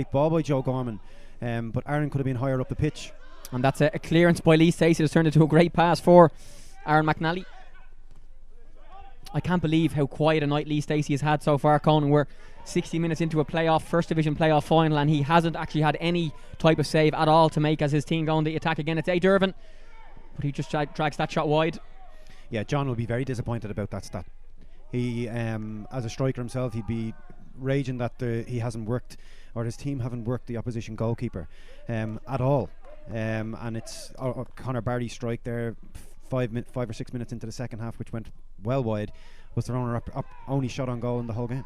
ball by Joe Gorman, but Aaron could have been higher up the pitch. And that's a clearance by Lee Stacey that's turned into a great pass for Aaron McNally. I can't believe how quiet a night Lee Stacey has had so far, Conan. We're 60 minutes into a First Division playoff final, and he hasn't actually had any type of save at all to make as his team go on the attack again. It's A. Dervin, but he just drags that shot wide. Yeah, John will be very disappointed about that stat. He, as a striker himself, he'd be raging that he hasn't worked, or his team haven't worked the opposition goalkeeper at all. And it's Conor Barry's strike there, 5 or 6 minutes into the second half, which went well wide, was their only shot on goal in the whole game.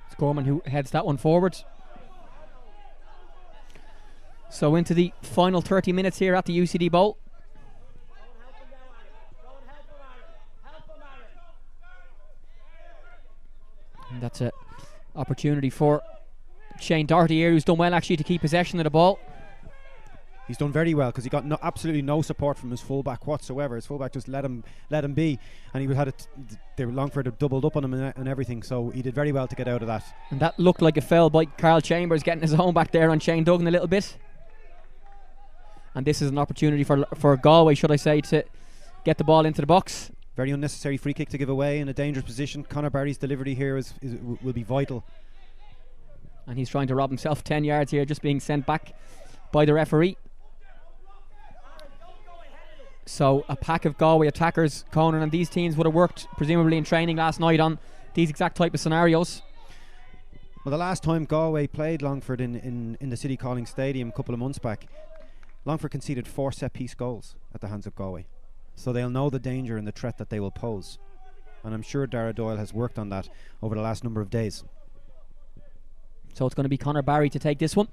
It's Gorman who heads that one forward. So into the final 30 minutes here at the UCD Bowl. And that's an opportunity for Shane Doherty here, who's done well actually to keep possession of the ball. He's done very well because he got absolutely no support from his fullback whatsoever. His fullback just let him be, and he had it. Longford had doubled up on him and everything, so he did very well to get out of that. And that looked like a foul by Carl Chambers, getting his own back there on Shane Duggan a little bit. And this is an opportunity for Galway, should I say, to get the ball into the box. Very unnecessary free kick to give away in a dangerous position. Conor Barry's delivery here will be vital. And he's trying to rob himself 10 yards here, just being sent back by the referee. So a pack of Galway attackers, Conan, and these teams would have worked presumably in training last night on these exact type of scenarios. Well, the last time Galway played Longford in the City Calling Stadium a couple of months back, Longford conceded 4 set-piece goals at the hands of Galway. So they'll know the danger and the threat that they will pose. And I'm sure Dara Doyle has worked on that over the last number of days. So it's going to be Conor Barry to take this one.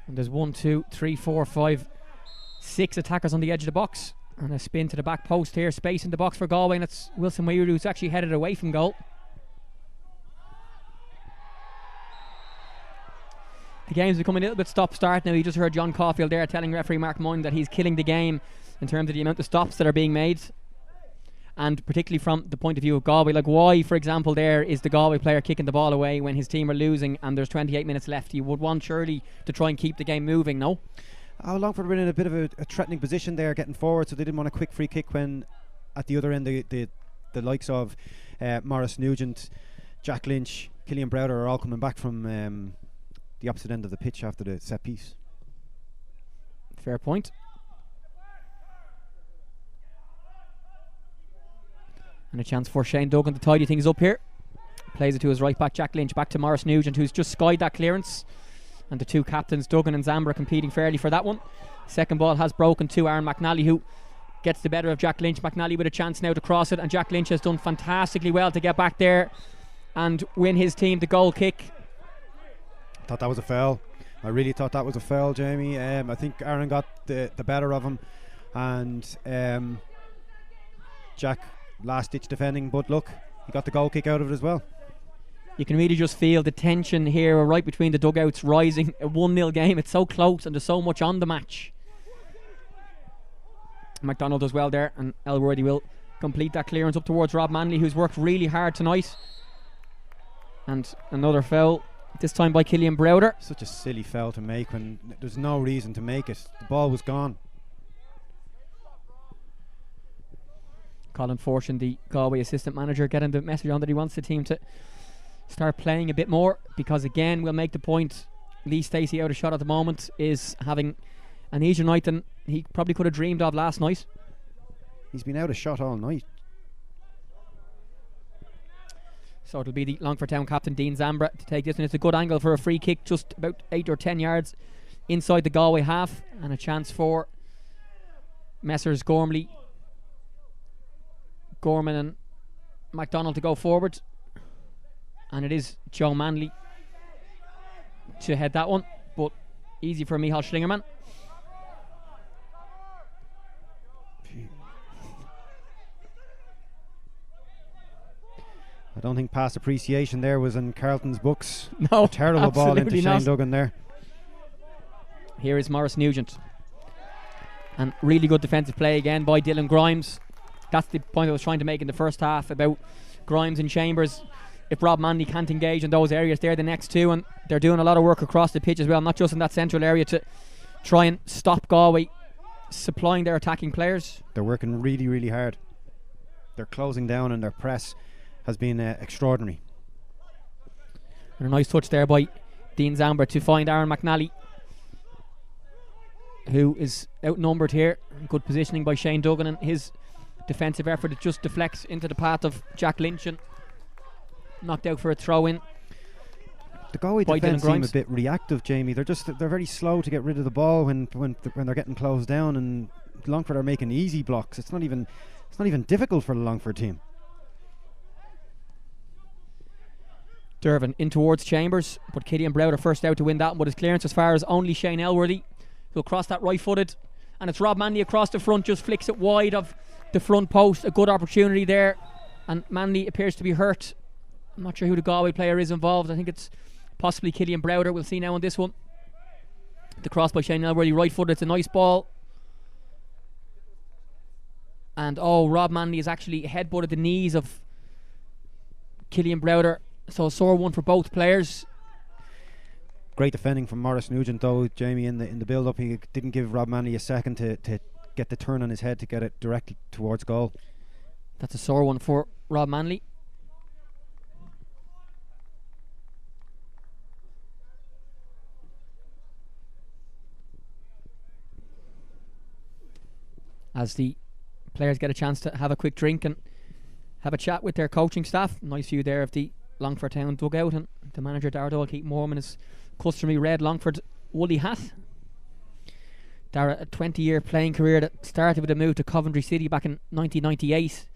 And there's 1, 2, 3, 4, 5, 6 attackers on the edge of the box. And a spin to the back post here. Space in the box for Galway, and it's Wilson Weir who's actually headed away from goal. The game's becoming a little bit stop-start now. You just heard John Caulfield there telling referee Mark Moyne that he's killing the game in terms of the amount of stops that are being made, and particularly from the point of view of Galway. Like, why, for example, there is the Galway player kicking the ball away when his team are losing and there's 28 minutes left? You would want surely to try and keep the game moving, no? Longford were in a bit of a threatening position there, getting forward, so they didn't want a quick free kick when at the other end the likes of Maurice Nugent, Jack Lynch, Killian Browder are all coming back from the opposite end of the pitch after the set piece. Fair point. And a chance for Shane Duggan to tidy things up here. Plays it to his right back, Jack Lynch, back to Maurice Nugent, who's just skied that clearance. And the two captains, Duggan and Zambra, competing fairly for that one. Second ball has broken to Aaron McNally, who gets the better of Jack Lynch. McNally with a chance now to cross it, and Jack Lynch has done fantastically well to get back there and win his team the goal kick. I thought that was a foul. I really thought that was a foul, Jamie. I think Aaron got the better of him, and Jack last-ditch defending, but look, he got the goal kick out of it as well. You can really just feel the tension here right between the dugouts rising. A 1-0 game, it's so close and there's so much on the match. McDonald does well there, and Elworthy will complete that clearance up towards Rob Manley, who's worked really hard tonight. And another foul, this time by Killian Browder. Such a silly foul to make when there's no reason to make it. The ball was gone. Colin Fortune, the Galway assistant manager, getting the message on that he wants the team to start playing a bit more, because again, we'll make the point, Lee Stacey out of shot at the moment is having an easier night than he probably could have dreamed of last night. He's been out of shot all night. So it'll be the Longford Town captain Dean Zambra to take this, and it's a good angle for a free kick just about 8 or 10 yards inside the Galway half, and a chance for Messrs Gormley, Gorman and MacDonald to go forward. And it is Joe Manley to head that one, but easy for Michal Schlingerman. I don't think past appreciation there was in Carlton's books. No, a terrible ball into Shane not. Duggan there. Here is Maurice Nugent, and really good defensive play again by Dylan Grimes. That's the point I was trying to make in the first half about Grimes and Chambers. If Rob Manley can't engage in those areas, they're the next two, and they're doing a lot of work across the pitch as well, not just in that central area, to try and stop Galway supplying their attacking players. They're working really, really hard. They're closing down, and their press has been extraordinary. And a nice touch there by Dean Zambra to find Aaron McNally, who is outnumbered here. Good positioning by Shane Duggan, and his defensive effort, it just deflects into the path of Jack Lynch and knocked out for a throw in. The Galway defence seem a bit reactive, Jamie. They're very slow to get rid of the ball when they're getting closed down, and Longford are making easy blocks. It's not even difficult for the Longford team. Dervin in towards Chambers, but Killian Browder first out to win that, but his clearance as far as only Shane Elworthy, who'll cross that right footed, and it's Rob Manley across the front, just flicks it wide of the front post. A good opportunity there, and Manley appears to be hurt. I'm not sure who the Galway player is involved. I think it's possibly Killian Browder. We'll see now on this one. The cross by Shane Elworthy, right footed. It's a nice ball, and Rob Manley has actually headbutted the knees of Killian Browder. So a sore one for both players. Great defending from Maurice Nugent, though, Jamie, in the build-up. He didn't give Rob Manley a second to get the turn on his head to get it directly towards goal. That's a sore one for Rob Manley. As the players get a chance to have a quick drink and have a chat with their coaching staff. Nice view there of the Longford Town dugout, and the manager Dara will keep warm in his customary red Longford woolly hat. Dara, a 20-year playing career that started with a move to Coventry City back in 1998.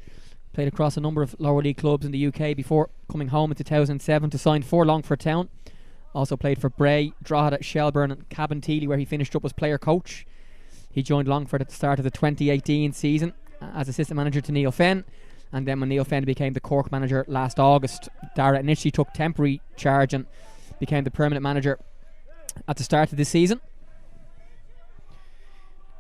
Played across a number of lower league clubs in the UK before coming home in 2007 to sign for Longford Town. Also played for Bray, Drogheda, Shelburne and Cabinteely, where he finished up as player coach. He joined Longford at the start of the 2018 season as assistant manager to Neil Fenn, and then when Neil Fenn became the Cork manager last August, Dara initially took temporary charge and became the permanent manager at the start of this season.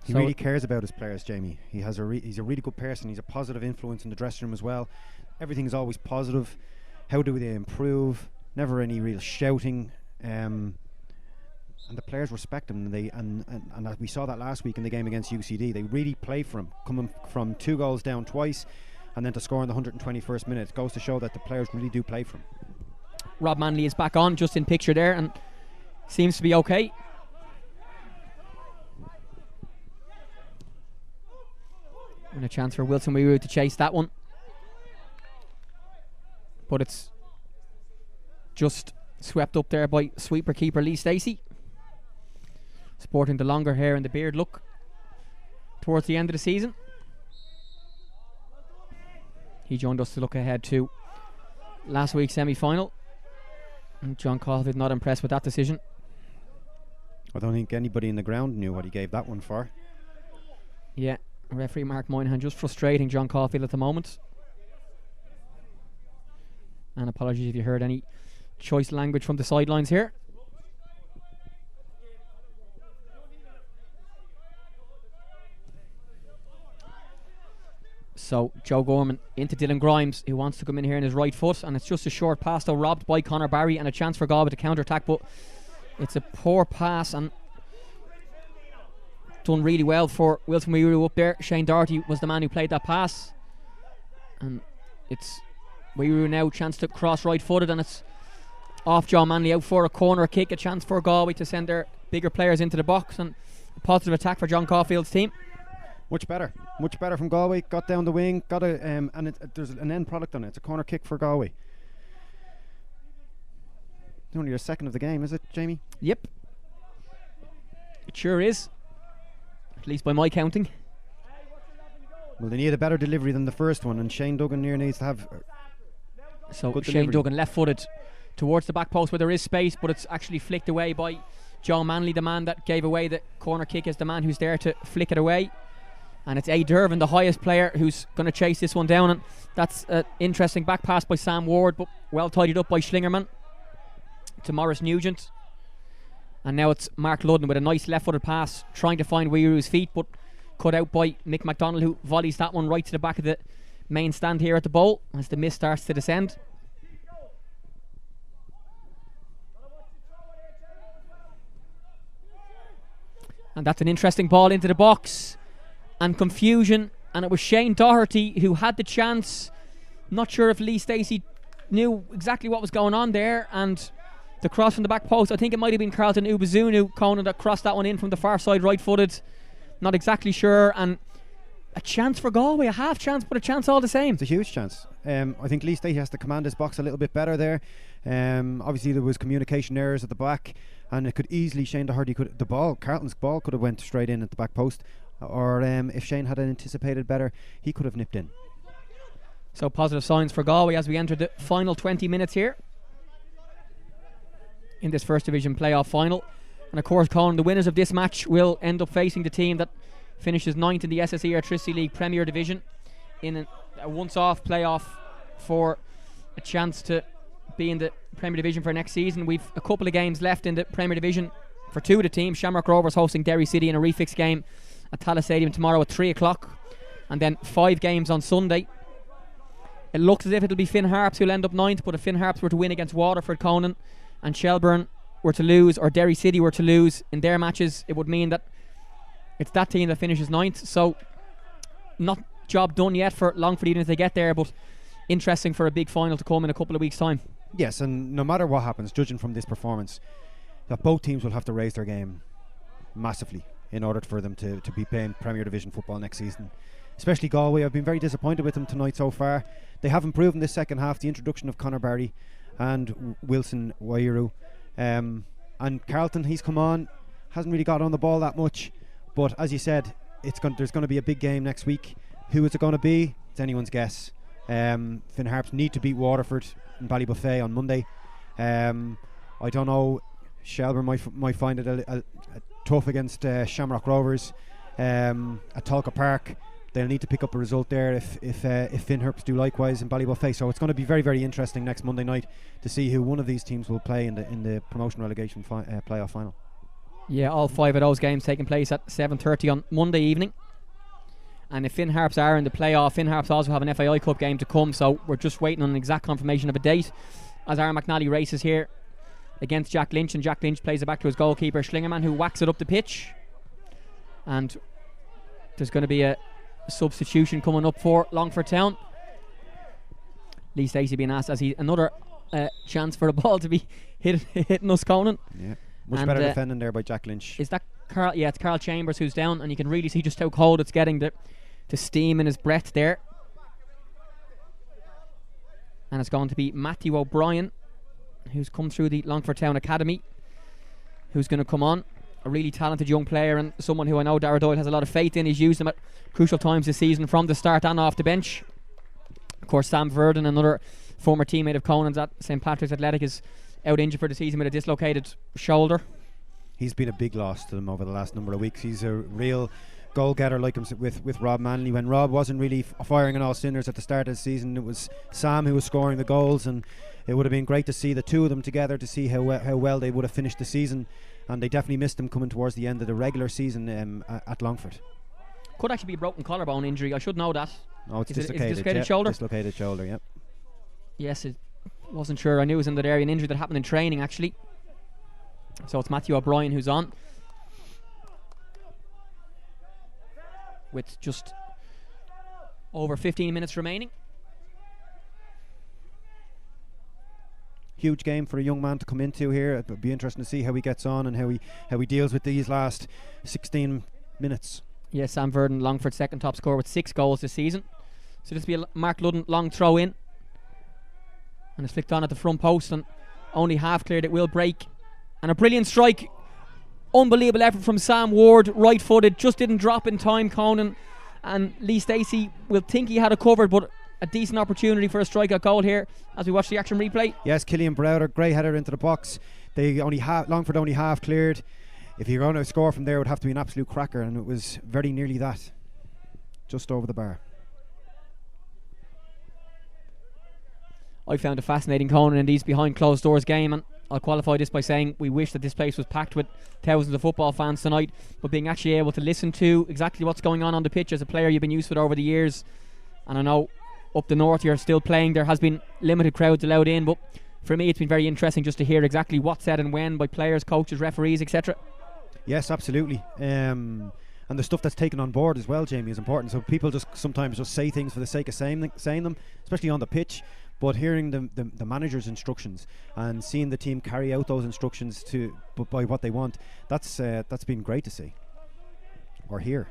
He really cares about his players, Jamie. He's a really good person. He's a positive influence in the dressing room as well. Everything is always positive. How do they improve? Never any real shouting. And the players respect him. And we saw that last week in the game against UCD. They really play for him, coming from 2 goals down twice, and then to score in the 121st minute. It goes to show that the players really do play for him. Rob Manley is back on, just in picture there, and seems to be okay. And a chance for Wilson Weiroo to chase that one, but it's just swept up there by sweeper keeper Lee Stacey, sporting the longer hair and the beard look towards the end of the season. He joined us to look ahead to last week's semi-final, and John Caulfield not impressed with that decision. I don't think anybody in the ground knew what he gave that one for. Yeah, Referee Mark Moynihan just frustrating John Caulfield at the moment. And apologies if you heard any choice language from the sidelines here. So Joe Gorman into Dylan Grimes, who wants to come in here in his right foot, and it's just a short pass though, robbed by Conor Barry, and a chance for Galway to counter-attack, but it's a poor pass and done really well for Wilson Weiroo up there. Shane Doherty was the man who played that pass, and it's Weiroo now, chance to cross right-footed, and it's off John Manley out for a corner kick, a chance for Galway to send their bigger players into the box, and a positive attack for John Caulfield's team. Much better from Galway. Got down the wing, got a and there's an end product on it. It's a corner kick for Galway. Only your second of the game, is it, Jamie? Yep, it sure is, at least by my counting. Well, they need a better delivery than the first one, and Shane Duggan here needs to have. So Shane Duggan left-footed towards the back post where there is space, but it's actually flicked away by John Manley, the man that gave away the corner kick, is the man who's there to flick it away. And it's A. Dervin, the highest player, who's going to chase this one down. And that's an interesting back pass by Sam Ward, but well tidied up by Schlingerman to Maurice Nugent. And now it's Mark Ludden with a nice left-footed pass, trying to find Weiroo's feet, but cut out by Mick MacDonald, who volleys that one right to the back of the main stand here at the Bowl as the mist starts to descend. And that's an interesting ball into the box. And confusion, and it was Shane Doherty who had the chance. Not sure if Lee Stacey knew exactly what was going on there, and the cross from the back post, I think it might have been Carlton Ubazunu, Conan, that crossed that one in from the far side, right-footed. Not exactly sure, and a chance for Galway, a half chance, but a chance all the same. It's a huge chance. I think Lee Stacey has to command his box a little bit better there. Obviously there was communication errors at the back, and it could easily, Shane Doherty Carlton's ball could have went straight in at the back post, or if Shane had anticipated better, he could have nipped in. So positive signs for Galway as we enter the final 20 minutes here in this First Division playoff final. And of course, Colin, the winners of this match will end up facing the team that finishes 9th in the SSE Airtricity League Premier Division in a once-off playoff for a chance to be in the Premier Division for next season. We've a couple of games left in the Premier Division for two of the teams. Shamrock Rovers hosting Derry City in a refix game at Tallaght Stadium tomorrow at 3 o'clock, and then 5 games on Sunday. It looks as if it'll be Finn Harps who'll end up 9th, but if Finn Harps were to win against Waterford, Conan, and Shelbourne were to lose, or Derry City were to lose in their matches, it would mean that it's that team that finishes 9th. So not job done yet for Longford even if they get there, but interesting for a big final to come in a couple of weeks' time. Yes, and no matter what happens, judging from this performance, that both teams will have to raise their game massively in order for them to be playing Premier Division football next season. Especially Galway. I've been very disappointed with them tonight so far. They have improved in this second half. The introduction of Conor Barry and Wilson Weiroo. And Carlton, he's come on, hasn't really got on the ball that much. But as you said, there's going to be a big game next week. Who is it going to be? It's anyone's guess. Finn Harps need to beat Waterford in Ballybuffet on Monday. I don't know. Shelbourne might find it a tough against Shamrock Rovers at Talca Park. They'll need to pick up a result there if Finn Harps do likewise in Ballybuffet. So it's going to be very, very interesting next Monday night to see who one of these teams will play in the promotion relegation playoff final. Yeah, all 5 of those games taking place at 7:30 on Monday evening. And if Finn Harps are in the playoff, Finn Harps also have an FAI Cup game to come, so we're just waiting on an exact confirmation of a date as Aaron McNally races here against Jack Lynch, and Jack Lynch plays it back to his goalkeeper Schlingerman, who whacks it up the pitch. And there's going to be a substitution coming up for Longford Town. Lee Stacey being asked as he another chance for a ball to be hitting us, Conan. Yeah, much better defending there by Jack Lynch. Is that Carl? Yeah, it's Carl Chambers who's down, and you can really see just how cold it's getting, to steam in his breath there. And it's going to be Matthew O'Brien, who's come through the Longford Town Academy, who's going to come on. A really talented young player, and someone who I know Dara Doyle has a lot of faith in. He's used him at crucial times this season from the start and off the bench. Of course, Sam Verdon, another former teammate of Conan's at St Patrick's Athletic, is out injured for the season with a dislocated shoulder. He's been a big loss to them over the last number of weeks. He's a real goal getter like him with Rob Manley. When Rob wasn't really firing on all cylinders at the start of the season, it was Sam who was scoring the goals, and it would have been great to see the two of them together, to see how well they would have finished the season. And they definitely missed them coming towards the end of the regular season at Longford. Could actually be a broken collarbone injury. I should know that. No, it's dislocated. dislocated. Dislocated shoulder? Dislocated shoulder, yep. Yes, it wasn't sure. I knew it was in that area. An injury that happened in training, actually. So it's Matthew O'Brien who's on, with just over 15 minutes remaining. Huge game for a young man to come into here. It'll be interesting to see how he gets on and how he deals with these last 16 minutes. Yes, Sam Verdon, Longford's second top scorer with 6 goals this season. So this will be a Mark Ludden long throw in, and it's flicked on at the front post and only half cleared. It will break, and a brilliant strike. Unbelievable effort from Sam Ward, right footed, just didn't drop in time, Conan, and Lee Stacey will think he had it covered, but a decent opportunity for a strikeout goal here as we watch the action replay. Yes, Killian Browder, great header into the box. Longford only half cleared. If you're going to score from there, it would have to be an absolute cracker, and it was very nearly that, just over the bar. I found it fascinating, Conan, in these behind closed doors game, and I'll qualify this by saying we wish that this place was packed with thousands of football fans tonight, but being actually able to listen to exactly what's going on the pitch as a player you've been used to it over the years. And I know up the north you're still playing, there has been limited crowds allowed in, but for me it's been very interesting just to hear exactly what's said and when by players, coaches, referees, etc. Yes, absolutely. And the stuff that's taken on board as well, Jamie, is important. So people just sometimes just say things for the sake of saying them, especially on the pitch. But hearing the manager's instructions and seeing the team carry out those instructions by what they want, that's been great to see or hear.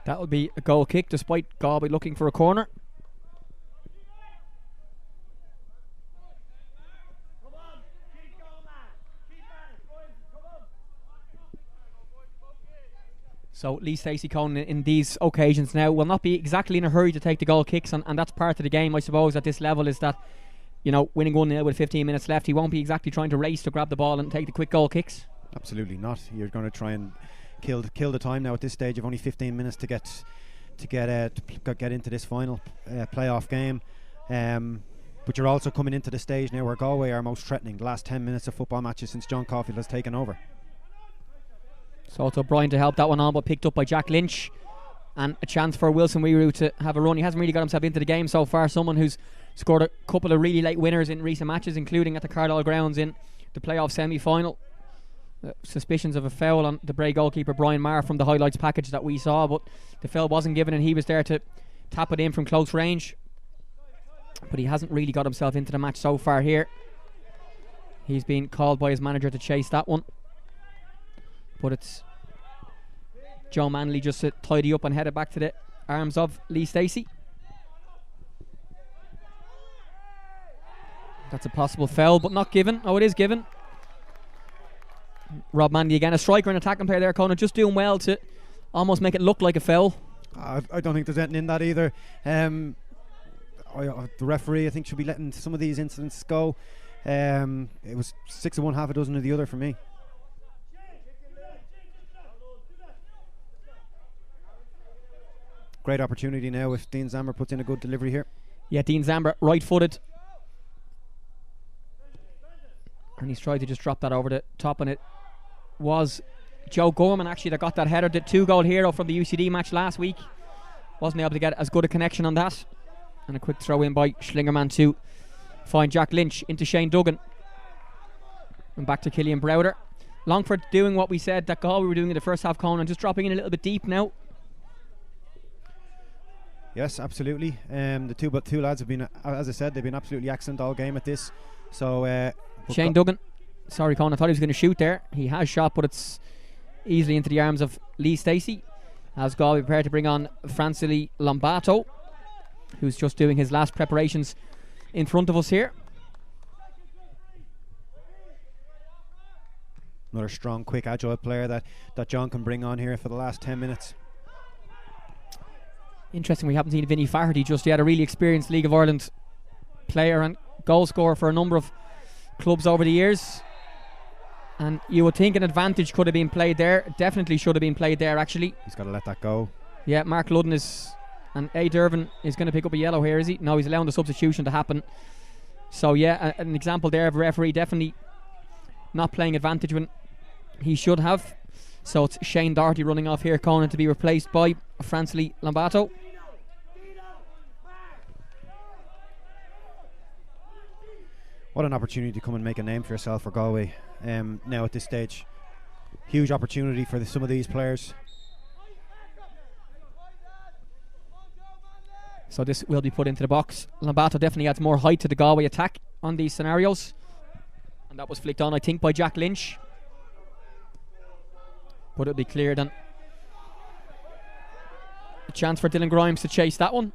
That will be a goal kick despite Galway looking for a corner. So Lee Stacey Conan in these occasions now will not be exactly in a hurry to take the goal kicks, and that's part of the game, I suppose, at this level, is that, you know, winning 1-0 with 15 minutes left, he won't be exactly trying to race to grab the ball and take the quick goal kicks. Absolutely not. You're going to try and kill the time now at this stage of only 15 minutes to get into this final playoff game. But you're also coming into the stage now where Galway are most threatening, the last 10 minutes of football matches since John Caulfield has taken over. So it's O'Brien to help that one on, but picked up by Jack Lynch, and a chance for Wilson Weiroo to have a run. He hasn't really got himself into the game so far, someone who's scored a couple of really late winners in recent matches, including at the Carlisle grounds in the playoff semi-final. Suspicions of a foul on the Bray goalkeeper Brian Marr from the highlights package that we saw, but the foul wasn't given and he was there to tap it in from close range, but he hasn't really got himself into the match so far here. He's been called by his manager to chase that one, but it's Joe Manley just to tidy up and head it back to the arms of Lee Stacey. That's a possible foul, but not given. Oh, it is given. Rob Manley again, a striker and attacking player there, Conan, just doing well to almost make it look like a foul. I don't think there's anything in that either. The referee, I think, should be letting some of these incidents go. It was 6 of one, half a dozen of the other for me. Great opportunity now if Dean Zamber puts in a good delivery here. Yeah, Dean Zamber, right-footed. And he's tried to just drop that over the top, and it was Joe Gorman actually that got that header, the 2-goal hero from the UCD match last week. Wasn't able to get as good a connection on that. And a quick throw in by Schlingerman to find Jack Lynch into Shane Duggan. And back to Killian Browder. Longford doing what we said that Galway were doing in the first half, Conan, just dropping in a little bit deep now. Yes, absolutely. The two lads have been, as I said, they've been absolutely excellent all game at this. So Shane Duggan, sorry Conan, I thought he was going to shoot there. He has shot, but it's easily into the arms of Lee Stacey as Galway prepare to bring on Francili Lombato, who's just doing his last preparations in front of us here. Another strong, quick, agile player that John can bring on here for the last 10 minutes. Interesting, we haven't seen Vinny Faherty just yet, a really experienced League of Ireland player and goal scorer for a number of clubs over the years. And you would think an advantage could have been played there. Definitely should have been played there, actually. He's got to let that go. Yeah, Mark Ludden and A. Dervin is going to pick up a yellow here, is he? No, he's allowing the substitution to happen. So yeah, an example there of a referee definitely not playing advantage when he should have. So it's Shane Doherty running off here, Conan, to be replaced by Fransley Lambato. What an opportunity to come and make a name for yourself for Galway now at this stage. Huge opportunity for some of these players. So this will be put into the box. Lambato definitely adds more height to the Galway attack on these scenarios. And that was flicked on, I think, by Jack Lynch. But it'll be cleared, and a chance for Dylan Grimes to chase that one.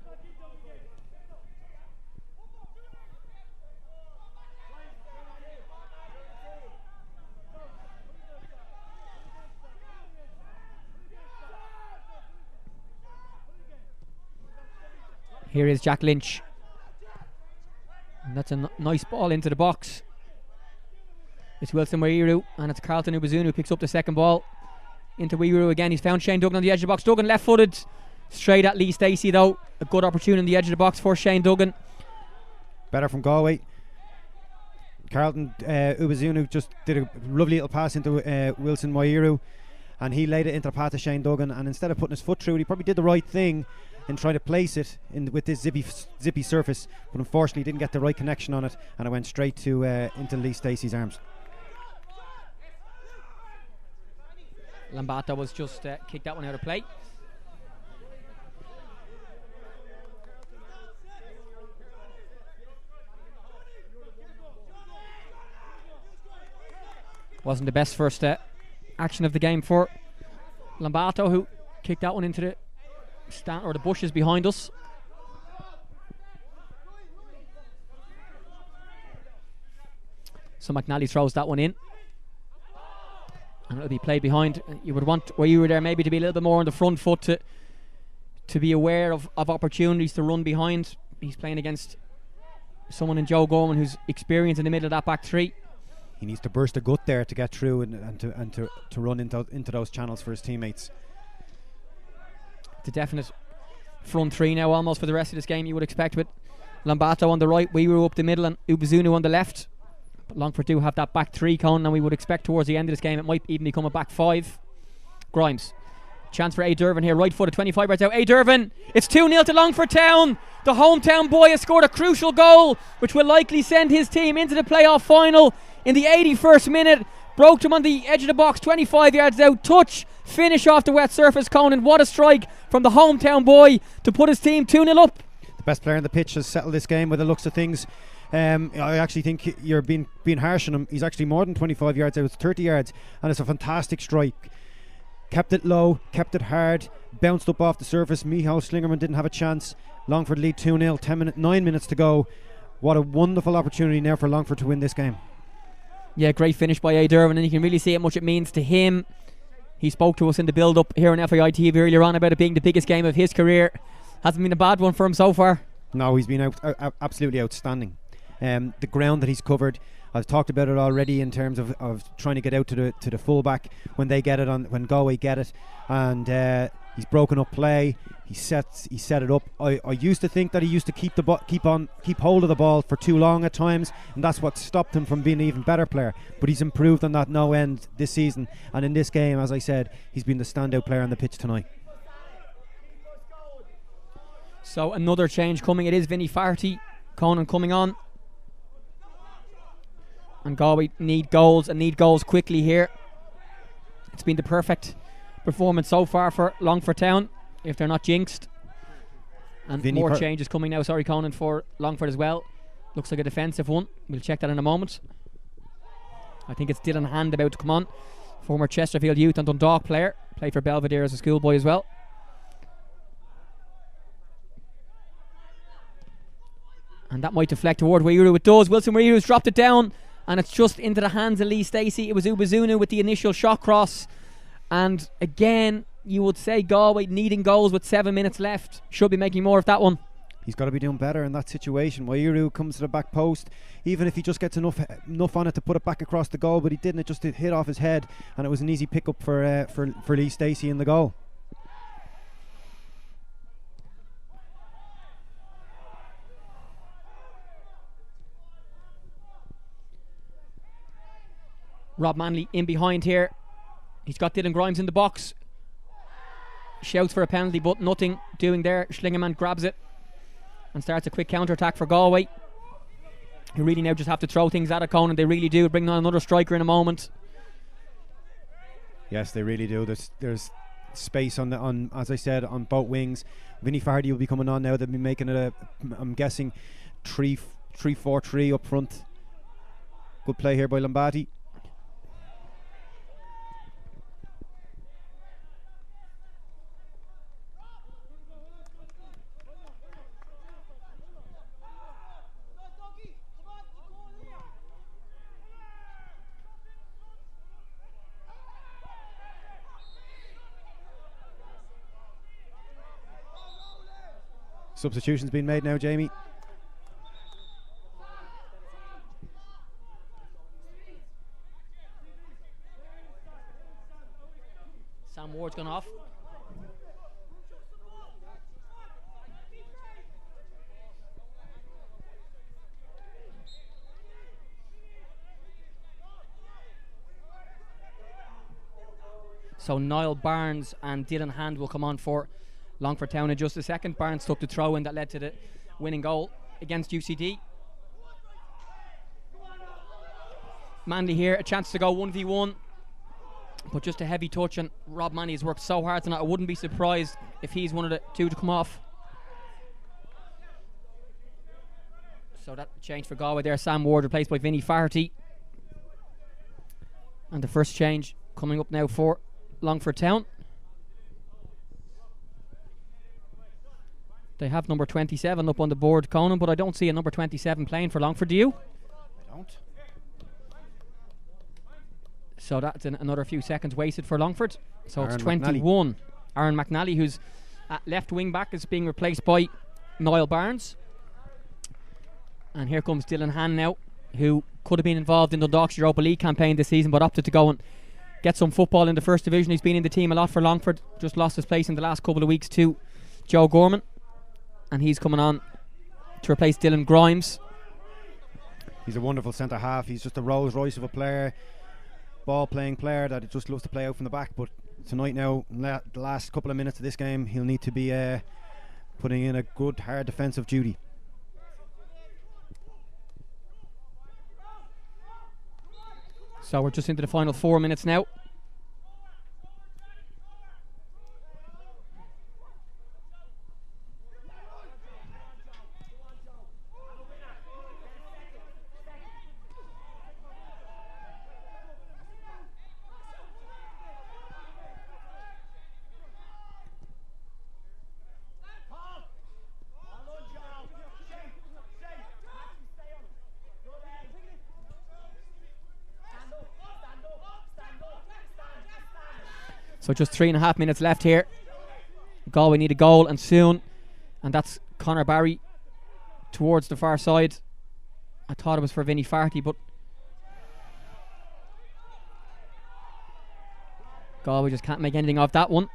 Here is Jack Lynch. And that's a nice ball into the box. It's Wilson Wairu, and it's Carlton Ubazunu who picks up the second ball. Into Wairu again. He's found Shane Duggan on the edge of the box. Duggan left-footed. Straight at Lee Stacey, though. A good opportunity on the edge of the box for Shane Duggan. Better from Galway. Carlton Ubazunu just did a lovely little pass into Wilson Wairu, and he laid it into the path of Shane Duggan, and instead of putting his foot through it, he probably did the right thing in trying to place it with this zippy surface, but unfortunately didn't get the right connection on it, and it went straight to into Lee Stacey's arms. Lambato was just kicked that one out of play. Wasn't the best first action of the game for Lambato, who kicked that one into the stand or the bushes behind us. So McNally throws that one in, and it'll be played behind. You would want, where you were there, maybe to be a little bit more on the front foot to be aware of opportunities to run behind. He's playing against someone in Joe Gorman who's experienced in the middle of that back three. He needs to burst a gut there to get through and to run into those channels for his teammates. It's a definite front three now almost for the rest of this game, you would expect, with Lambato on the right, Wairu up the middle, and Ubazunu on the left. But Longford do have that back three, Conan, and we would expect towards the end of this game it might even become a back five. Grimes. Chance for A. Dervin here, right footed, 25 yards out. A. Dervin, it's 2-0 to Longford Town. The hometown boy has scored a crucial goal, which will likely send his team into the playoff final in the 81st minute. Broke him on the edge of the box, 25 yards out. Touch, finish off the wet surface, Conan. What a strike from the hometown boy to put his team 2-0 up. The best player on the pitch has settled this game by the looks of things. I actually think you're being harsh on him. He's actually more than 25 yards out. It's 30 yards, and it's a fantastic strike. Kept it low, kept it hard, bounced up off the surface. Michal Slingerman didn't have a chance. Longford lead 2-0, 9 minutes to go. What a wonderful opportunity now for Longford to win this game. Yeah, great finish by A. Dervin, and you can really see how much it means to him. He spoke to us in the build-up here on FAI TV earlier on about it being the biggest game of his career. Hasn't been a bad one for him so far. No, he's been absolutely outstanding. The ground that he's covered, I've talked about it already in terms of trying to get out to the fullback when they get it when Galway get it, and he's broken up play. He set it up. I used to think that he used to keep hold of the ball for too long at times, and that's what stopped him from being an even better player. But he's improved on that no end this season, and in this game, as I said, he's been the standout player on the pitch tonight. So another change coming. It is Vinny Faherty, Conan coming on. And Galway need goals, and need goals quickly here. It's been the perfect performance so far for Longford Town, if they're not jinxed. And Vinny more changes coming now, Conan, for Longford as well. Looks like a defensive one. We'll check that in a moment. I think it's Dylan Hand about to come on. Former Chesterfield youth and Dundalk player. Played for Belvedere as a schoolboy as well. And that might deflect toward Wairu. It does. Wilson Wairu's dropped it down, and it's just into the hands of Lee Stacey. It was Ubazunu with the initial shot cross, and again you would say Galway needing goals with 7 minutes left should be making more of that one. He's got to be doing better in that situation. Wairu comes to the back post, even if he just gets enough on it to put it back across the goal, but he didn't. It just hit off his head, and it was an easy pick-up for Lee Stacey in the goal. Rob Manley in behind here. He's got Dylan Grimes in the box. Shouts for a penalty, but nothing doing there. Schlingerman grabs it and starts a quick counter-attack for Galway. You really now just have to throw things at a Conan. They really do. Bring on another striker in a moment. Yes, they really do. There's space on as I said, on both wings. Vinnie Fardy will be coming on now. They'll be making it I'm guessing 3-4-3 up front. Good play here by Lombardi. Substitutions being made now, Jamie. Sam Ward's gone off. So Niall Barnes and Dylan Hand will come on for Longford Town in just a second. Barnes took the throw in that led to the winning goal against UCD. Manley here, a chance to go 1v1, but just a heavy touch, and Rob Manley has worked so hard tonight. I wouldn't be surprised if he's one of the two to come off. So that change for Galway there. Sam Ward replaced by Vinnie Farty. And the first change coming up now for Longford Town. They have number 27 up on the board, Conan, but I don't see a number 27 playing for Longford. Do you? I don't. So that's another few seconds wasted for Longford. So Aaron it's 21. McNally. Aaron McNally, who's at left wing back, is being replaced by Niall Barnes. And here comes Dylan Hann now, who could have been involved in Dundalk's Europa League campaign this season, but opted to go and get some football in the first division. He's been in the team a lot for Longford. Just lost his place in the last couple of weeks to Joe Gorman. And he's coming on to replace Dylan Grimes. He's a wonderful centre half. He's just a Rolls Royce of a player, ball playing player that just loves to play out from the back. But tonight now, the last couple of minutes of this game, he'll need to be putting in a good hard defensive duty. So we're just into the final 4 minutes now. So just 3.5 minutes left here. Galway need a goal and soon. And that's Conor Barry towards the far side. I thought it was for Vinnie Farty, but Galway just can't make anything of that one.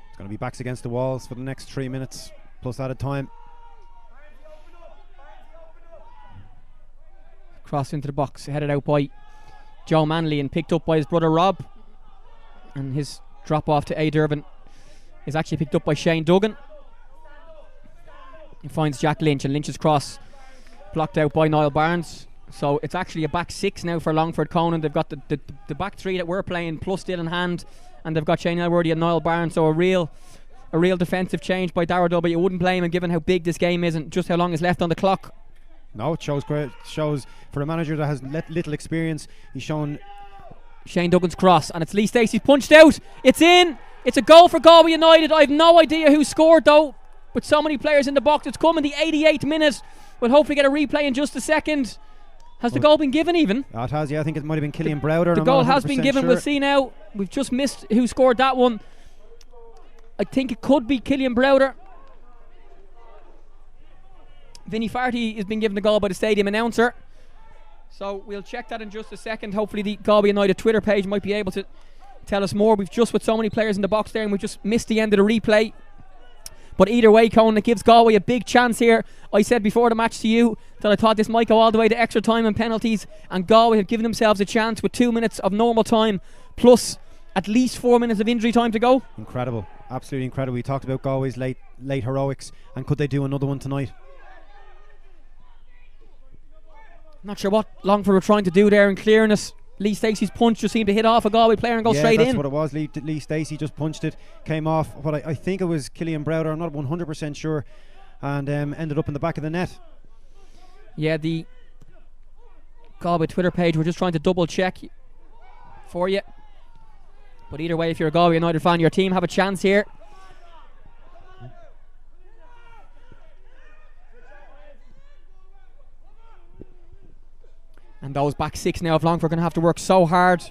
It's going to be backs against the walls for the next 3 minutes plus added time. Cross into the box, headed out by Joe Manley and picked up by his brother Rob. And his drop off to A. Durbin is actually picked up by Shane Duggan. He finds Jack Lynch, and Lynch's cross blocked out by Niall Barnes. So it's actually a back six now for Longford. Conan, they've got the back three that we're playing plus Dylan Hand, and they've got Shane Elworthy and Niall Barnes. So a real defensive change by Darragh Dubby. You wouldn't blame him given how big this game is and just how long is left on the clock. No, it shows for a manager that has little experience. He's shown Shane Duggan's cross, and it's Lee Stacey's punched out. It's in. It's a goal for Galway United. I have no idea who scored though, with so many players in the box. It's come in the 88th minute. We'll hopefully get a replay in just a second. Has the goal been given even? It has, yeah. I think it might have been Killian Browder. The goal has been given. Sure. We'll see now. We've just missed who scored that one. I think it could be Killian Browder. Vinnie Farty has been given the goal by the stadium announcer. So we'll check that in just a second. Hopefully the Galway United Twitter page might be able to tell us more. We've just with so many players in the box there, and we've just missed the end of the replay. But either way, Conan, it gives Galway a big chance here. I said before the match to you that I thought this might go all the way to extra time and penalties, and Galway have given themselves a chance with 2 minutes of normal time plus at least 4 minutes of injury time to go. Incredible, absolutely incredible. We talked about Galway's late heroics, and could they do another one tonight? Not sure what Longford were trying to do there in clearness. Lee Stacey's punch just seemed to hit off a Galway player and go straight in. Yeah, that's what it was. Lee Stacey just punched it, came off. But I think it was Killian Browder. I'm not 100% sure, and ended up in the back of the net. Yeah, the Galway Twitter page, we're just trying to double check for you. But either way, if you're a Galway United fan, your team have a chance here. And those back six now of Longford are going to have to work so hard.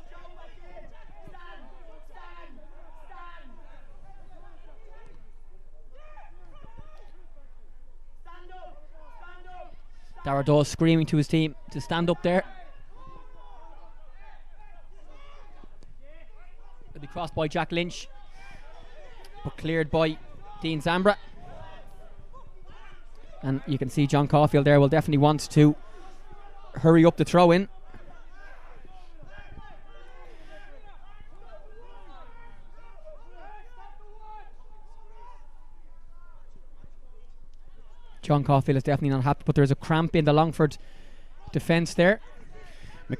Dara Dawes screaming to his team to stand up there. It'll be crossed by Jack Lynch, but cleared by Dean Zambra. And you can see John Caulfield there will definitely want to hurry up the throw in. John Caulfield is definitely not happy, but there's a cramp in the Longford defence there.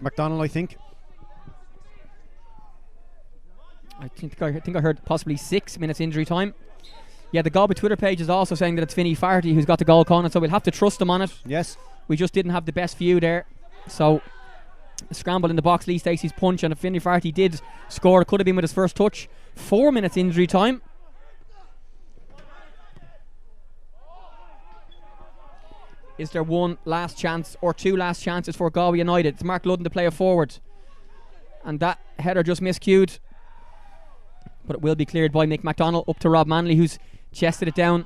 McDonald, I think. I think I heard possibly 6 minutes injury time. Yeah, the Galway Twitter page is also saying that it's Vinnie Farty who's got the goal corner, so we'll have to trust him on it. Yes. We just didn't have the best view there. So, a scramble in the box, Lee Stacey's punch, and if Vinnie Farty did score, it could have been with his first touch. 4 minutes injury time. Is there one last chance or two last chances for Galway United? It's Mark Ludden to play it forward. And that header just miscued. But it will be cleared by Mick MacDonald up to Rob Manley, who's chested it down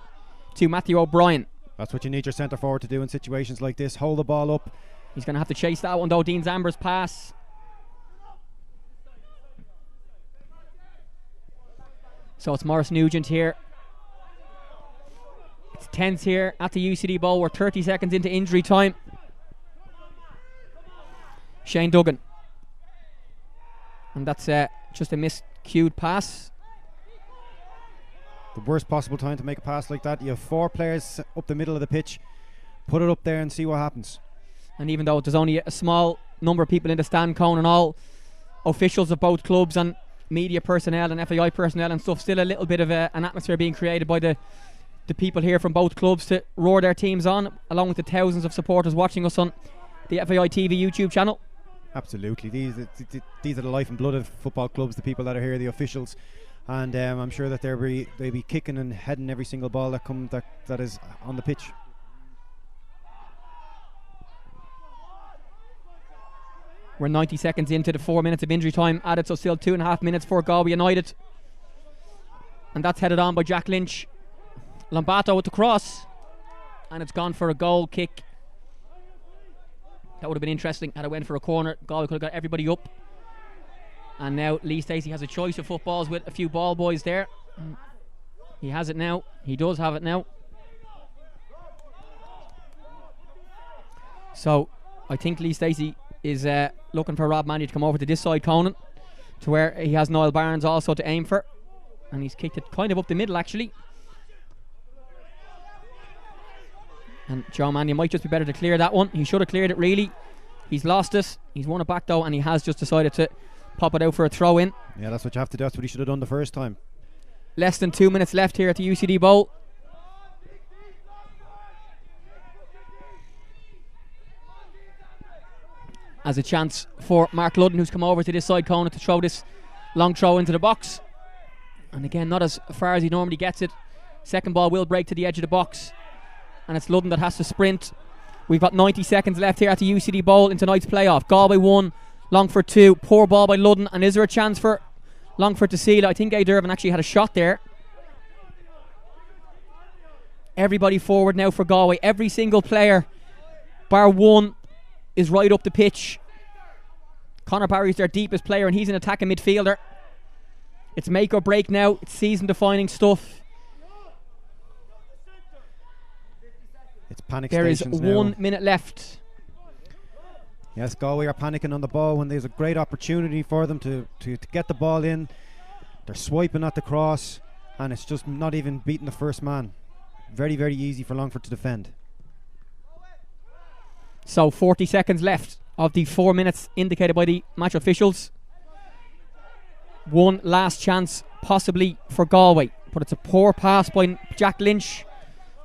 to Matthew O'Brien. That's what you need your centre forward to do in situations like this. Hold the ball up. He's going to have to chase that one though. Dean Zambra's pass. So it's Maurice Nugent here. It's tense here at the UCD Bowl. We're 30 seconds into injury time. Shane Duggan. And that's just a miscued pass. The worst possible time to make a pass like that. You have 4 players up the middle of the pitch. Put it up there and see what happens. And even though there's only a small number of people in the stand, Cone and all officials of both clubs and media personnel and FAI personnel and stuff, still a little bit of an atmosphere being created by the people here from both clubs to roar their teams on, along with the thousands of supporters watching us on the FAI TV YouTube channel. Absolutely. These are the life and blood of football clubs, the people that are here, the officials. And I'm sure that they'll be kicking and heading every single ball that is on the pitch. We're 90 seconds into the 4 minutes of injury time added, so still 2.5 minutes for Galway United. And that's headed on by Jack Lynch. Lombato with the cross. And it's gone for a goal kick. That would have been interesting had it went for a corner. Galway could have got everybody up. And now Lee Stacey has a choice of footballs with a few ball boys there. He has it now. He does have it now. So I think Lee Stacey is looking for Rob Manley to come over to this side, Conan, to where he has Niall Barnes also to aim for. And he's kicked it kind of up the middle actually. And Joe Manley might just be better to clear that one. He should have cleared it really. He's lost it. He's won it back though, and he has just decided to pop it out for a throw in. Yeah, that's what you have to do. That's what he should have done the first time. Less than 2 minutes left here at the UCD Bowl. As a chance for Mark Ludden, who's come over to this side corner to throw this long throw into the box. And again, not as far as he normally gets it. Second ball will break to the edge of the box. And it's Ludden that has to sprint We've got 90 seconds left here at the UCD Bowl in tonight's playoff. Galway 1, Longford 2. Poor ball by Ludden. And is there a chance for Longford to seal it? I think Durban actually had a shot there. Everybody forward now for Galway. Every single player, bar one, is right up the pitch. Conor Barry's their deepest player, and he's an attacking midfielder. It's make or break now. It's season-defining stuff. It's panic there stations is now. 1 minute left. Yes, Galway are panicking on the ball when there's a great opportunity for them to get the ball in. They're swiping at the cross, and it's just not even beating the first man. Very, very easy for Longford to defend. So 40 seconds left of the 4 minutes indicated by the match officials. One last chance possibly for Galway, but it's a poor pass by Jack Lynch,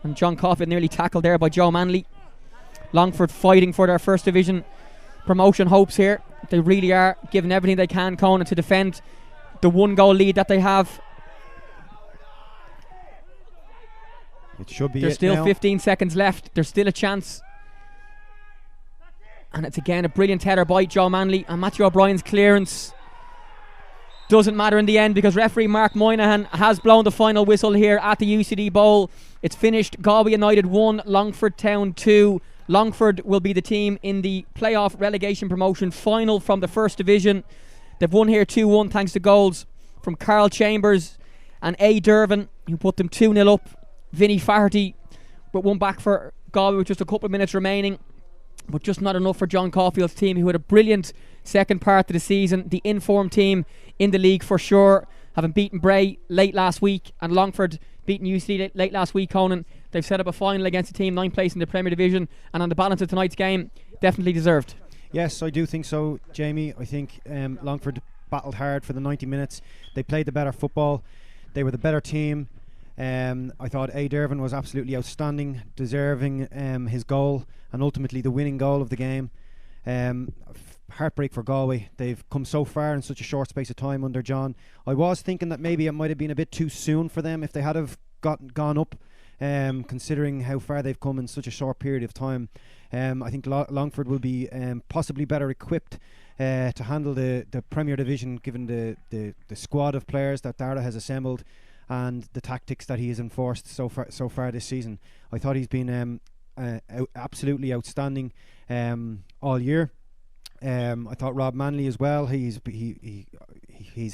and John Coffin nearly tackled there by Joe Manley. Longford fighting for their first division promotion hopes here. They really are giving everything they can, Conan, to defend the 1-goal lead that they have. It should be. There's still 15 seconds left. There's still a chance. And it's again a brilliant header by Joe Manley, and Matthew O'Brien's clearance doesn't matter in the end because referee Mark Moynihan has blown the final whistle here at the UCD Bowl. It's finished. Galway United 1, Longford Town 2. Longford will be the team in the playoff relegation promotion final from the first division. They've won here 2-1 thanks to goals from Carl Chambers and A. Dervin, who put them 2-0 up. Vinnie Faherty with one back for Galway with just a couple of minutes remaining, but just not enough for John Caulfield's team, who had a brilliant second part of the season. The informed team in the league for sure, having beaten Bray late last week and Longford beaten UCD late last week, Conan. They've set up a final against a team 9th place in the Premier Division, and on the balance of tonight's game, definitely deserved. Yes, I do think so, Jamie. I think Longford battled hard for the 90 minutes. They played the better football. They were the better team. I thought A. Dervin was absolutely outstanding, deserving his goal and ultimately the winning goal of the game. Heartbreak for Galway. They've come so far in such a short space of time under John. I was thinking that maybe it might have been a bit too soon for them if they had have gone up, considering how far they've come in such a short period of time. I think Longford will be possibly better equipped to handle the Premier Division, given the squad of players that Dara has assembled and the tactics that he has enforced so far this season. I thought he's been absolutely outstanding all year. I thought Rob Manley as well. He's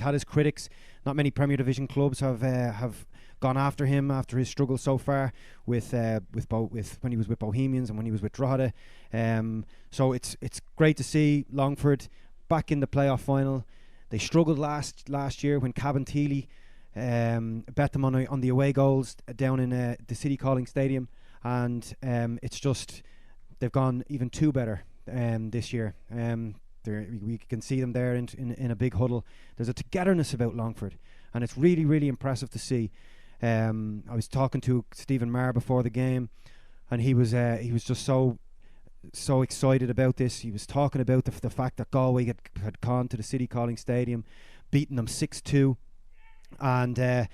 had his critics. Not many Premier Division clubs have gone after him after his struggle so far with when he was with Bohemians and when he was with Drogheda. So it's great to see Longford back in the playoff final. They struggled last year when Cabinteely bet them on the away goals down in the City Calling Stadium, and it's just they've gone even two better this year. We can see them there in a big huddle. There's a togetherness about Longford, and it's really, really impressive to see. I was talking to Stephen Marr before the game, and he was just so excited about this. He was talking about the fact that Galway had gone to the City Calling Stadium, beaten them 6-2, and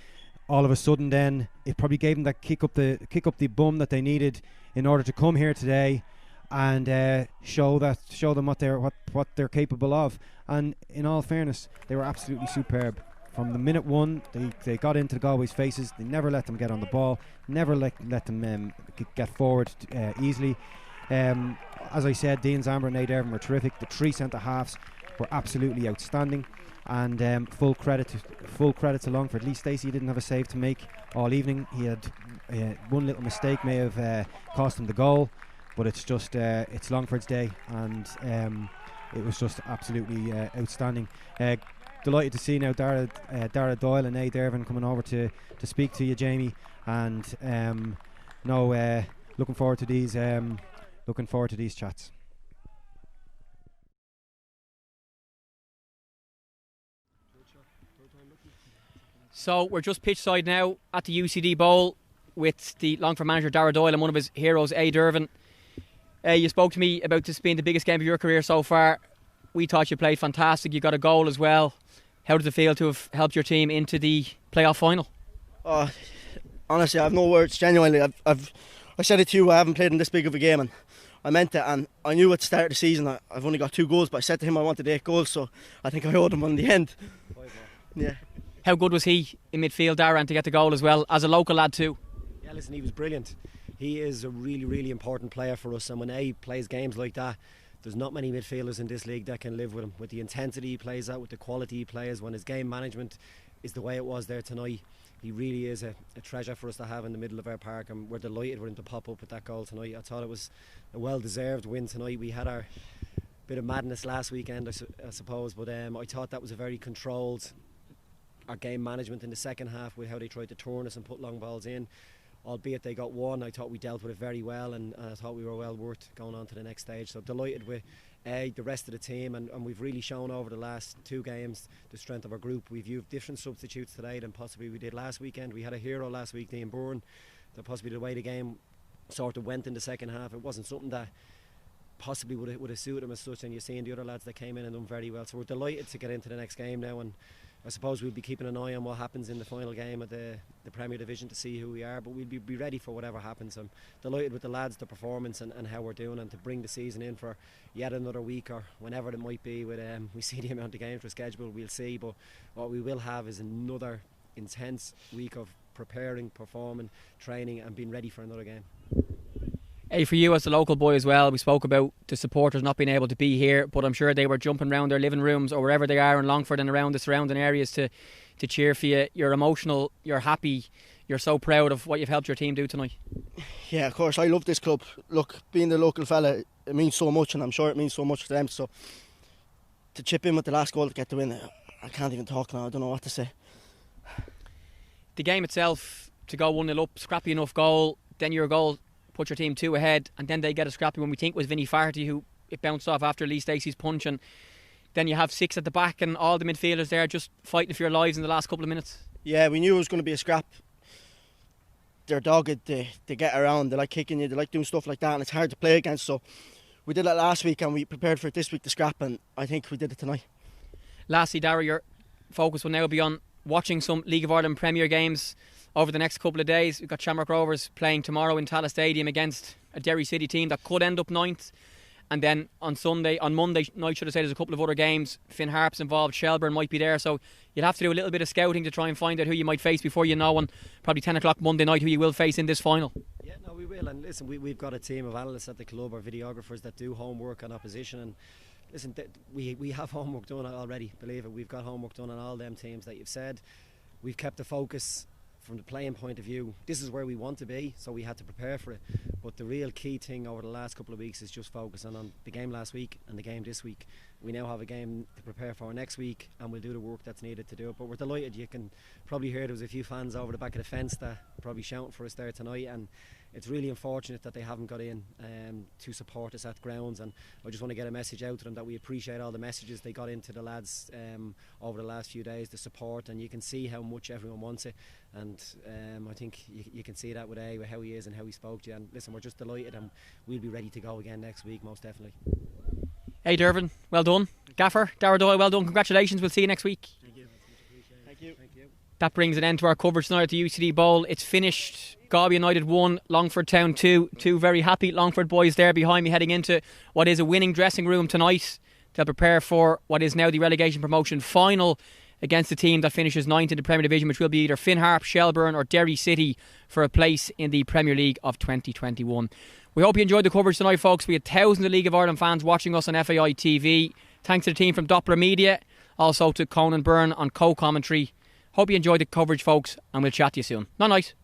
all of a sudden then it probably gave them that kick up the bum that they needed in order to come here today and show them what they're capable of. And in all fairness, they were absolutely superb. From the minute one, they got into Galway's faces. They never let them get on the ball, never let them get forward easily. As I said, Dean Zamber and Nate Dervin were terrific. The three centre halves were absolutely outstanding, and full credit to Longford. Lee Stacey didn't have a save to make all evening. He had one little mistake may have cost him the goal, but it's just it's Longford's day, and it was just absolutely outstanding. Delighted to see now Dara Doyle and A. Dervin coming over to speak to you, Jamie, and looking forward to these chats. So we're just pitch side now at the UCD Bowl with the Longford manager Dara Doyle and one of his heroes, A. Dervin. You spoke to me about this being the biggest game of your career so far. We thought you played fantastic. You got a goal as well. How does it feel to have helped your team into the playoff final? Honestly, I have no words. Genuinely, I said it to you. I haven't played in this big of a game, and I meant it, and I knew at the start of the season I've only got 2 goals, but I said to him I wanted 8 goals, so I think I owed him in the end. Yeah. How good was he in midfield, Darren, to get the goal as well, as a local lad too? Yeah, listen, he was brilliant. He is a really, really important player for us, and when he plays games like that, there's not many midfielders in this league that can live with him. With the intensity he plays at, with the quality he plays, when his game management is the way it was there tonight, he really is a treasure for us to have in the middle of our park, and we're delighted with him to pop up with that goal tonight. I thought it was a well-deserved win tonight. We had our bit of madness last weekend, I suppose, but I thought that was a very controlled, our game management in the second half with how they tried to turn us and put long balls in. Albeit they got one, I thought we dealt with it very well, and I thought we were well worth going on to the next stage. So delighted with the rest of the team, and we've really shown over the last 2 games the strength of our group. We've used different substitutes today than possibly we did last weekend. We had a hero last week, Dean Byrne, that possibly the way the game sort of went in the second half, it wasn't something that possibly would have suited him as such, and you're seeing the other lads that came in and done very well. So we're delighted to get into the next game now, and I suppose we'll be keeping an eye on what happens in the final game of the Premier Division to see who we are, but we'll be ready for whatever happens. I'm delighted with the lads, the performance and how we're doing, and to bring the season in for yet another week or whenever it might be. With we see the amount of games we're scheduled, we'll see, but what we will have is another intense week of preparing, performing, training and being ready for another game. Hey, for you as the local boy as well, we spoke about the supporters not being able to be here, but I'm sure they were jumping around their living rooms or wherever they are in Longford and around the surrounding areas to cheer for you. You're emotional, you're happy, you're so proud of what you've helped your team do tonight. Yeah, of course, I love this club. Look, being the local fella, it means so much, and I'm sure it means so much to them. So to chip in with the last goal to get the win, I can't even talk now, I don't know what to say. The game itself, to go 1-0 up, scrappy enough goal, then your goal put your team 2 ahead, and then they get a scrappy one we think was Vinnie Farty, who it bounced off after Lee Stacey's punch, and then you have 6 at the back and all the midfielders there just fighting for your lives in the last couple of minutes. Yeah, we knew it was going to be a scrap. They're dogged, they get around, they like kicking you, they like doing stuff like that, and it's hard to play against. So we did that last week and we prepared for it this week, the scrap, and I think we did it tonight. Lastly, Dara, your focus will now be on watching some League of Ireland Premier games over the next couple of days. We've got Shamrock Rovers playing tomorrow in Tallaght Stadium against a Derry City team that could end up 9th. And then on Monday night, should I say, there's a couple of other games. Finn Harp's involved, Shelburne might be there. So you'll have to do a little bit of scouting to try and find out who you might face before you know on probably 10 o'clock Monday night who you will face in this final. Yeah, no, we will. And listen, we've got a team of analysts at the club, or videographers that do homework on opposition. And listen, we have homework done already, believe it. We've got homework done on all them teams that you've said. We've kept the focus from the playing point of view. This is where we want to be, so we had to prepare for it. But the real key thing over the last couple of weeks is just focusing on the game last week and the game this week. We now have a game to prepare for next week, and we'll do the work that's needed to do it. But we're delighted. You can probably hear there was a few fans over the back of the fence that probably shouting for us there tonight, and it's really unfortunate that they haven't got in to support us at grounds. And I just want to get a message out to them that we appreciate all the messages they got into the lads over the last few days, the support, and you can see how much everyone wants it. And I think you can see that with how he is and how he spoke to you. And listen, we're just delighted, and we'll be ready to go again next week, most definitely. Hey Dervin, well done. Gaffer, Dara Doyle, well done. Congratulations, we'll see you next week. Thank you. Thank you. That brings an end to our coverage tonight at the UCD Bowl. It's finished. Galway United 1, Longford Town 2. 2 very happy Longford boys there behind me heading into what is a winning dressing room tonight. They'll prepare for what is now the relegation promotion final against the team that finishes 9th in the Premier Division, which will be either Finn Harp, Shelburne or Derry City for a place in the Premier League of 2021. We hope you enjoyed the coverage tonight, folks. We had thousands of League of Ireland fans watching us on FAI TV. Thanks to the team from Doppler Media, also to Conan Byrne on co-commentary. Hope you enjoyed the coverage, folks, and we'll chat to you soon. Night night.